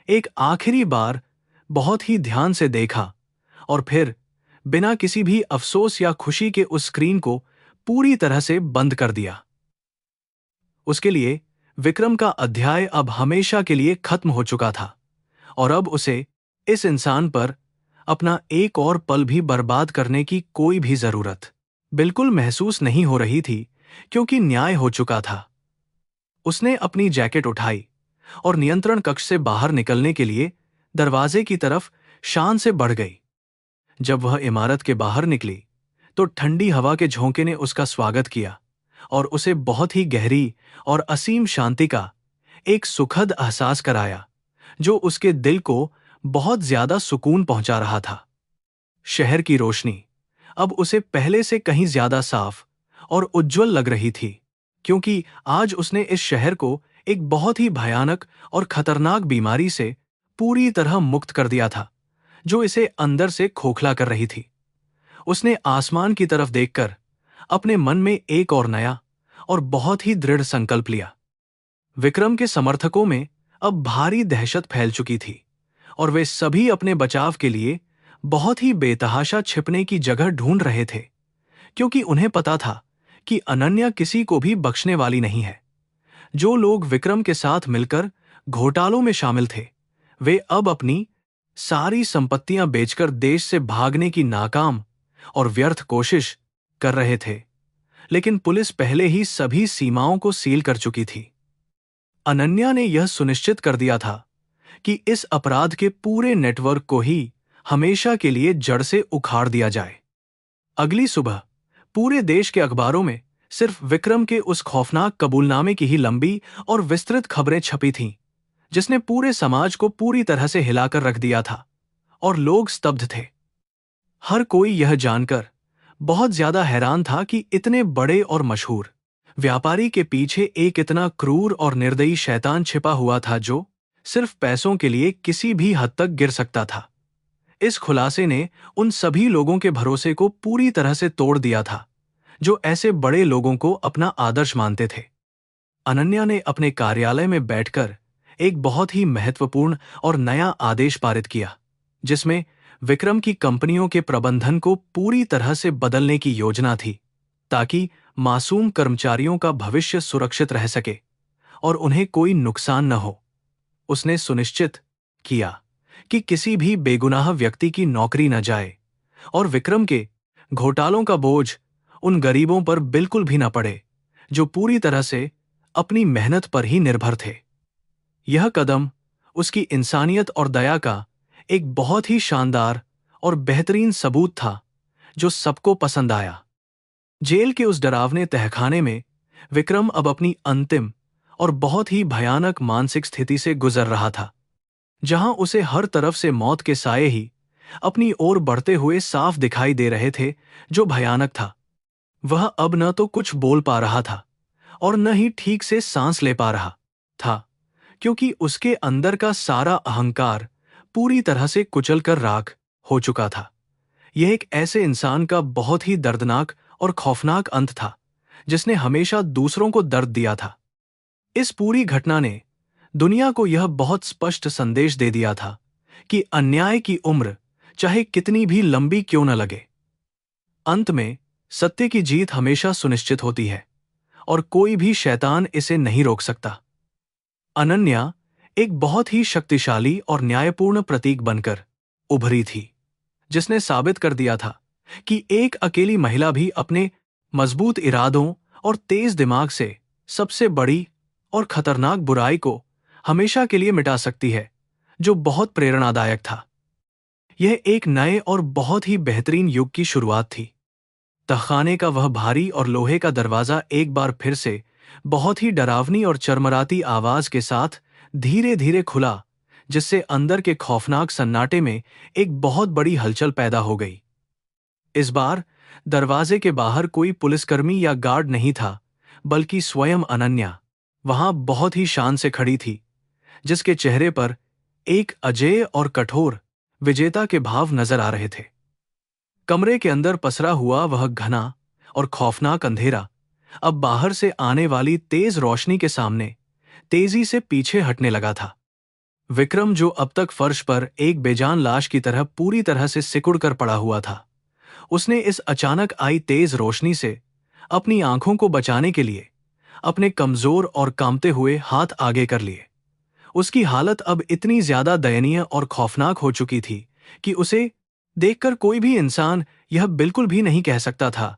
एक आखिरी बार बहुत ही ध्यान से देखा और फिर बिना किसी भी अफसोस या खुशी के उस स्क्रीन को पूरी तरह से बंद कर दिया। उसके लिए विक्रम का अध्याय अब हमेशा के लिए खत्म हो चुका था और अब उसे इस इंसान पर अपना एक और पल भी बर्बाद करने की कोई भी जरूरत बिल्कुल महसूस नहीं हो रही थी, क्योंकि न्याय हो चुका था। उसने अपनी जैकेट उठाई और नियंत्रण कक्ष से बाहर निकलने के लिए दरवाजे की तरफ शान से बढ़ गई। जब वह इमारत के बाहर निकली तो ठंडी हवा के झोंके ने उसका स्वागत किया और उसे बहुत ही गहरी और असीम शांति का एक सुखद एहसास कराया, जो उसके दिल को बहुत ज्यादा सुकून पहुंचा रहा था। शहर की रोशनी अब उसे पहले से कहीं ज्यादा साफ और उज्जवल लग रही थी, क्योंकि आज उसने इस शहर को एक बहुत ही भयानक और खतरनाक बीमारी से पूरी तरह मुक्त कर दिया था, जो इसे अंदर से खोखला कर रही थी। उसने आसमान की तरफ देखकर अपने मन में एक और नया और बहुत ही दृढ़ संकल्प लिया। विक्रम के समर्थकों में अब भारी दहशत फैल चुकी थी और वे सभी अपने बचाव के लिए बहुत ही बेतहाशा छिपने की जगह ढूंढ रहे थे, क्योंकि उन्हें पता था कि अनन्या किसी को भी बख्शने वाली नहीं है। जो लोग विक्रम के साथ मिलकर घोटालों में शामिल थे, वे अब अपनी सारी संपत्तियां बेचकर देश से भागने की नाकाम और व्यर्थ कोशिश कर रहे थे, लेकिन पुलिस पहले ही सभी सीमाओं को सील कर चुकी थी। अनन्या ने यह सुनिश्चित कर दिया था कि इस अपराध के पूरे नेटवर्क को ही हमेशा के लिए जड़ से उखाड़ दिया जाए। अगली सुबह पूरे देश के अखबारों में सिर्फ विक्रम के उस खौफनाक कबूलनामे की ही लंबी और विस्तृत खबरें छपी थीं, जिसने पूरे समाज को पूरी तरह से हिलाकर रख दिया था और लोग स्तब्ध थे। हर कोई यह जानकर बहुत ज्यादा हैरान था कि इतने बड़े और मशहूर व्यापारी के पीछे एक इतना क्रूर और निर्दयी शैतान छिपा हुआ था, जो सिर्फ पैसों के लिए किसी भी हद तक गिर सकता था। इस खुलासे ने उन सभी लोगों के भरोसे को पूरी तरह से तोड़ दिया था, जो ऐसे बड़े लोगों को अपना आदर्श मानते थे। अनन्या ने अपने कार्यालय में बैठकर एक बहुत ही महत्वपूर्ण और नया आदेश पारित किया, जिसमें विक्रम की कंपनियों के प्रबंधन को पूरी तरह से बदलने की योजना थी, ताकि मासूम कर्मचारियों का भविष्य सुरक्षित रह सके और उन्हें कोई नुकसान न हो। उसने सुनिश्चित किया कि किसी भी बेगुनाह व्यक्ति की नौकरी न जाए और विक्रम के घोटालों का बोझ उन गरीबों पर बिल्कुल भी न पड़े, जो पूरी तरह से अपनी मेहनत पर ही निर्भर थे। यह कदम उसकी इंसानियत और दया का एक बहुत ही शानदार और बेहतरीन सबूत था, जो सबको पसंद आया। जेल के उस डरावने तहखाने में विक्रम अब अपनी अंतिम और बहुत ही भयानक मानसिक स्थिति से गुजर रहा था, जहां उसे हर तरफ से मौत के साए ही अपनी ओर बढ़ते हुए साफ दिखाई दे रहे थे, जो भयानक था। वह अब न तो कुछ बोल पा रहा था और न ही ठीक से सांस ले पा रहा था, क्योंकि उसके अंदर का सारा अहंकार पूरी तरह से कुचलकर राख हो चुका था। यह एक ऐसे इंसान का बहुत ही दर्दनाक और खौफनाक अंत था, जिसने हमेशा दूसरों को दर्द दिया था। इस पूरी घटना ने दुनिया को यह बहुत स्पष्ट संदेश दे दिया था कि अन्याय की उम्र चाहे कितनी भी लंबी क्यों न लगे, अंत में सत्य की जीत हमेशा सुनिश्चित होती है और कोई भी शैतान इसे नहीं रोक सकता। अनन्या एक बहुत ही शक्तिशाली और न्यायपूर्ण प्रतीक बनकर उभरी थी, जिसने साबित कर दिया था कि एक अकेली महिला भी अपने मजबूत इरादों और तेज दिमाग से सबसे बड़ी और खतरनाक बुराई को हमेशा के लिए मिटा सकती है, जो बहुत प्रेरणादायक था। यह एक नए और बहुत ही बेहतरीन युग की शुरुआत थी। तहखाने का वह भारी और लोहे का दरवाजा एक बार फिर से बहुत ही डरावनी और चरमराती आवाज के साथ धीरे धीरे खुला, जिससे अंदर के खौफनाक सन्नाटे में एक बहुत बड़ी हलचल पैदा हो गई। इस बार दरवाजे के बाहर कोई पुलिसकर्मी या गार्ड नहीं था, बल्कि स्वयं अनन्या वहां बहुत ही शान से खड़ी थी, जिसके चेहरे पर एक अजेय और कठोर विजेता के भाव नजर आ रहे थे। कमरे के अंदर पसरा हुआ वह घना और खौफनाक अंधेरा अब बाहर से आने वाली तेज रोशनी के सामने तेजी से पीछे हटने लगा था। विक्रम, जो अब तक फर्श पर एक बेजान लाश की तरह पूरी तरह से सिकुड़ कर पड़ा हुआ था, उसने इस अचानक आई तेज रोशनी से अपनी आंखों को बचाने के लिए अपने कमजोर और कांपते हुए हाथ आगे कर लिए। उसकी हालत अब इतनी ज्यादा दयनीय और खौफनाक हो चुकी थी कि उसे देखकर कोई भी इंसान यह बिल्कुल भी नहीं कह सकता था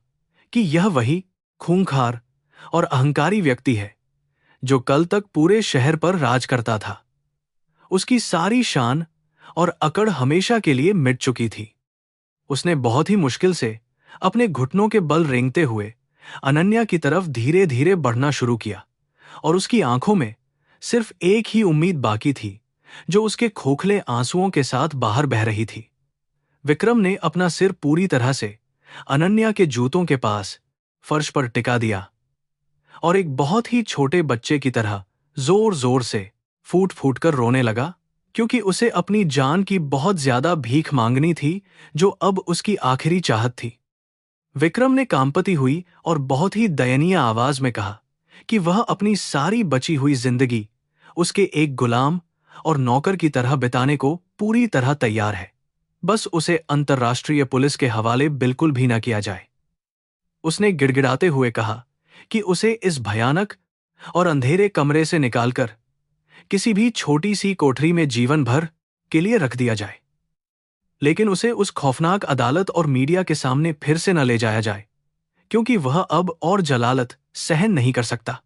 कि यह वही खूंखार और अहंकारी व्यक्ति है जो कल तक पूरे शहर पर राज करता था। उसकी सारी शान और अकड़ हमेशा के लिए मिट चुकी थी। उसने बहुत ही मुश्किल से अपने घुटनों के बल रेंगते हुए अनन्या की तरफ धीरे धीरे बढ़ना शुरू किया, और उसकी आंखों में सिर्फ एक ही उम्मीद बाकी थी जो उसके खोखले आंसुओं के साथ बाहर बह रही थी। विक्रम ने अपना सिर पूरी तरह से अनन्या के जूतों के पास फर्श पर टिका दिया और एक बहुत ही छोटे बच्चे की तरह जोर जोर से फूट फूट कर रोने लगा, क्योंकि उसे अपनी जान की बहुत ज्यादा भीख मांगनी थी जो अब उसकी आखिरी चाहत थी। विक्रम ने कांपती हुई और बहुत ही दयनीय आवाज में कहा कि वह अपनी सारी बची हुई जिंदगी उसके एक गुलाम और नौकर की तरह बिताने को पूरी तरह तैयार है, बस उसे अंतर्राष्ट्रीय पुलिस के हवाले बिल्कुल भी न किया जाए। उसने गिड़गिड़ाते हुए कहा कि उसे इस भयानक और अंधेरे कमरे से निकालकर किसी भी छोटी सी कोठरी में जीवन भर के लिए रख दिया जाए, लेकिन उसे उस खौफनाक अदालत और मीडिया के सामने फिर से न ले जाया जाए, क्योंकि वह अब और जलालत सहन नहीं कर सकता।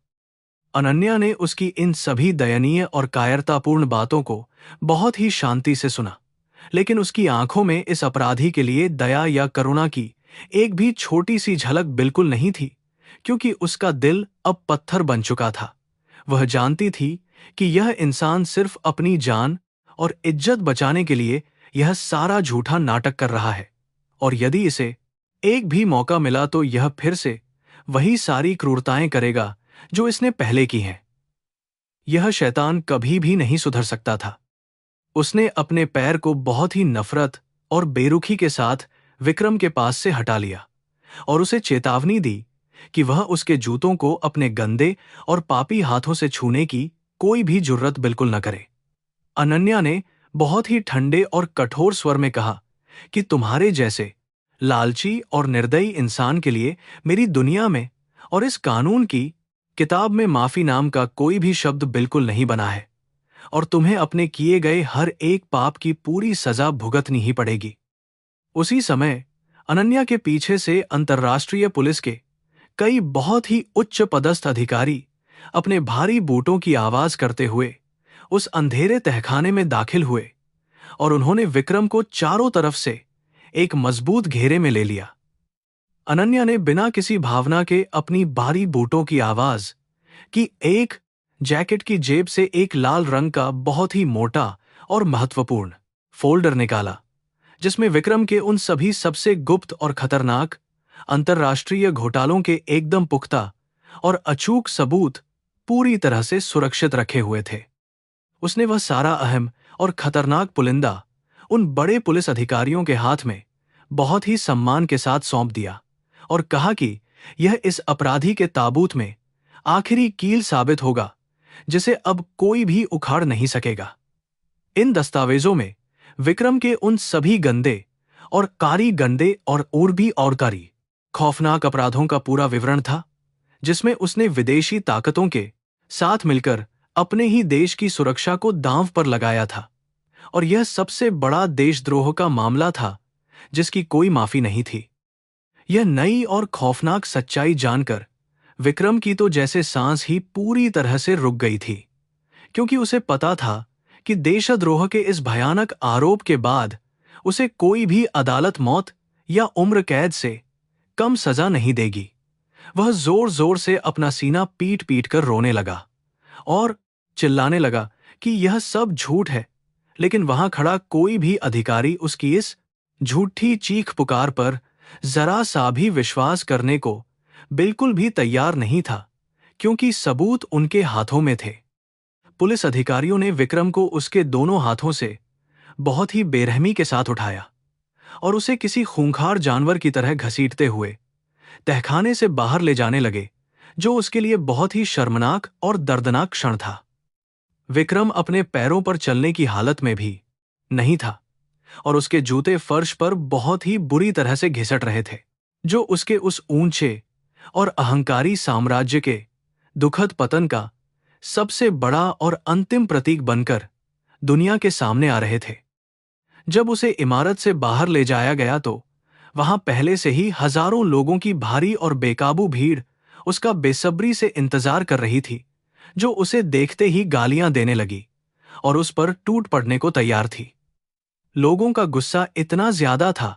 अनन्या ने उसकी इन सभी दयनीय और कायरतापूर्ण बातों को बहुत ही शांति से सुना, लेकिन उसकी आंखों में इस अपराधी के लिए दया या करुणा की एक भी छोटी सी झलक बिल्कुल नहीं थी, क्योंकि उसका दिल अब पत्थर बन चुका था। वह जानती थी कि यह इंसान सिर्फ अपनी जान और इज्जत बचाने के लिए यह सारा झूठा नाटक कर रहा है, और यदि इसे एक भी मौका मिला तो यह फिर से वही सारी क्रूरताएं करेगा जो इसने पहले की हैं। यह शैतान कभी भी नहीं सुधर सकता था। उसने अपने पैर को बहुत ही नफरत और बेरुखी के साथ विक्रम के पास से हटा लिया और उसे चेतावनी दी कि वह उसके जूतों को अपने गंदे और पापी हाथों से छूने की कोई भी जुर्रत बिल्कुल न करे। अनन्या ने बहुत ही ठंडे और कठोर स्वर में कहा कि तुम्हारे जैसे लालची और निर्दयी इंसान के लिए मेरी दुनिया में और इस कानून की किताब में माफी नाम का कोई भी शब्द बिल्कुल नहीं बना है, और तुम्हें अपने किए गए हर एक पाप की पूरी सजा भुगतनी ही पड़ेगी। उसी समय अनन्या के पीछे से अंतर्राष्ट्रीय पुलिस के कई बहुत ही उच्च पदस्थ अधिकारी अपने भारी बूटों की आवाज करते हुए उस अंधेरे तहखाने में दाखिल हुए, और उन्होंने विक्रम को चारों तरफ से एक मजबूत घेरे में ले लिया। अनन्या ने बिना किसी भावना के अपनी भारी बूटों की आवाज की एक जैकेट की जेब से एक लाल रंग का बहुत ही मोटा और महत्वपूर्ण फोल्डर निकाला, जिसमें विक्रम के उन सभी सबसे गुप्त और खतरनाक अंतर्राष्ट्रीय घोटालों के एकदम पुख्ता और अचूक सबूत पूरी तरह से सुरक्षित रखे हुए थे। उसने वह सारा अहम और खतरनाक पुलिंदा उन बड़े पुलिस अधिकारियों के हाथ में बहुत ही सम्मान के साथ सौंप दिया और कहा कि यह इस अपराधी के ताबूत में आखिरी कील साबित होगा जिसे अब कोई भी उखाड़ नहीं सकेगा। इन दस्तावेजों में विक्रम के उन सभी गंदे और कारी खौफनाक अपराधों का पूरा विवरण था, जिसमें उसने विदेशी ताकतों के साथ मिलकर अपने ही देश की सुरक्षा को दांव पर लगाया था, और यह सबसे बड़ा देशद्रोह का मामला था जिसकी कोई माफी नहीं थी। यह नई और खौफनाक सच्चाई जानकर विक्रम की तो जैसे सांस ही पूरी तरह से रुक गई थी, क्योंकि उसे पता था कि देशद्रोह के इस भयानक आरोप के बाद उसे कोई भी अदालत मौत या उम्र कैद से कम सजा नहीं देगी। वह जोर जोर से अपना सीना पीट पीट कर रोने लगा और चिल्लाने लगा कि यह सब झूठ है, लेकिन वहां खड़ा कोई भी अधिकारी उसकी इस झूठी चीख पुकार पर जरा सा भी विश्वास करने को बिल्कुल भी तैयार नहीं था, क्योंकि सबूत उनके हाथों में थे। पुलिस अधिकारियों ने विक्रम को उसके दोनों हाथों से बहुत ही बेरहमी के साथ उठाया और उसे किसी खूंखार जानवर की तरह घसीटते हुए तहखाने से बाहर ले जाने लगे, जो उसके लिए बहुत ही शर्मनाक और दर्दनाक क्षण था। विक्रम अपने पैरों पर चलने की हालत में भी नहीं था और उसके जूते फर्श पर बहुत ही बुरी तरह से घिसट रहे थे, जो उसके उस ऊंचे और अहंकारी साम्राज्य के दुखद पतन का सबसे बड़ा और अंतिम प्रतीक बनकर दुनिया के सामने आ रहे थे। जब उसे इमारत से बाहर ले जाया गया तो वहां पहले से ही हजारों लोगों की भारी और बेकाबू भीड़ उसका बेसब्री से इंतजार कर रही थी, जो उसे देखते ही गालियां देने लगी और उस पर टूट पड़ने को तैयार थी। लोगों का गुस्सा इतना ज्यादा था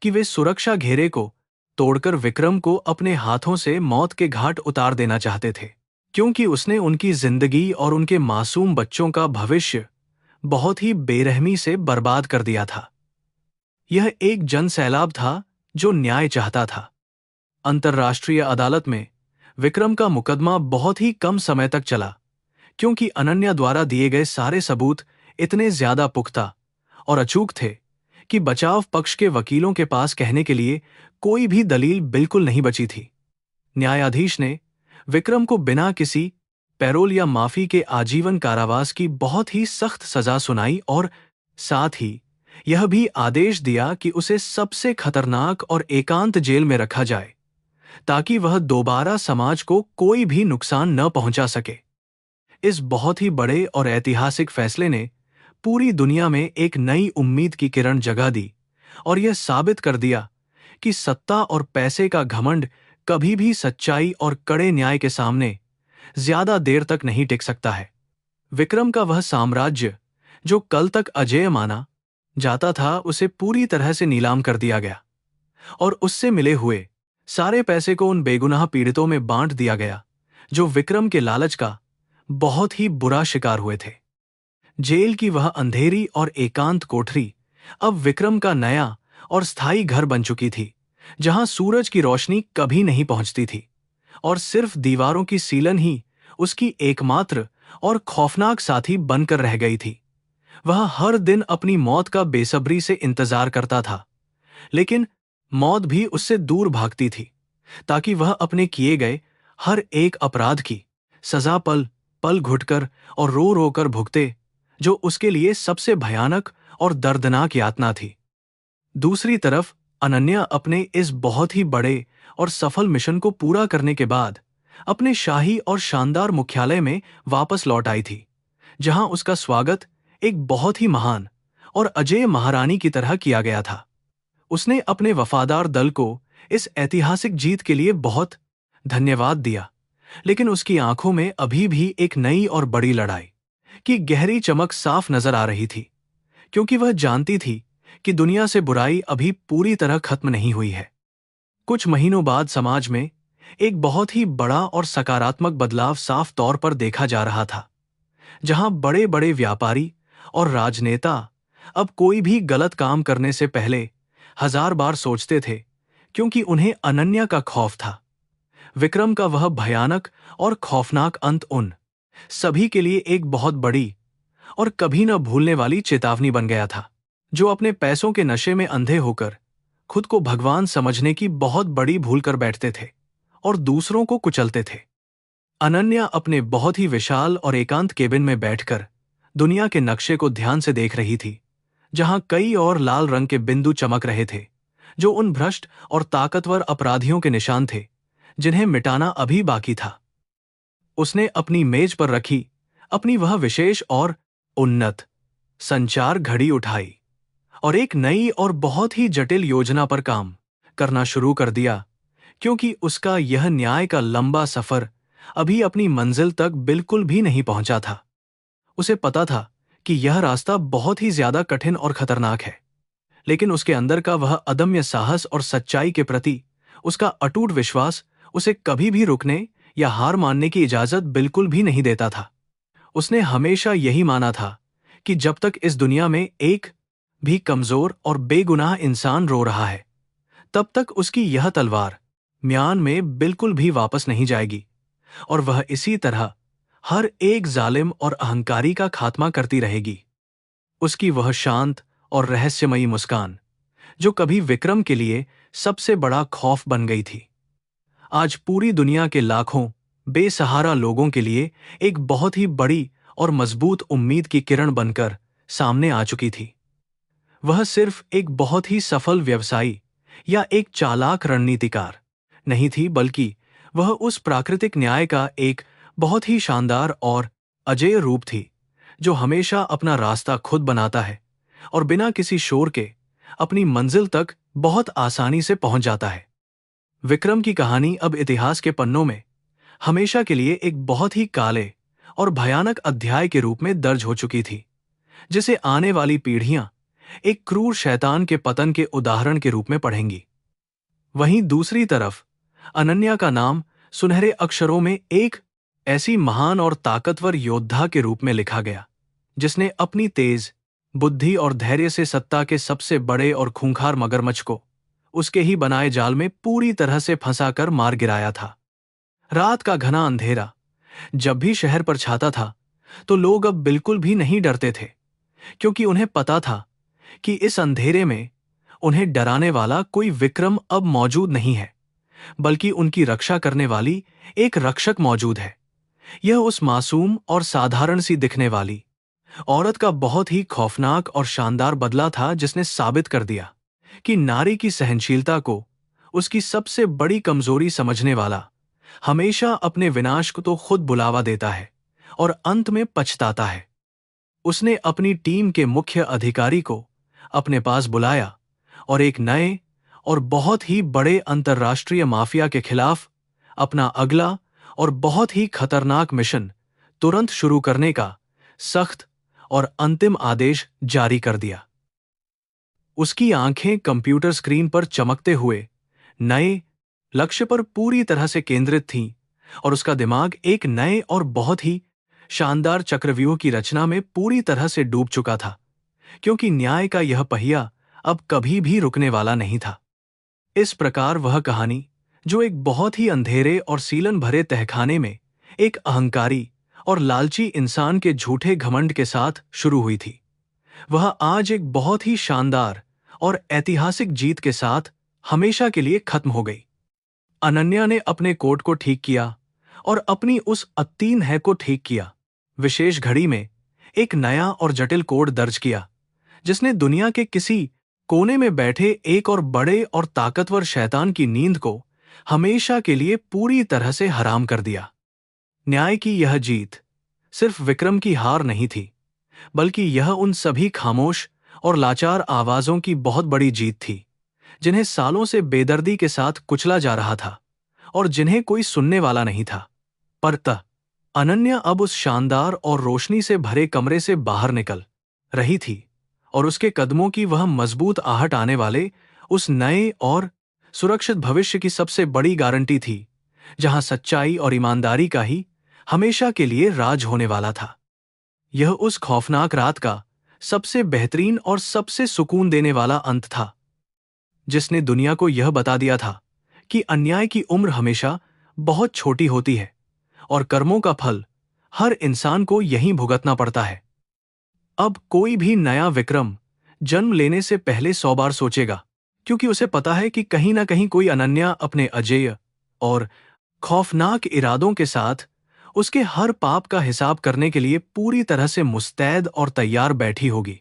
कि वे सुरक्षा घेरे को तोड़कर विक्रम को अपने हाथों से मौत के घाट उतार देना चाहते थे, क्योंकि उसने उनकी जिंदगी और उनके मासूम बच्चों का भविष्य बहुत ही बेरहमी से बर्बाद कर दिया था। यह एक जनसैलाब था जो न्याय चाहता था। अंतर्राष्ट्रीय अदालत में विक्रम का मुकदमा बहुत ही कम समय तक चला, क्योंकि अनन्या द्वारा दिए गए सारे सबूत इतने ज्यादा पुख्ता और अचूक थे कि बचाव पक्ष के वकीलों के पास कहने के लिए कोई भी दलील बिल्कुल नहीं बची थी। न्यायाधीश ने विक्रम को बिना किसी पैरोल या माफी के आजीवन कारावास की बहुत ही सख्त सजा सुनाई और साथ ही यह भी आदेश दिया कि उसे सबसे खतरनाक और एकांत जेल में रखा जाए, ताकि वह दोबारा समाज को कोई भी नुकसान न पहुंचा सके। इस बहुत ही बड़े और ऐतिहासिक फैसले ने पूरी दुनिया में एक नई उम्मीद की किरण जगा दी और यह साबित कर दिया कि सत्ता और पैसे का घमंड कभी भी सच्चाई और कड़े न्याय के सामने ज्यादा देर तक नहीं टिक सकता है। विक्रम का वह साम्राज्य जो कल तक अजेय माना जाता था, उसे पूरी तरह से नीलाम कर दिया गया और उससे मिले हुए सारे पैसे को उन बेगुनाह पीड़ितों में बांट दिया गया जो विक्रम के लालच का बहुत ही बुरा शिकार हुए थे। जेल की वह अंधेरी और एकांत कोठरी अब विक्रम का नया और स्थायी घर बन चुकी थी, जहां सूरज की रोशनी कभी नहीं पहुंचती थी और सिर्फ दीवारों की सीलन ही उसकी एकमात्र और खौफनाक साथी बनकर रह गई थी। वह हर दिन अपनी मौत का बेसब्री से इंतजार करता था, लेकिन मौत भी उससे दूर भागती थी, ताकि वह अपने किए गए हर एक अपराध की सजा पल पल घुटकर और रो रो कर भुगते, जो उसके लिए सबसे भयानक और दर्दनाक यातना थी। दूसरी तरफ अनन्या अपने इस बहुत ही बड़े और सफल मिशन को पूरा करने के बाद अपने शाही और शानदार मुख्यालय में वापस लौट आई थी, जहां उसका स्वागत एक बहुत ही महान और अजेय महारानी की तरह किया गया था। उसने अपने वफादार दल को इस ऐतिहासिक जीत के लिए बहुत धन्यवाद दिया, लेकिन उसकी आंखों में अभी भी एक नई और बड़ी लड़ाई की गहरी चमक साफ नजर आ रही थी, क्योंकि वह जानती थी कि दुनिया से बुराई अभी पूरी तरह खत्म नहीं हुई है। कुछ महीनों बाद समाज में एक बहुत ही बड़ा और सकारात्मक बदलाव साफ तौर पर देखा जा रहा था, जहां बड़े बड़े व्यापारी और राजनेता अब कोई भी गलत काम करने से पहले 1000 बार सोचते थे, क्योंकि उन्हें अनन्या का खौफ था। विक्रम का वह भयानक और खौफनाक अंत उन सभी के लिए एक बहुत बड़ी और कभी न भूलने वाली चेतावनी बन गया था, जो अपने पैसों के नशे में अंधे होकर खुद को भगवान समझने की बहुत बड़ी भूल कर बैठते थे और दूसरों को कुचलते थे। अनन्या अपने बहुत ही विशाल और एकांत केबिन में बैठकर दुनिया के नक्शे को ध्यान से देख रही थी, जहां कई और लाल रंग के बिंदु चमक रहे थे, जो उन भ्रष्ट और ताकतवर अपराधियों के निशान थे जिन्हें मिटाना अभी बाकी था। उसने अपनी मेज पर रखी अपनी वह विशेष और उन्नत संचार घड़ी उठाई और एक नई और बहुत ही जटिल योजना पर काम करना शुरू कर दिया, क्योंकि उसका यह न्याय का लंबा सफर अभी अपनी मंजिल तक बिल्कुल भी नहीं पहुंचा था। उसे पता था कि यह रास्ता बहुत ही ज्यादा कठिन और खतरनाक है, लेकिन उसके अंदर का वह अदम्य साहस और सच्चाई के प्रति उसका अटूट विश्वास उसे कभी भी रुकने या हार मानने की इजाजत बिल्कुल भी नहीं देता था। उसने हमेशा यही माना था कि जब तक इस दुनिया में एक भी कमजोर और बेगुनाह इंसान रो रहा है, तब तक उसकी यह तलवार म्यान में बिल्कुल भी वापस नहीं जाएगी और वह इसी तरह हर एक जालिम और अहंकारी का खात्मा करती रहेगी। उसकी वह शांत और रहस्यमयी मुस्कान, जो कभी विक्रम के लिए सबसे बड़ा खौफ बन गई थी, आज पूरी दुनिया के लाखों बेसहारा लोगों के लिए एक बहुत ही बड़ी और मजबूत उम्मीद की किरण बनकर सामने आ चुकी थी। वह सिर्फ एक बहुत ही सफल व्यवसायी या एक चालाक रणनीतिकार नहीं थी, बल्कि वह उस प्राकृतिक न्याय का एक बहुत ही शानदार और अजेय रूप थी, जो हमेशा अपना रास्ता खुद बनाता है और बिना किसी शोर के अपनी मंजिल तक बहुत आसानी से पहुंच जाता है। विक्रम की कहानी अब इतिहास के पन्नों में हमेशा के लिए एक बहुत ही काले और भयानक अध्याय के रूप में दर्ज हो चुकी थी, जिसे आने वाली पीढ़ियां एक क्रूर शैतान के पतन के उदाहरण के रूप में पढ़ेंगी। वहीं दूसरी तरफ अनन्या का नाम सुनहरे अक्षरों में एक ऐसी महान और ताकतवर योद्धा के रूप में लिखा गया, जिसने अपनी तेज बुद्धि और धैर्य से सत्ता के सबसे बड़े और खूंखार मगरमच्छ को उसके ही बनाए जाल में पूरी तरह से फंसाकर मार गिराया था। रात का घना अंधेरा जब भी शहर पर छाता था, तो लोग अब बिल्कुल भी नहीं डरते थे, क्योंकि उन्हें पता था कि इस अंधेरे में उन्हें डराने वाला कोई विक्रम अब मौजूद नहीं है, बल्कि उनकी रक्षा करने वाली एक रक्षक मौजूद है। यह उस मासूम और साधारण सी दिखने वाली औरत का बहुत ही खौफनाक और शानदार बदला था, जिसने साबित कर दिया कि नारी की सहनशीलता को उसकी सबसे बड़ी कमजोरी समझने वाला हमेशा अपने विनाश को तो खुद बुलावा देता है और अंत में पछताता है। उसने अपनी टीम के मुख्य अधिकारी को अपने पास बुलाया और एक नए और बहुत ही बड़े अंतर्राष्ट्रीय माफिया के खिलाफ अपना अगला और बहुत ही खतरनाक मिशन तुरंत शुरू करने का सख्त और अंतिम आदेश जारी कर दिया। उसकी आंखें कंप्यूटर स्क्रीन पर चमकते हुए नए लक्ष्य पर पूरी तरह से केंद्रित थीं और उसका दिमाग एक नए और बहुत ही शानदार चक्रव्यूह की रचना में पूरी तरह से डूब चुका था, क्योंकि न्याय का यह पहिया अब कभी भी रुकने वाला नहीं था। इस प्रकार वह कहानी, जो एक बहुत ही अंधेरे और सीलन भरे तहखाने में एक अहंकारी और लालची इंसान के झूठे घमंड के साथ शुरू हुई थी, वह आज एक बहुत ही शानदार और ऐतिहासिक जीत के साथ हमेशा के लिए खत्म हो गई। अनन्या ने अपने कोट को ठीक किया और अपनी उस अतीन है को ठीक किया। विशेष घड़ी में एक नया और जटिल कोड दर्ज किया, जिसने दुनिया के किसी कोने में बैठे एक और बड़े और ताकतवर शैतान की नींद को हमेशा के लिए पूरी तरह से हराम कर दिया। न्याय की यह जीत सिर्फ विक्रम की हार नहीं थी, बल्कि यह उन सभी खामोश और लाचार आवाजों की बहुत बड़ी जीत थी, जिन्हें सालों से बेदर्दी के साथ कुचला जा रहा था और जिन्हें कोई सुनने वाला नहीं था। पर अनन्या अब उस शानदार और रोशनी से भरे कमरे से बाहर निकल रही थी और उसके कदमों की वह मजबूत आहट आने वाले उस नए और सुरक्षित भविष्य की सबसे बड़ी गारंटी थी, जहां सच्चाई और ईमानदारी का ही हमेशा के लिए राज होने वाला था। यह उस खौफनाक रात का सबसे बेहतरीन और सबसे सुकून देने वाला अंत था, जिसने दुनिया को यह बता दिया था कि अन्याय की उम्र हमेशा बहुत छोटी होती है और कर्मों का फल हर इंसान को यहीं भुगतना पड़ता है। अब कोई भी नया विक्रम जन्म लेने से पहले 100 बार सोचेगा, क्योंकि उसे पता है कि कहीं ना कहीं कोई अनन्या अपने अजेय और खौफनाक इरादों के साथ उसके हर पाप का हिसाब करने के लिए पूरी तरह से मुस्तैद और तैयार बैठी होगी।